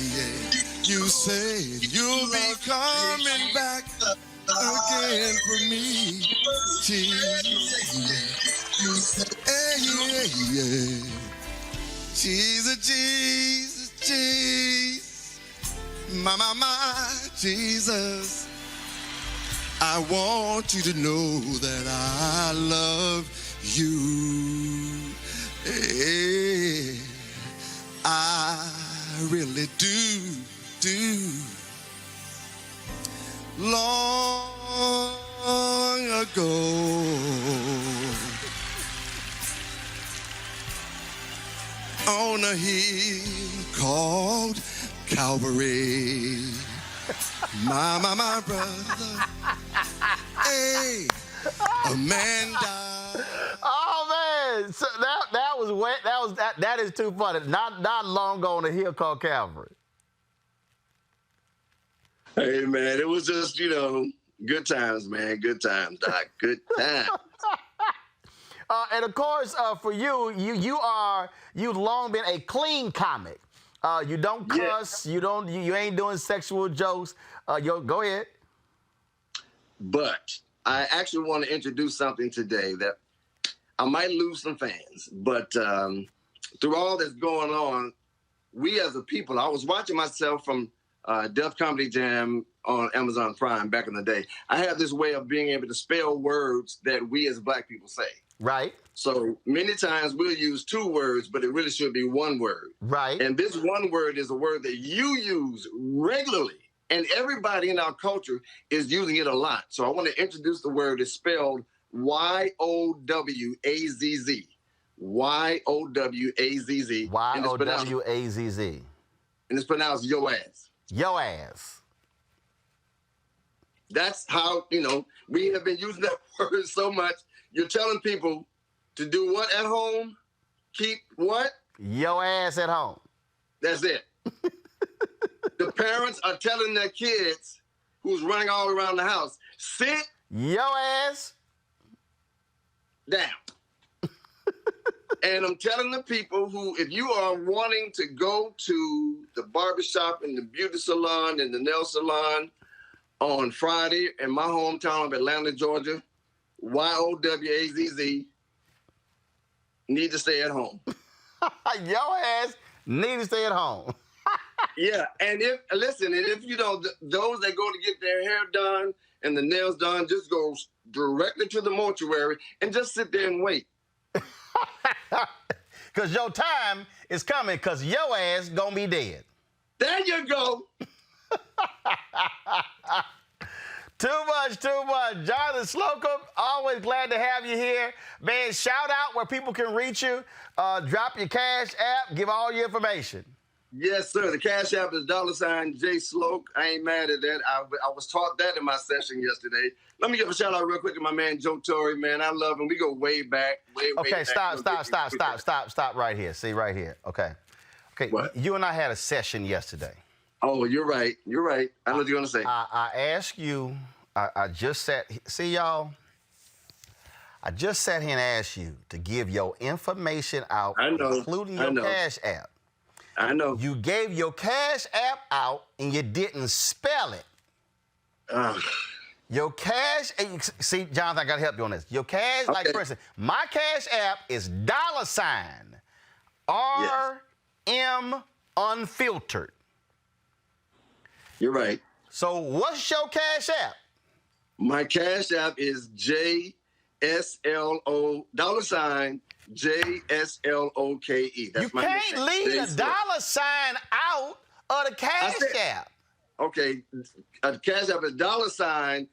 You said you'll be coming back again for me, Jesus. Yeah. Jesus. My, Jesus. I want you to know that I love you. I really do. Long ago, on a hill called Calvary, my brother, hey, a man died. Oh man, so that was wet. That is too funny. Not long ago on a hill called Calvary. Hey man, it was just good times, man. Good times, Doc. Good times. And of course, for you've long been a clean comic. You don't cuss. Yeah. You ain't doing sexual jokes. Go ahead. But I actually want to introduce something today that I might lose some fans. But through all that's going on, we as a people, I was watching myself from Def Comedy Jam on Amazon Prime back in the day. I have this way of being able to spell words that we as Black people say. Right. So many times we'll use two words, but it really should be one word. Right. And this one word is a word that you use regularly. And everybody in our culture is using it a lot. So I want to introduce the word. It's spelled Y-O-W-A-Z-Z. Y-O-W-A-Z-Z. Y-O-W-A-Z-Z. And it's pronounced yo ass. Yo ass. That's how, we have been using that word so much. You're telling people to do what at home? Keep what? Yo ass at home. That's it. The parents are telling their kids who's running all around the house, sit yo ass down. And I'm telling the people who, if you are wanting to go to the barbershop and the beauty salon and the nail salon on Friday in my hometown of Atlanta, Georgia, Y-O-W-A-Z-Z, need to stay at home. Yo ass need to stay at home. Yeah, and if those that go to get their hair done and the nails done, just go directly to the mortuary and just sit there and wait. Because your time is coming, because your ass gonna be dead. There you go. Too much. Jonathan Slocumb, always glad to have you here. Man, shout out where people can reach you. Drop your Cash App, give all your information. Yes, sir. The Cash App is $J-Sloke. I ain't mad at that. I was taught that in my session yesterday. Let me give a shout out real quick to my man, Joe Torry, man. I love him. We go way back. Way Okay, back. Stop right here. See, right here. Okay. What? You and I had a session yesterday. Oh, you're right. I know what you're going to say. I asked you, I just sat, see y'all, I just sat here and asked you to give your information out, including your Cash App. I know. You gave your Cash App out and you didn't spell it. Your Cash, see, Jonathan, I got to help you on this. Your Cash, okay. Like for instance, my Cash App is $RM unfiltered. You're right. So what's your Cash App? My Cash App is JSLO, $JSLOKE. That's you my can't nickname. leave a $sign out of the Cash App. Okay, Cash App is $JSLOKE,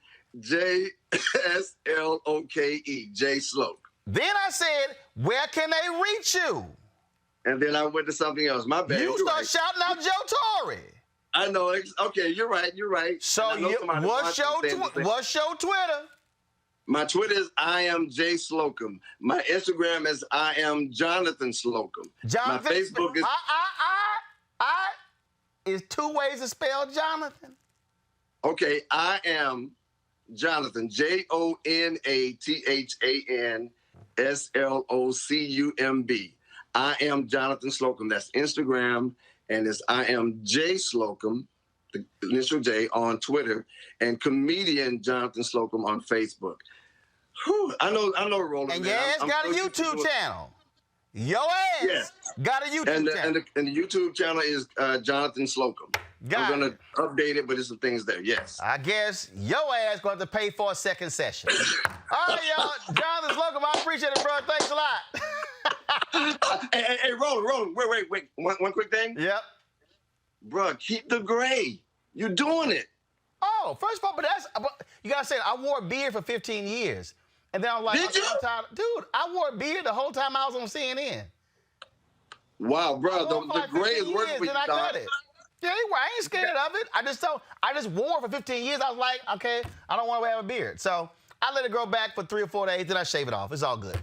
J Sloke. Then I said, where can they reach you? And then I went to something else. My bad. You start shouting out Joe Torry. I know. Okay, you're right. So what's your Twitter? My Twitter is I am J Slocumb. My Instagram is I am Jonathan Slocumb. My Facebook is is two ways to spell Jonathan. Okay, I am Jonathan, JONATHANSLOCUMB. I am Jonathan Slocumb. That's Instagram, and it's I am J Slocumb, the initial J, on Twitter, and Comedian Jonathan Slocumb on Facebook. Whew, I know, Roland. And your ass got a YouTube channel. Your ass got a YouTube channel. And the YouTube channel is Jonathan Slocumb. I'm going to update it, but there's some things there, yes. I guess your ass going to have to pay for a second session. All right, y'all. Jonathan Slocumb, I appreciate it, bro. Thanks a lot. Hey, Roland, wait. One quick thing? Yep. Bro, keep the gray. You're doing it. Oh, first of all, but you got to say, I wore a beard for 15 years. And then I was like, Did you? Dude, I wore a beard the whole time I was on CNN. Wow, bro, the gray is working for you, I cut it. Yeah, I ain't scared of it. I just wore it for 15 years. I was like, okay, I don't want to have a beard. So I let it grow back for 3 or 4 days, then I shave it off. It's all good.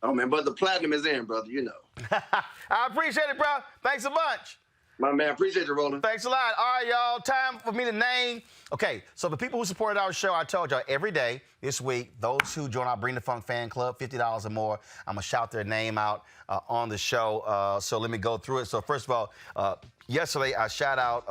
Oh, man, but the platinum is in, brother, you know. I appreciate it, bro. Thanks a bunch. My man, appreciate you, Roland. Thanks a lot. All right, y'all, time for me to name. Okay, so the people who supported our show, I told y'all every day this week, those who join our Bring the Funk fan club, $50 or more, I'm going to shout their name out on the show. So let me go through it. So first of all, yesterday I shout out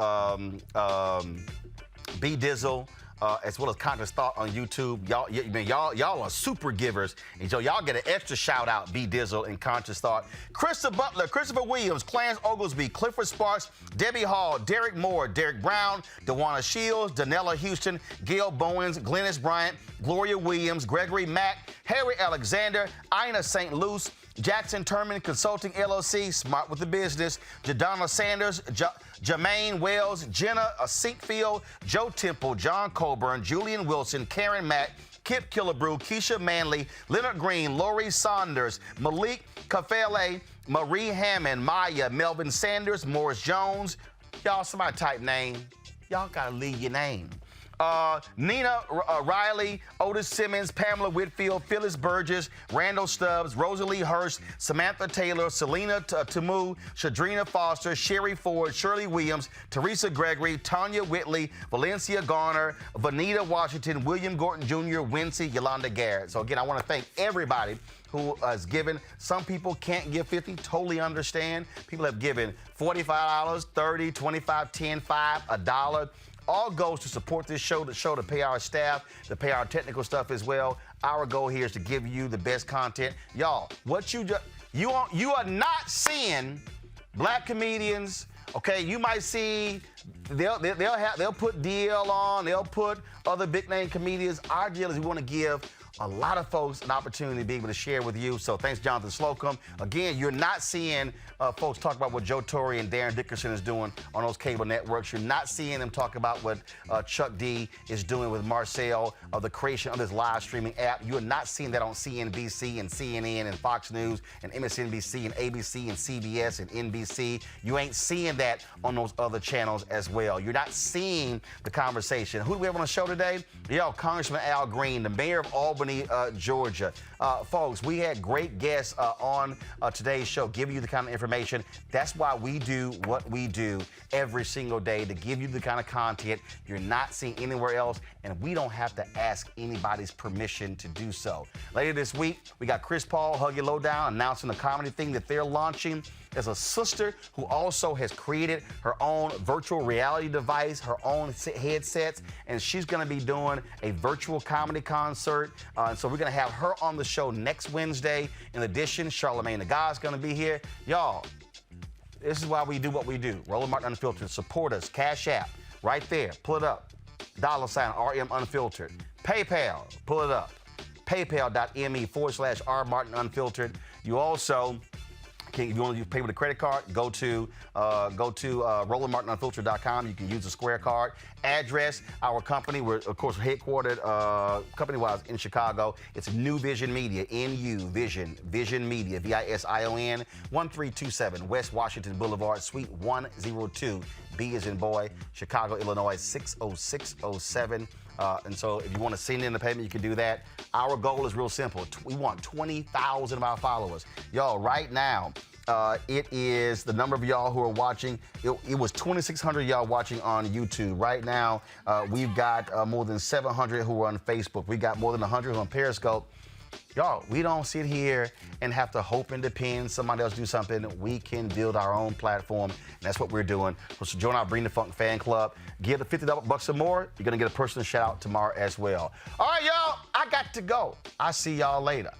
B Dizzle, as well as Conscious Thought on YouTube. Y'all are super givers. And so y'all get an extra shout out, B Dizzle and Conscious Thought. Krista Butler, Christopher Williams, Clarence Oglesby, Clifford Sparks, Debbie Hall, Derek Moore, Derek Brown, DeWanna Shields, Danella Houston, Gail Bowens, Glennis Bryant, Gloria Williams, Gregory Mack, Harry Alexander, Ina St. Luce, Jackson Terman Consulting LLC, Smart with the Business, Jadonna Sanders, Jermaine Wells, Jenna Sinkfield, Joe Temple, John Colburn, Julian Wilson, Karen Mack, Kip Killebrew, Keisha Manley, Leonard Green, Lori Saunders, Malik Kafele, Marie Hammond, Maya, Melvin Sanders, Morris Jones. Y'all, somebody type name. Y'all gotta leave your name. Nina Riley, Otis Simmons, Pamela Whitfield, Phyllis Burgess, Randall Stubbs, Rosalie Hurst, Samantha Taylor, Selena Tamu, Shadrina Foster, Sherry Ford, Shirley Williams, Teresa Gregory, Tanya Whitley, Valencia Garner, Vanita Washington, William Gorton Jr., Wincy, Yolanda Garrett. So again, I want to thank everybody who has given. Some people can't give 50, totally understand. People have given $45, $30, $25, $10, $5, $1. All goes to support this show, to pay our staff, to pay our technical stuff as well. Our goal here is to give you the best content. Y'all, what you are not seeing black comedians. Okay, you might see they'll put DL on, they'll put other big name comedians. Our deal is we want to give a lot of folks an opportunity to be able to share with you. So thanks, Jonathan Slocumb. Again, you're not seeing folks talk about what Joe Torry and Darren Dickerson is doing on those cable networks. You're not seeing them talk about what Chuck D is doing with Marcel, of the creation of this live streaming app. You're not seeing that on CNBC and CNN and Fox News and MSNBC and ABC and CBS and NBC. You ain't seeing that on those other channels as well. You're not seeing the conversation. Who do we have on the show today? Yo, Congressman Al Green, the mayor of Albany, Georgia. Folks, we had great guests on today's show, giving you the kind of information. That's why we do what we do every single day, to give you the kind of content you're not seeing anywhere else, and we don't have to ask anybody's permission to do so. Later this week, we got Chris Paul, Hug Your Lowdown, announcing the comedy thing that they're launching. There's a sister who also has created her own virtual reality device, her own headsets, and she's going to be doing a virtual comedy concert. And so we're going to have her on the show next Wednesday. In addition, Charlamagne the God's going to be here. Y'all, this is why we do what we do. Roland Martin Unfiltered. Support us. Cash App, right there. Pull it up. $RM Unfiltered. PayPal, pull it up. PayPal.me/R Martin Unfiltered. You also, if you want to pay with a credit card, go to RolandMartinUnfiltered.com. You can use the Square card. Address, our company, we're, of course, headquartered company-wise in Chicago. It's New Vision Media, N-U, Vision Media, VISION, 1327 West Washington Boulevard, Suite 102, B as in boy, Chicago, Illinois, 60607. And so if you want to send in the payment, you can do that. Our goal is real simple. We want 20,000 of our followers. Y'all, right now, it is the number of y'all who are watching. It was 2,600 y'all watching on YouTube. Right now, we've got more than 700 who are on Facebook. We got more than 100 on Periscope. Y'all, we don't sit here and have to hope and depend somebody else do something. We can build our own platform, and that's what we're doing. So join our Bring the Funk fan club. Give the $50 or more. You're going to get a personal shout out tomorrow as well. All right, y'all, I got to go. I'll see y'all later.